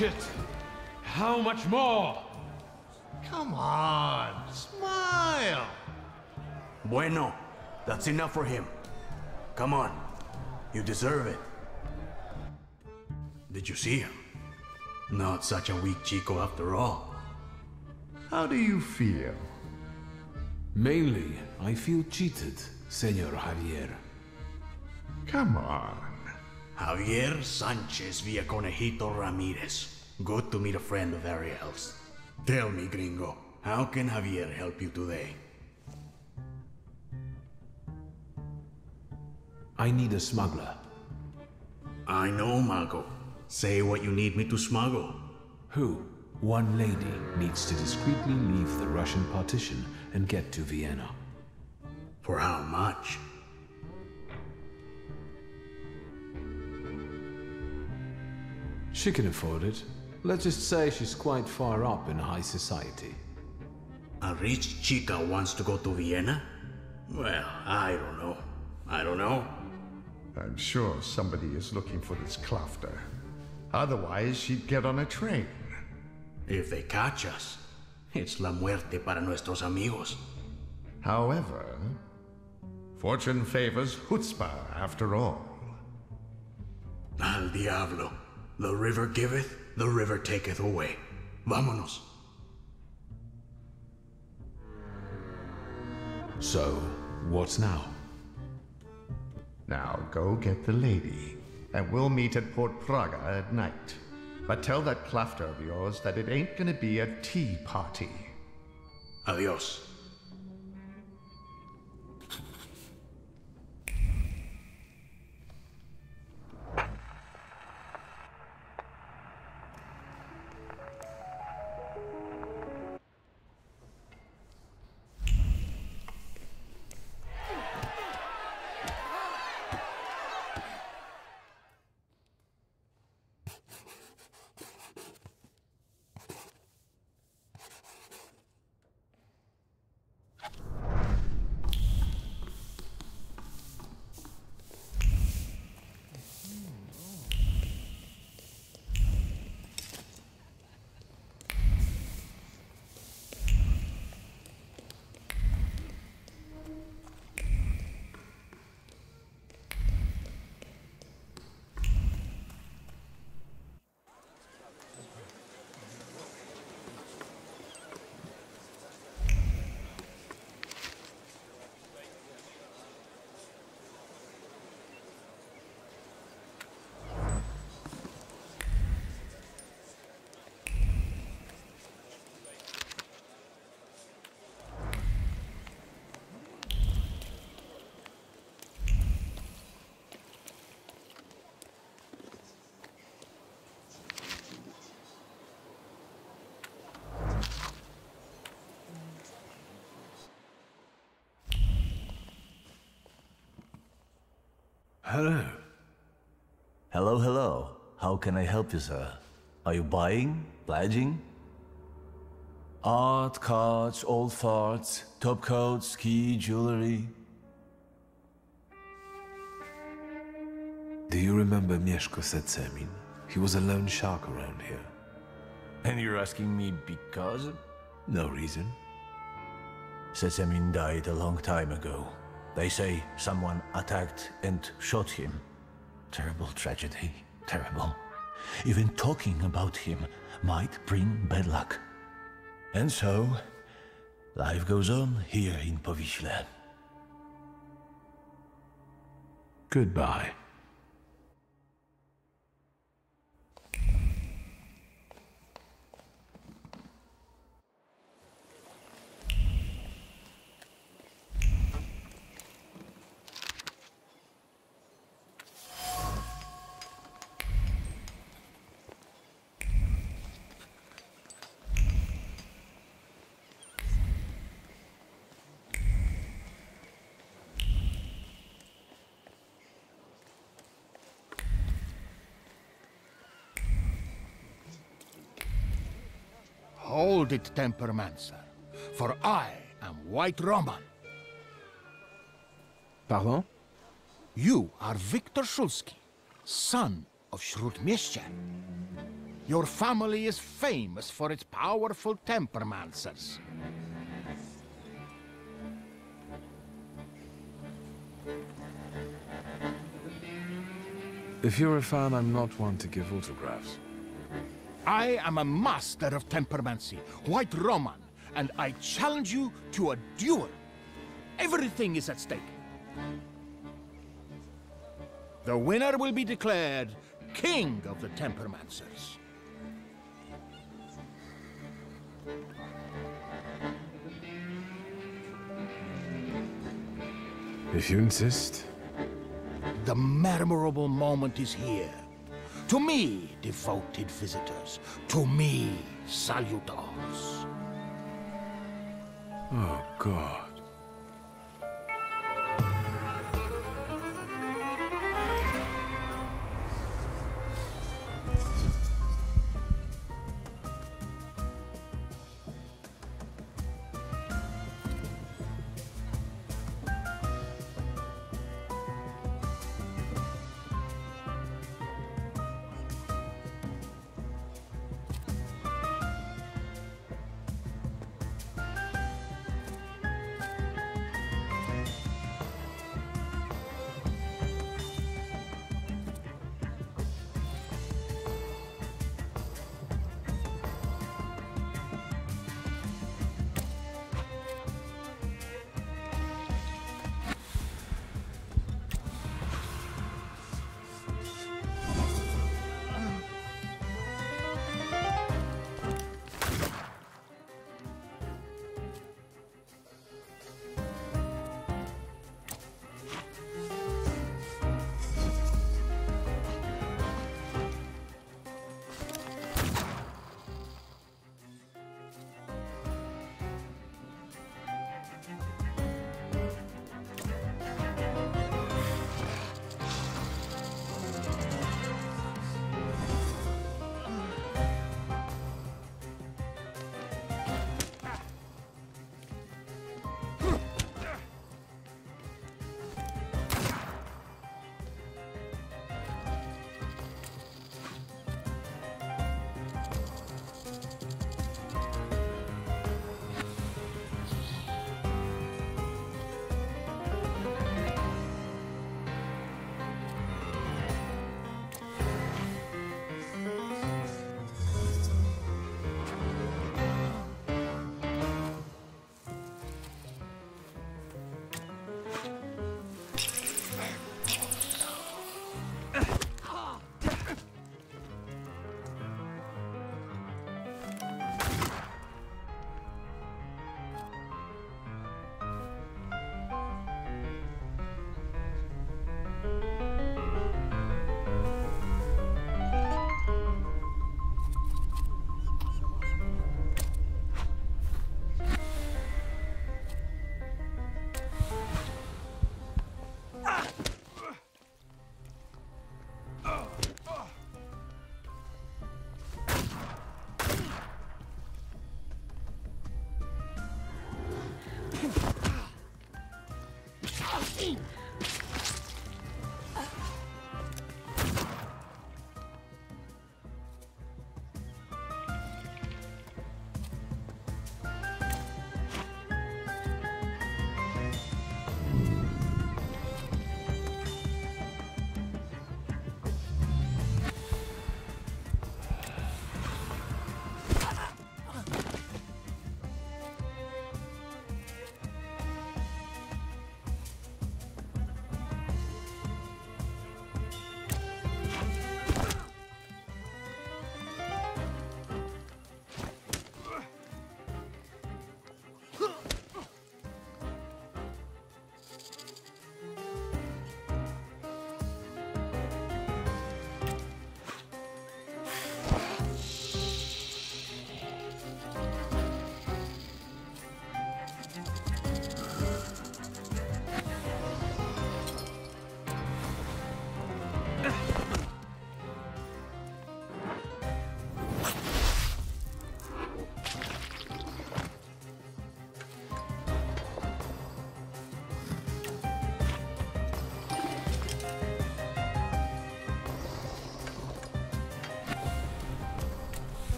Shit! How much more? Come on, smile. Bueno, that's enough for him. Come on, you deserve it. Did you see him? Not such a weak chico after all. How do you feel? Mainly, I feel cheated, Senor Javier. Come on. Javier Sanchez Villaconejito Ramirez. Good to meet a friend of Ariel's. Tell me, gringo, how can Javier help you today? I need a smuggler. I know, Mago. Say what you need me to smuggle. Who? One lady needs to discreetly leave the Russian partition and get to Vienna. For how much? She can afford it. Let's just say she's quite far up in high society. A rich chica wants to go to Vienna? Well, I don't know. I'm sure somebody is looking for this Klafter. Otherwise, she'd get on a train. If they catch us, it's la muerte para nuestros amigos. However, fortune favors chutzpah after all. Al diablo. The river giveth, the river taketh away. Vámonos. So, what's now? Now go get the lady, and we'll meet at Port Praga at night. But tell that Klafter of yours that it ain't gonna be a tea party. Adios. Hello. Hello, hello. How can I help you, sir? Are you buying? Pledging? Art, cards, old farts, top coats, ski, jewelry. Do you remember Mieszko Setsemin? He was a lone shark around here. And you're asking me because? No reason. Setsemin died a long time ago. They say someone attacked and shot him. Terrible tragedy. Terrible. Even talking about him might bring bad luck. And so, life goes on here in Powiśle. Goodbye. Hold it, Tempermancer, for I am White Roman. Pardon? You are Victor Szulski, son of Śródmieścia. Your family is famous for its powerful Tempermancers. If you're a fan, I'm not one to give autographs. I am a master of tempermancy, White Roman, and I challenge you to a duel. Everything is at stake. The winner will be declared King of the Tempermancers. If you insist. The memorable moment is here. To me, devoted visitors. To me, salutors. Oh, God.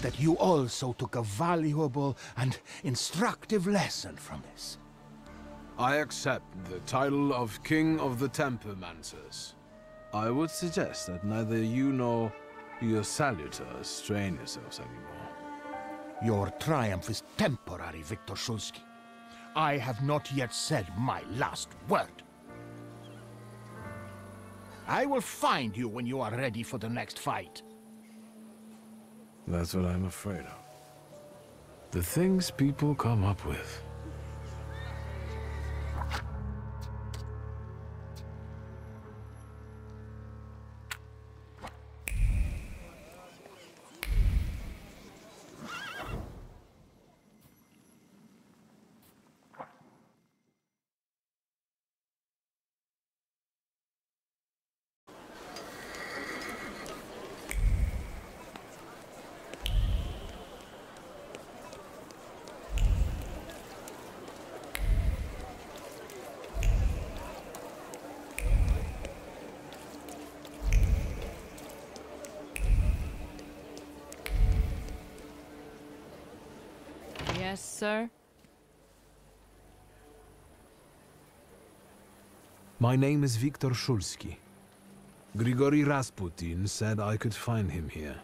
That you also took a valuable and instructive lesson from this. I accept the title of King of the Tempermancers. I would suggest that neither you nor your salutors strain yourselves anymore. Your triumph is temporary, Victor Shulsky. I have not yet said my last word. I will find you when you are ready for the next fight. That's what I'm afraid of. The things people come up with. Yes, sir? My name is Viktor Shulsky. Grigory Rasputin said I could find him here.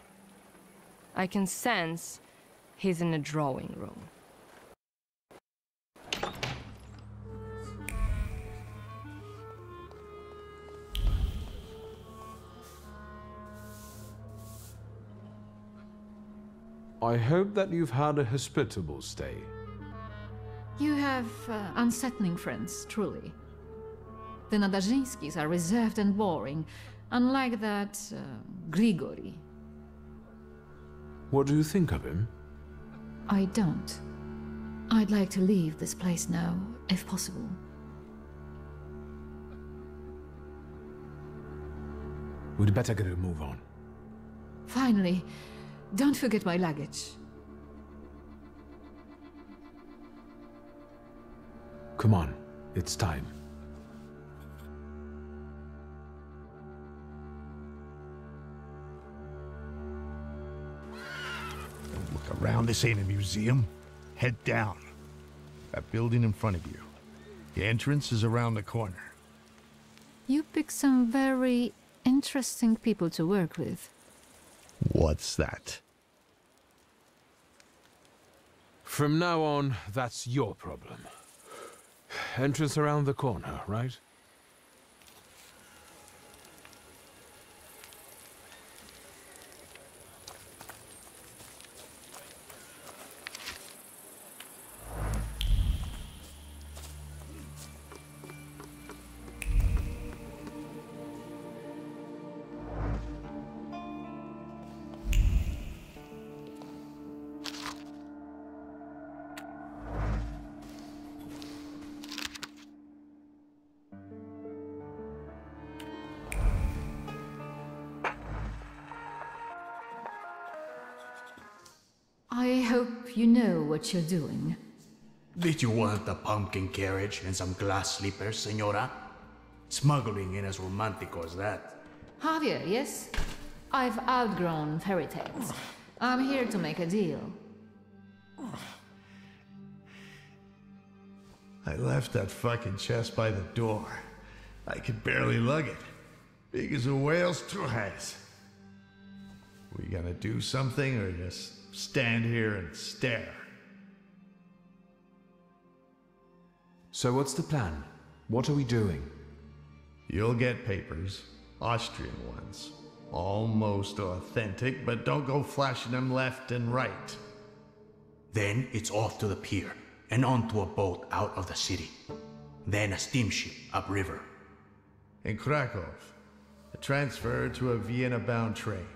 I can sense he's in a drawing room. I hope that you've had a hospitable stay. You have unsettling friends, truly. The Nadazhinskis are reserved and boring, unlike that Grigory. What do you think of him? I don't. I'd like to leave this place now, if possible. We'd better get a move on. Finally, don't forget my luggage. Come on, it's time. Look around, this ain't a museum. Head down. That building in front of you. The entrance is around the corner. You picked some very interesting people to work with. What's that? From now on, that's your problem. Entrance around the corner, right? I hope you know what you're doing. Did you want a pumpkin carriage and some glass slippers, senora? Smuggling ain't as romantic as that. Javier, yes? I've outgrown fairy tales. I'm here to make a deal. I left that fucking chest by the door. I could barely lug it. Big as a whale's trapeze. We gonna do something or just stand here and stare? So what's the plan? What are we doing? You'll get papers. Austrian ones. Almost authentic, but don't go flashing them left and right. Then it's off to the pier and onto a boat out of the city. Then a steamship upriver. In Krakow, a transfer to a Vienna-bound train.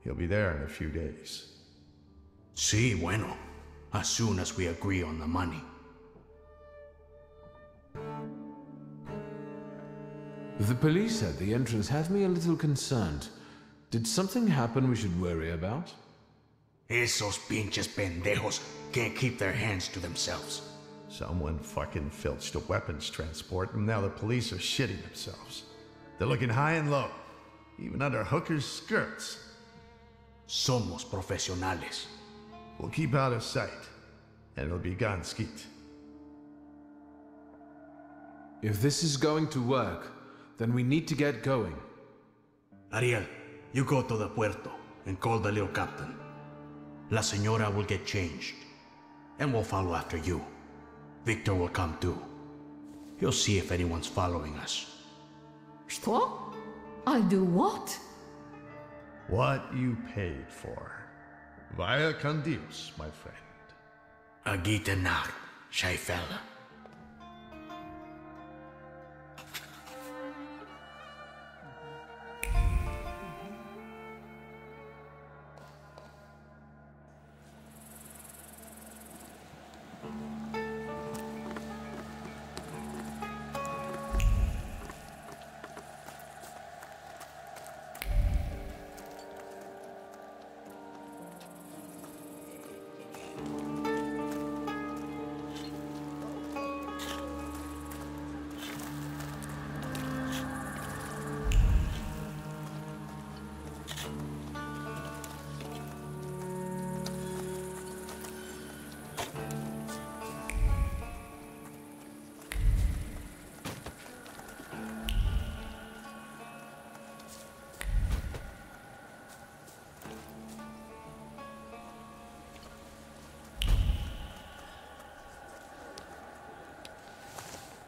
He'll be there in a few days. Sí, bueno. As soon as we agree on the money. The police at the entrance have me a little concerned. Did something happen we should worry about? Esos pinches pendejos can't keep their hands to themselves. Someone fucking filched a weapons transport, and now the police are shitting themselves. They're looking high and low, even under hookers' skirts. Somos profesionales. We'll keep out of sight, and it'll be gone skeet. If this is going to work, then we need to get going. Ariel, you go to the puerto and call the little captain. La Señora will get changed, and we'll follow after you. Victor will come too. He'll see if anyone's following us. Что? I'll do what? What you paid for. Vaya con Dios, my friend. A gute Nacht, Scheifele.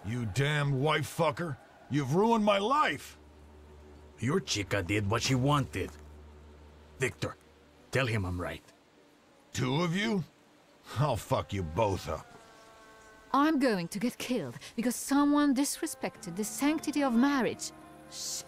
You damn wife fucker. You've ruined my life. Your chica did what she wanted. Victor, tell him I'm right. Two of you? I'll fuck you both up. I'm going to get killed because someone disrespected the sanctity of marriage. Shit.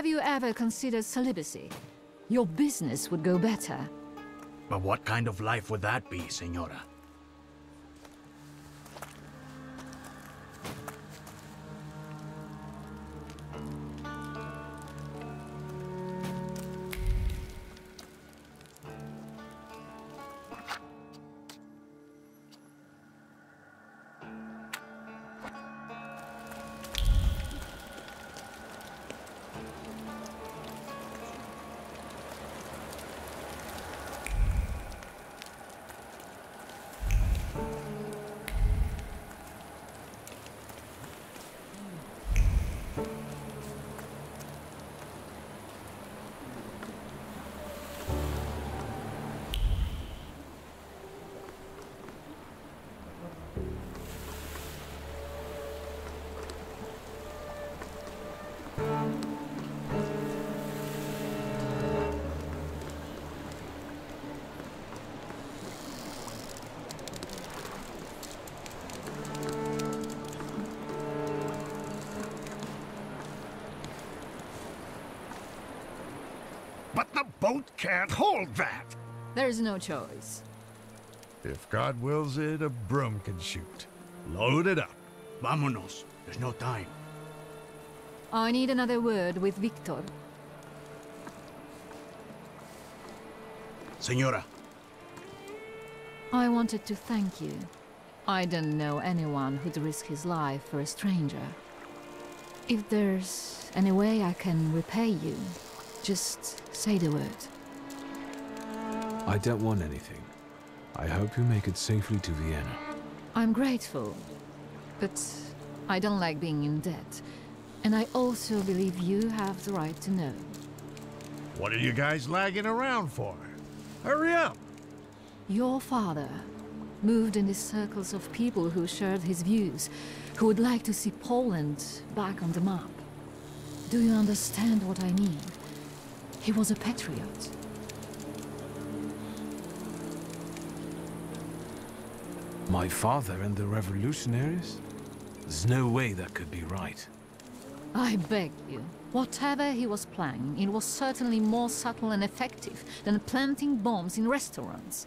Have you ever considered celibacy? Your business would go better. But what kind of life would that be, Senora? But the boat can't hold that! There's no choice. If God wills it, a broom can shoot. Load it up. Vámonos. There's no time. I need another word with Victor. Senora. I wanted to thank you. I don't know anyone who'd risk his life for a stranger. If there's any way I can repay you, just say the word. I don't want anything. I hope you make it safely to Vienna. I'm grateful, but I don't like being in debt. And I also believe you have the right to know. What are you guys lagging around for? Hurry up! Your father moved in the circles of people who shared his views, who would like to see Poland back on the map. Do you understand what I mean? He was a patriot. My father and the revolutionaries? There's no way that could be right. I beg you. Whatever he was planning, it was certainly more subtle and effective than planting bombs in restaurants.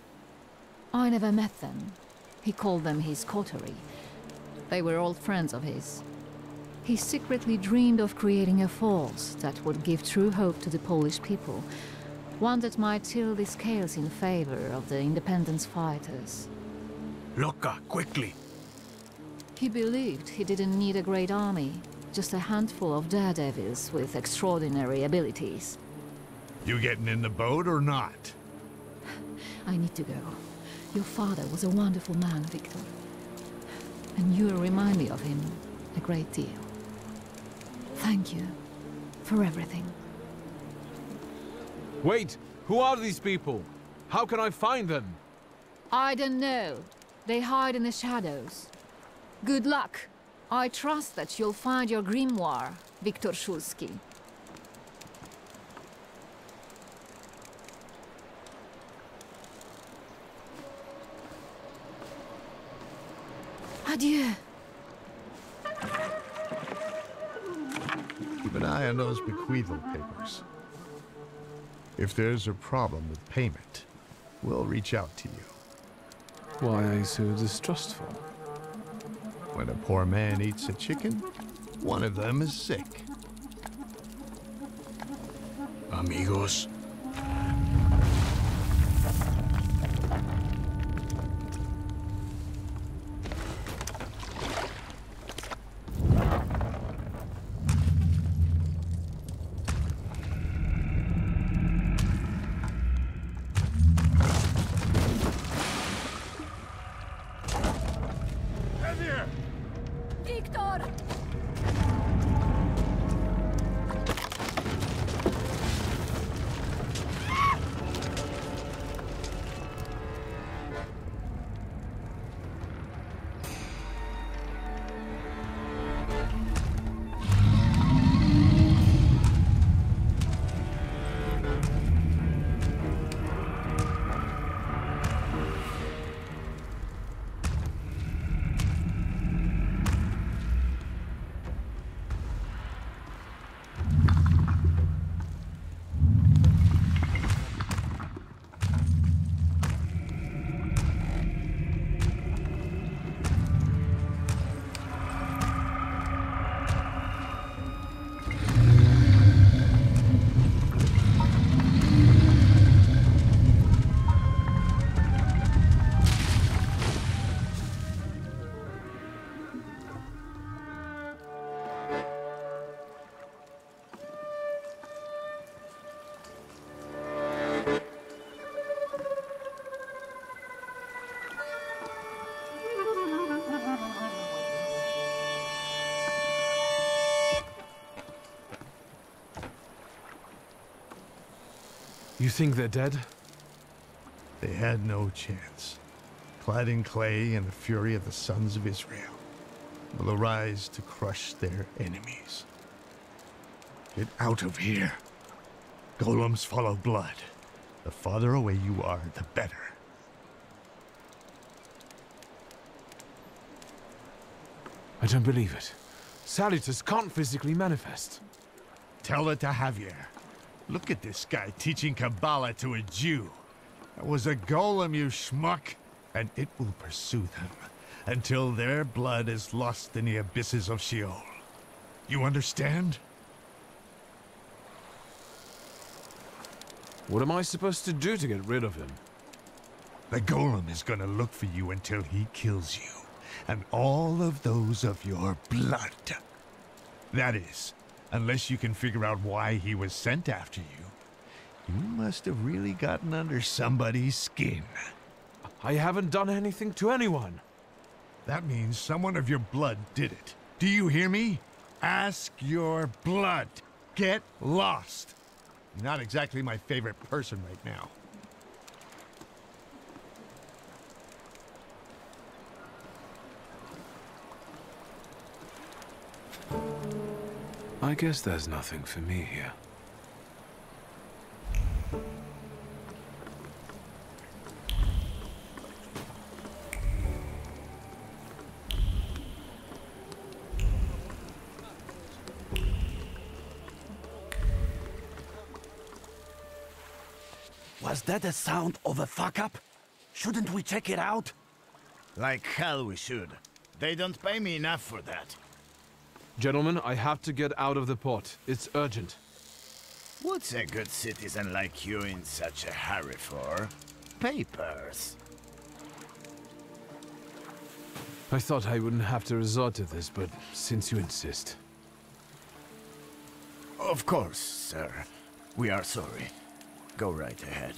I never met them. He called them his coterie. They were old friends of his. He secretly dreamed of creating a force that would give true hope to the Polish people, one that might tilt the scales in favor of the independence fighters. Loca, quickly! He believed he didn't need a great army, just a handful of daredevils with extraordinary abilities. You getting in the boat or not? I need to go. Your father was a wonderful man, Victor. And you remind me of him a great deal. Thank you for everything. Wait! Who are these people? How can I find them? I don't know. They hide in the shadows. Good luck. I trust that you'll find your grimoire, Victor Szulski. Adieu. Keep an eye on those bequeathal papers. If there's a problem with payment, we'll reach out to you. Why are you so distrustful? When a poor man eats a chicken, one of them is sick. Amigos. Victor! You think they're dead? They had no chance. Clad in clay and the fury of the sons of Israel will arise to crush their enemies. Get out of here. Golems follow blood. The farther away you are, the better. I don't believe it. Salutus can't physically manifest. Tell it to Javier. Look at this guy teaching Kabbalah to a Jew. That was a golem, you schmuck. And it will pursue them until their blood is lost in the abysses of Sheol. You understand? What am I supposed to do to get rid of him? The golem is gonna look for you until he kills you. And all of those of your blood. That is, unless you can figure out why he was sent after you. You must have really gotten under somebody's skin. I haven't done anything to anyone. That means someone of your blood did it. Do you hear me? Ask your blood. Get lost. You're not exactly my favorite person right now. I guess there's nothing for me here. Was that the sound of a fuck-up? Shouldn't we check it out? Like hell we should. They don't pay me enough for that. Gentlemen, I have to get out of the port. It's urgent. What's a good citizen like you in such a hurry for? Papers. I thought I wouldn't have to resort to this, but since you insist. Of course, sir. We are sorry. Go right ahead.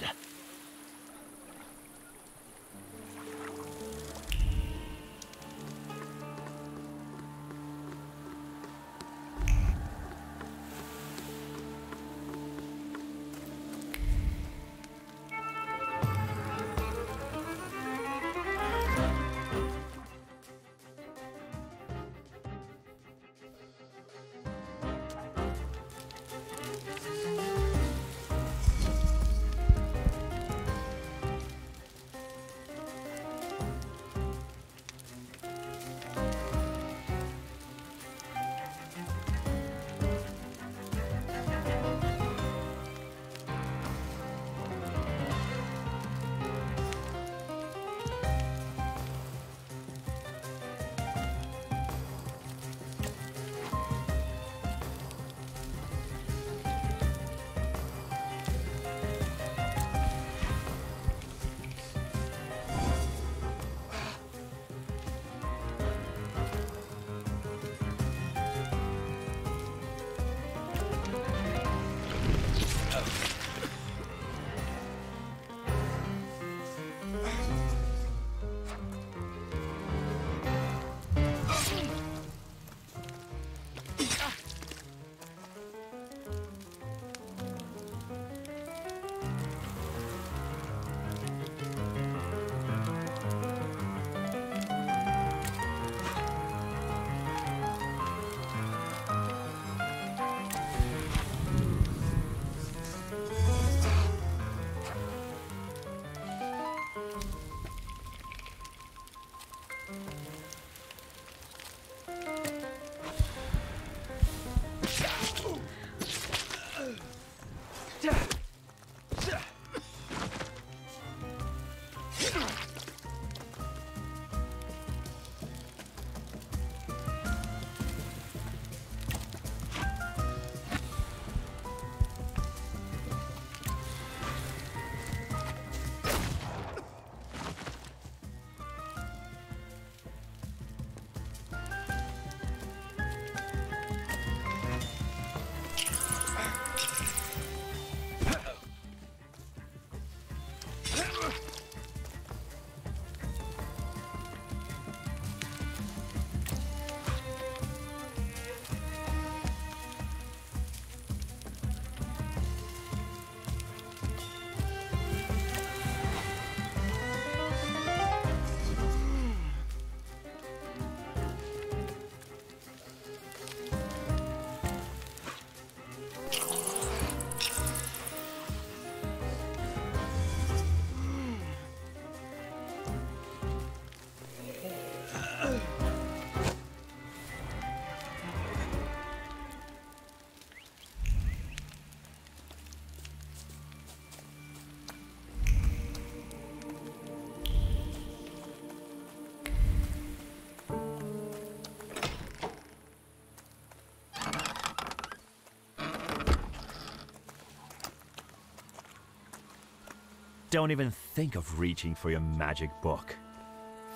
Don't even think of reaching for your magic book.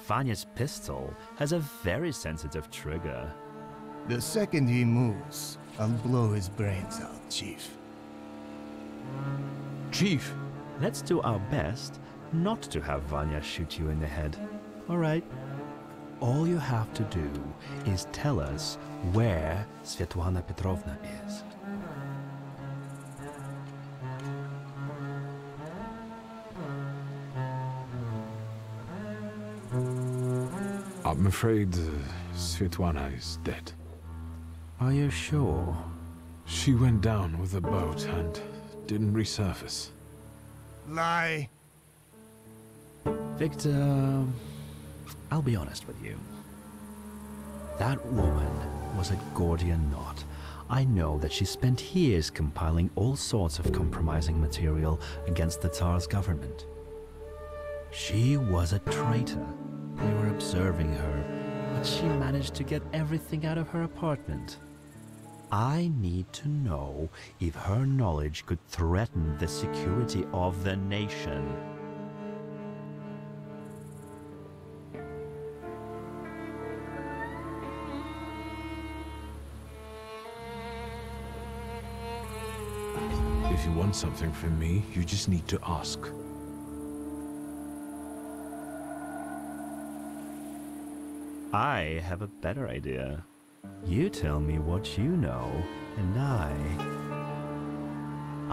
Vanya's pistol has a very sensitive trigger. The second he moves, I'll blow his brains out, Chief. Chief! Let's do our best not to have Vanya shoot you in the head. Alright? All you have to do is tell us where Svetlana Petrovna is. I'm afraid Svetlana is dead. Are you sure? She went down with the boat and didn't resurface. Lie. Victor, I'll be honest with you. That woman was a Gordian knot. I know that she spent years compiling all sorts of compromising material against the Tsar's government. She was a traitor. We were observing her, but she managed to get everything out of her apartment. I need to know if her knowledge could threaten the security of the nation. want something from me, you just need to ask. I have a better idea. You tell me what you know, and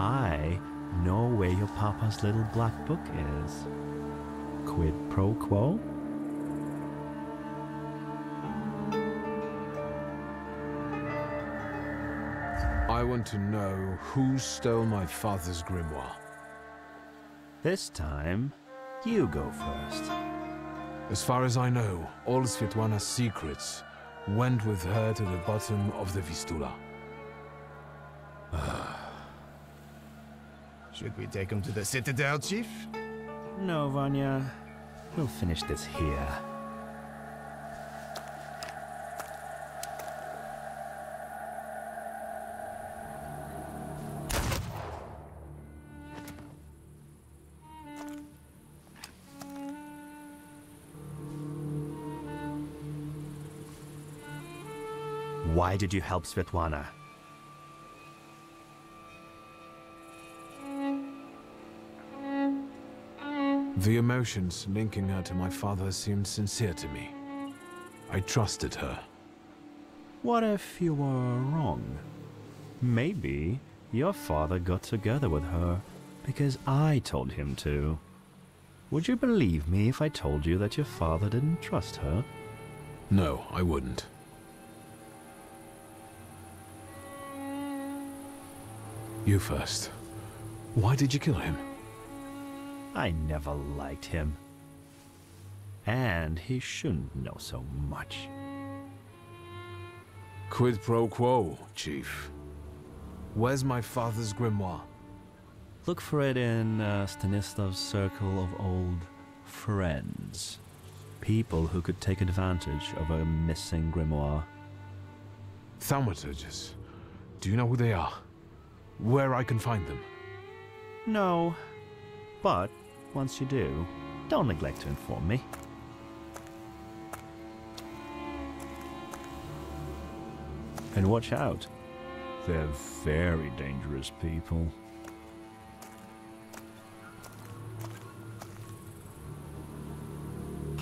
I know where your papa's little black book is. Quid pro quo? I want to know who stole my father's grimoire. This time, you go first. As far as I know, all Svetlana's secrets went with her to the bottom of the Vistula. Should we take him to the Citadel, Chief? No, Vanya. We'll finish this here. Why did you help Svetlana? The emotions linking her to my father seemed sincere to me. I trusted her. What if you were wrong? Maybe your father got together with her because I told him to. Would you believe me if I told you that your father didn't trust her? No, I wouldn't. You first. Why did you kill him? I never liked him. And he shouldn't know so much. Quid pro quo, Chief. Where's my father's grimoire? Look for it in Stanislav's circle of old friends. People who could take advantage of a missing grimoire. Thaumaturges. Do you know who they are? Where I can find them? No. But once you do, don't neglect to inform me. And watch out. They're very dangerous people.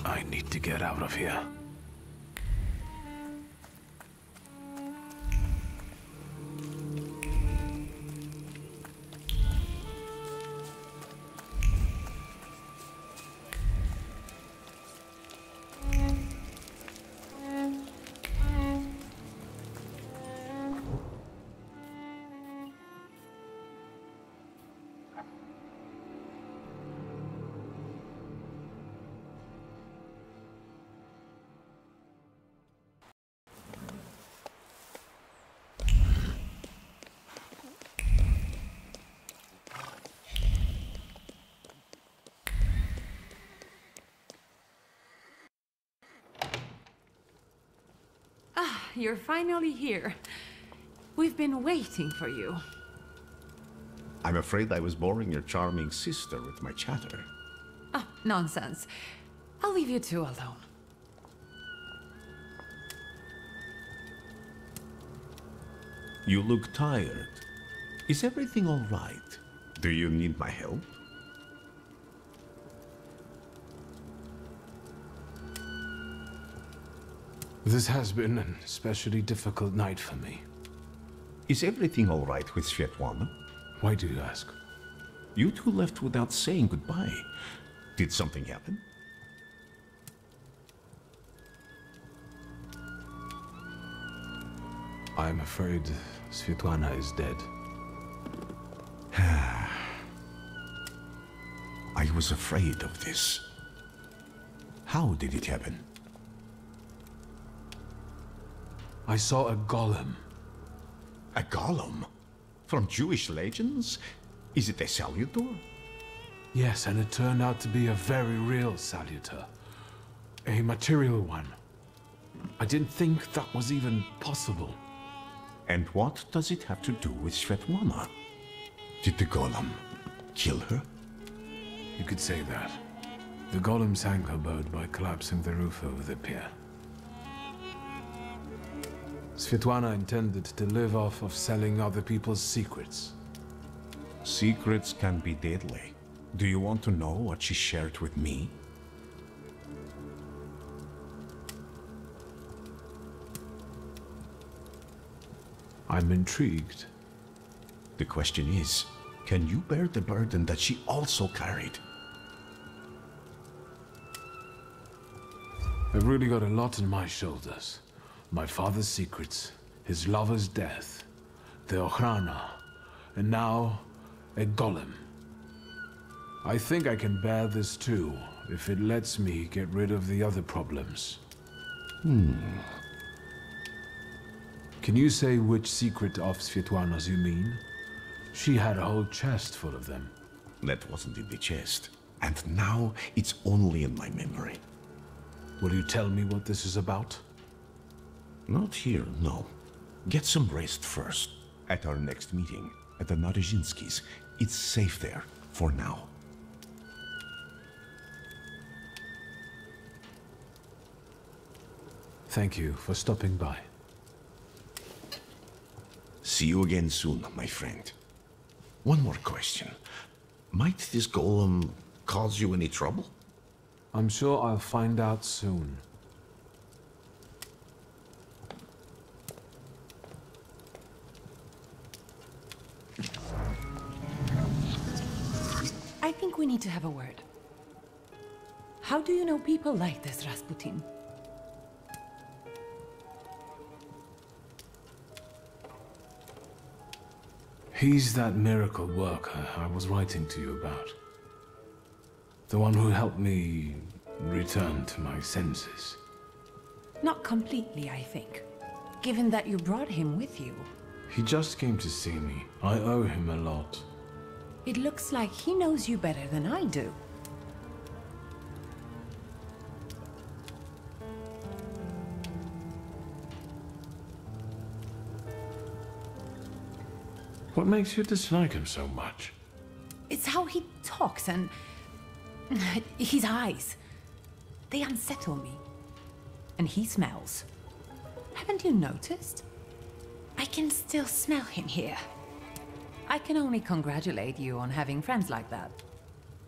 I need to get out of here. You're finally here. We've been waiting for you. I'm afraid I was boring your charming sister with my chatter. Oh, nonsense. I'll leave you two alone. You look tired. Is everything all right? Do you need my help? This has been an especially difficult night for me. Is everything all right with Svetlana? Why do you ask? You two left without saying goodbye. Did something happen? I'm afraid Svetlana is dead. I was afraid of this. How did it happen? I saw a golem. A golem? From Jewish legends? Is it a salutor? Yes, and it turned out to be a very real salutor. A material one. I didn't think that was even possible. And what does it have to do with Svetlana? Did the golem kill her? You could say that. The golem sank her boat by collapsing the roof over the pier. Svetlana intended to live off of selling other people's secrets. Secrets can be deadly. Do you want to know what she shared with me? I'm intrigued. The question is, can you bear the burden that she also carried? I've really got a lot on my shoulders. My father's secrets, his lover's death, the Ochrana, and now a golem. I think I can bear this too, if it lets me get rid of the other problems. Can you say which secret of Svetlana's you mean? She had a whole chest full of them. That wasn't in the chest. And now it's only in my memory. Will you tell me what this is about? Not here, no. Get some rest first. At our next meeting, at the Narizhinskis. It's safe there, for now. Thank you for stopping by. See you again soon, my friend. One more question. Might this golem cause you any trouble? I'm sure I'll find out soon. I think we need to have a word. How do you know people like this, Rasputin? He's that miracle worker I was writing to you about. The one who helped me return to my senses. Not completely, I think. Given that you brought him with you. He just came to see me. I owe him a lot. It looks like he knows you better than I do. What makes you dislike him so much? It's how he talks and... his eyes. They unsettle me. And he smells. Haven't you noticed? I can still smell him here. I can only congratulate you on having friends like that.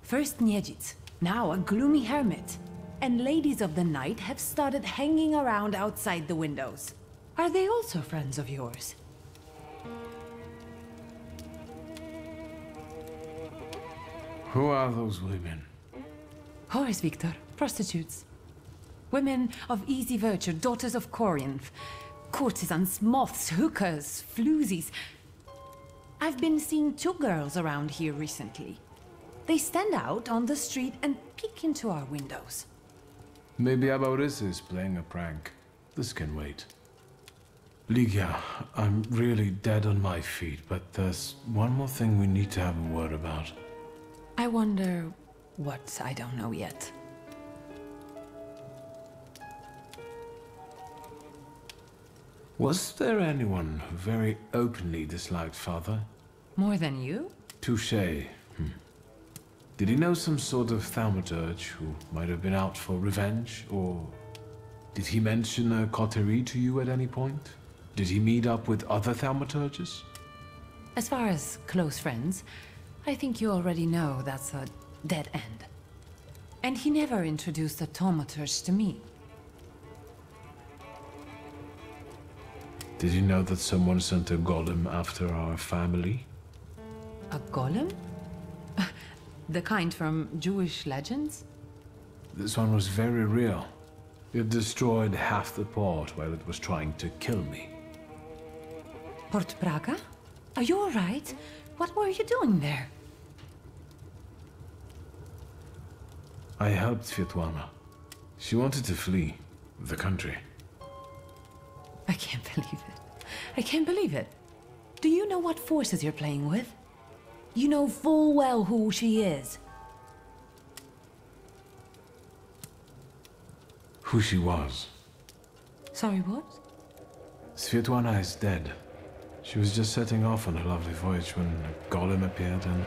First Niedzic, now a gloomy hermit. And ladies of the night have started hanging around outside the windows. Are they also friends of yours? Who are those women? Whores, Victor. Prostitutes. Women of easy virtue, daughters of Corinth. Courtesans, moths, hookers, floozies. I've been seeing 2 girls around here recently. They stand out on the street and peek into our windows. Maybe Abaurisa is playing a prank. This can wait. Ligia, I'm really dead on my feet, but there's one more thing we need to have a word about. I wonder what I don't know yet. Was there anyone who very openly disliked Father? More than you? Touché. Did he know some sort of Thaumaturge who might have been out for revenge, or did he mention a coterie to you at any point? Did he meet up with other Thaumaturges? As far as close friends, I think you already know that's a dead end. And he never introduced a Thaumaturge to me. Did you know that someone sent a golem after our family? A golem? The kind from Jewish legends? This one was very real. It destroyed half the port while it was trying to kill me. Port Praga? Are you all right? What were you doing there? I helped Svetlana. She wanted to flee the country. I can't believe it. I can't believe it. Do you know what forces you're playing with? You know full well who she is. Who she was. Sorry, what? Svetlana is dead. She was just setting off on a lovely voyage when a golem appeared and...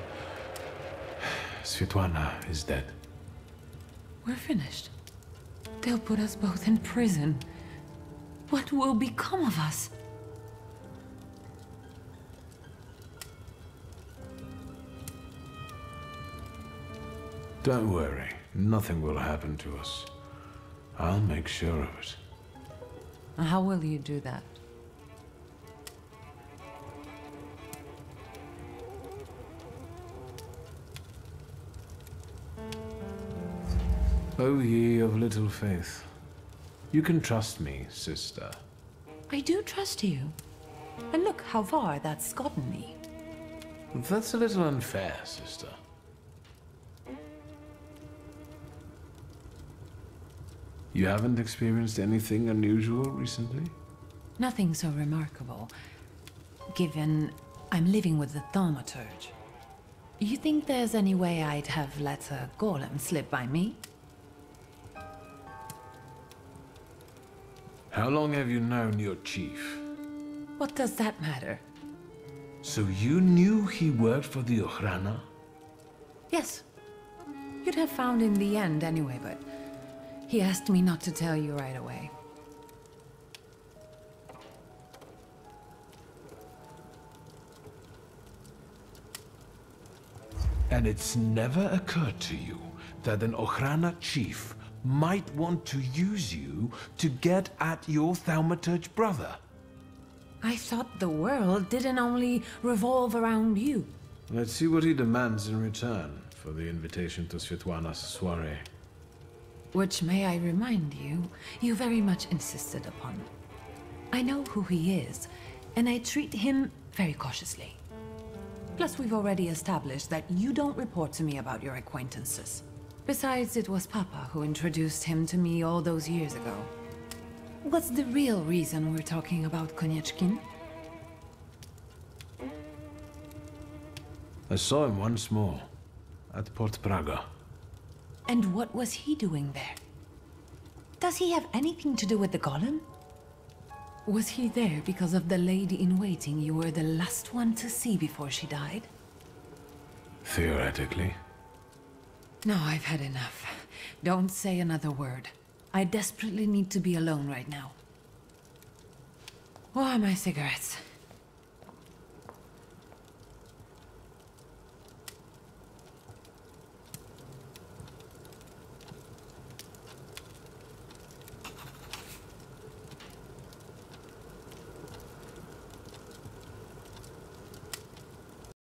Svetlana is dead. We're finished. They'll put us both in prison. What will become of us? Don't worry. Nothing will happen to us. I'll make sure of it. How will you do that? O ye of little faith. You can trust me, sister. I do trust you. And look how far that's gotten me. That's a little unfair, sister. You haven't experienced anything unusual recently? Nothing so remarkable, given I'm living with the Thaumaturge. You think there's any way I'd have let a golem slip by me? How long have you known your chief? What does that matter? So you knew he worked for the Ochrana? Yes. You'd have found in the end anyway, but he asked me not to tell you right away. And it's never occurred to you that an Ochrana chief might want to use you to get at your Thaumaturge brother? I thought the world didn't only revolve around you. Let's see what he demands in return for the invitation to Svetlana's soiree. Which, may I remind you, you very much insisted upon. I know who he is, and I treat him very cautiously. Plus, we've already established that you don't report to me about your acquaintances. Besides, it was Papa who introduced him to me all those years ago. What's the real reason we're talking about Konieczkin? I saw him once more, at Port Praga. And what was he doing there? Does he have anything to do with the golem? Was he there because of the lady-in-waiting you were the last one to see before she died? Theoretically. No, I've had enough. Don't say another word. I desperately need to be alone right now. Where are my cigarettes?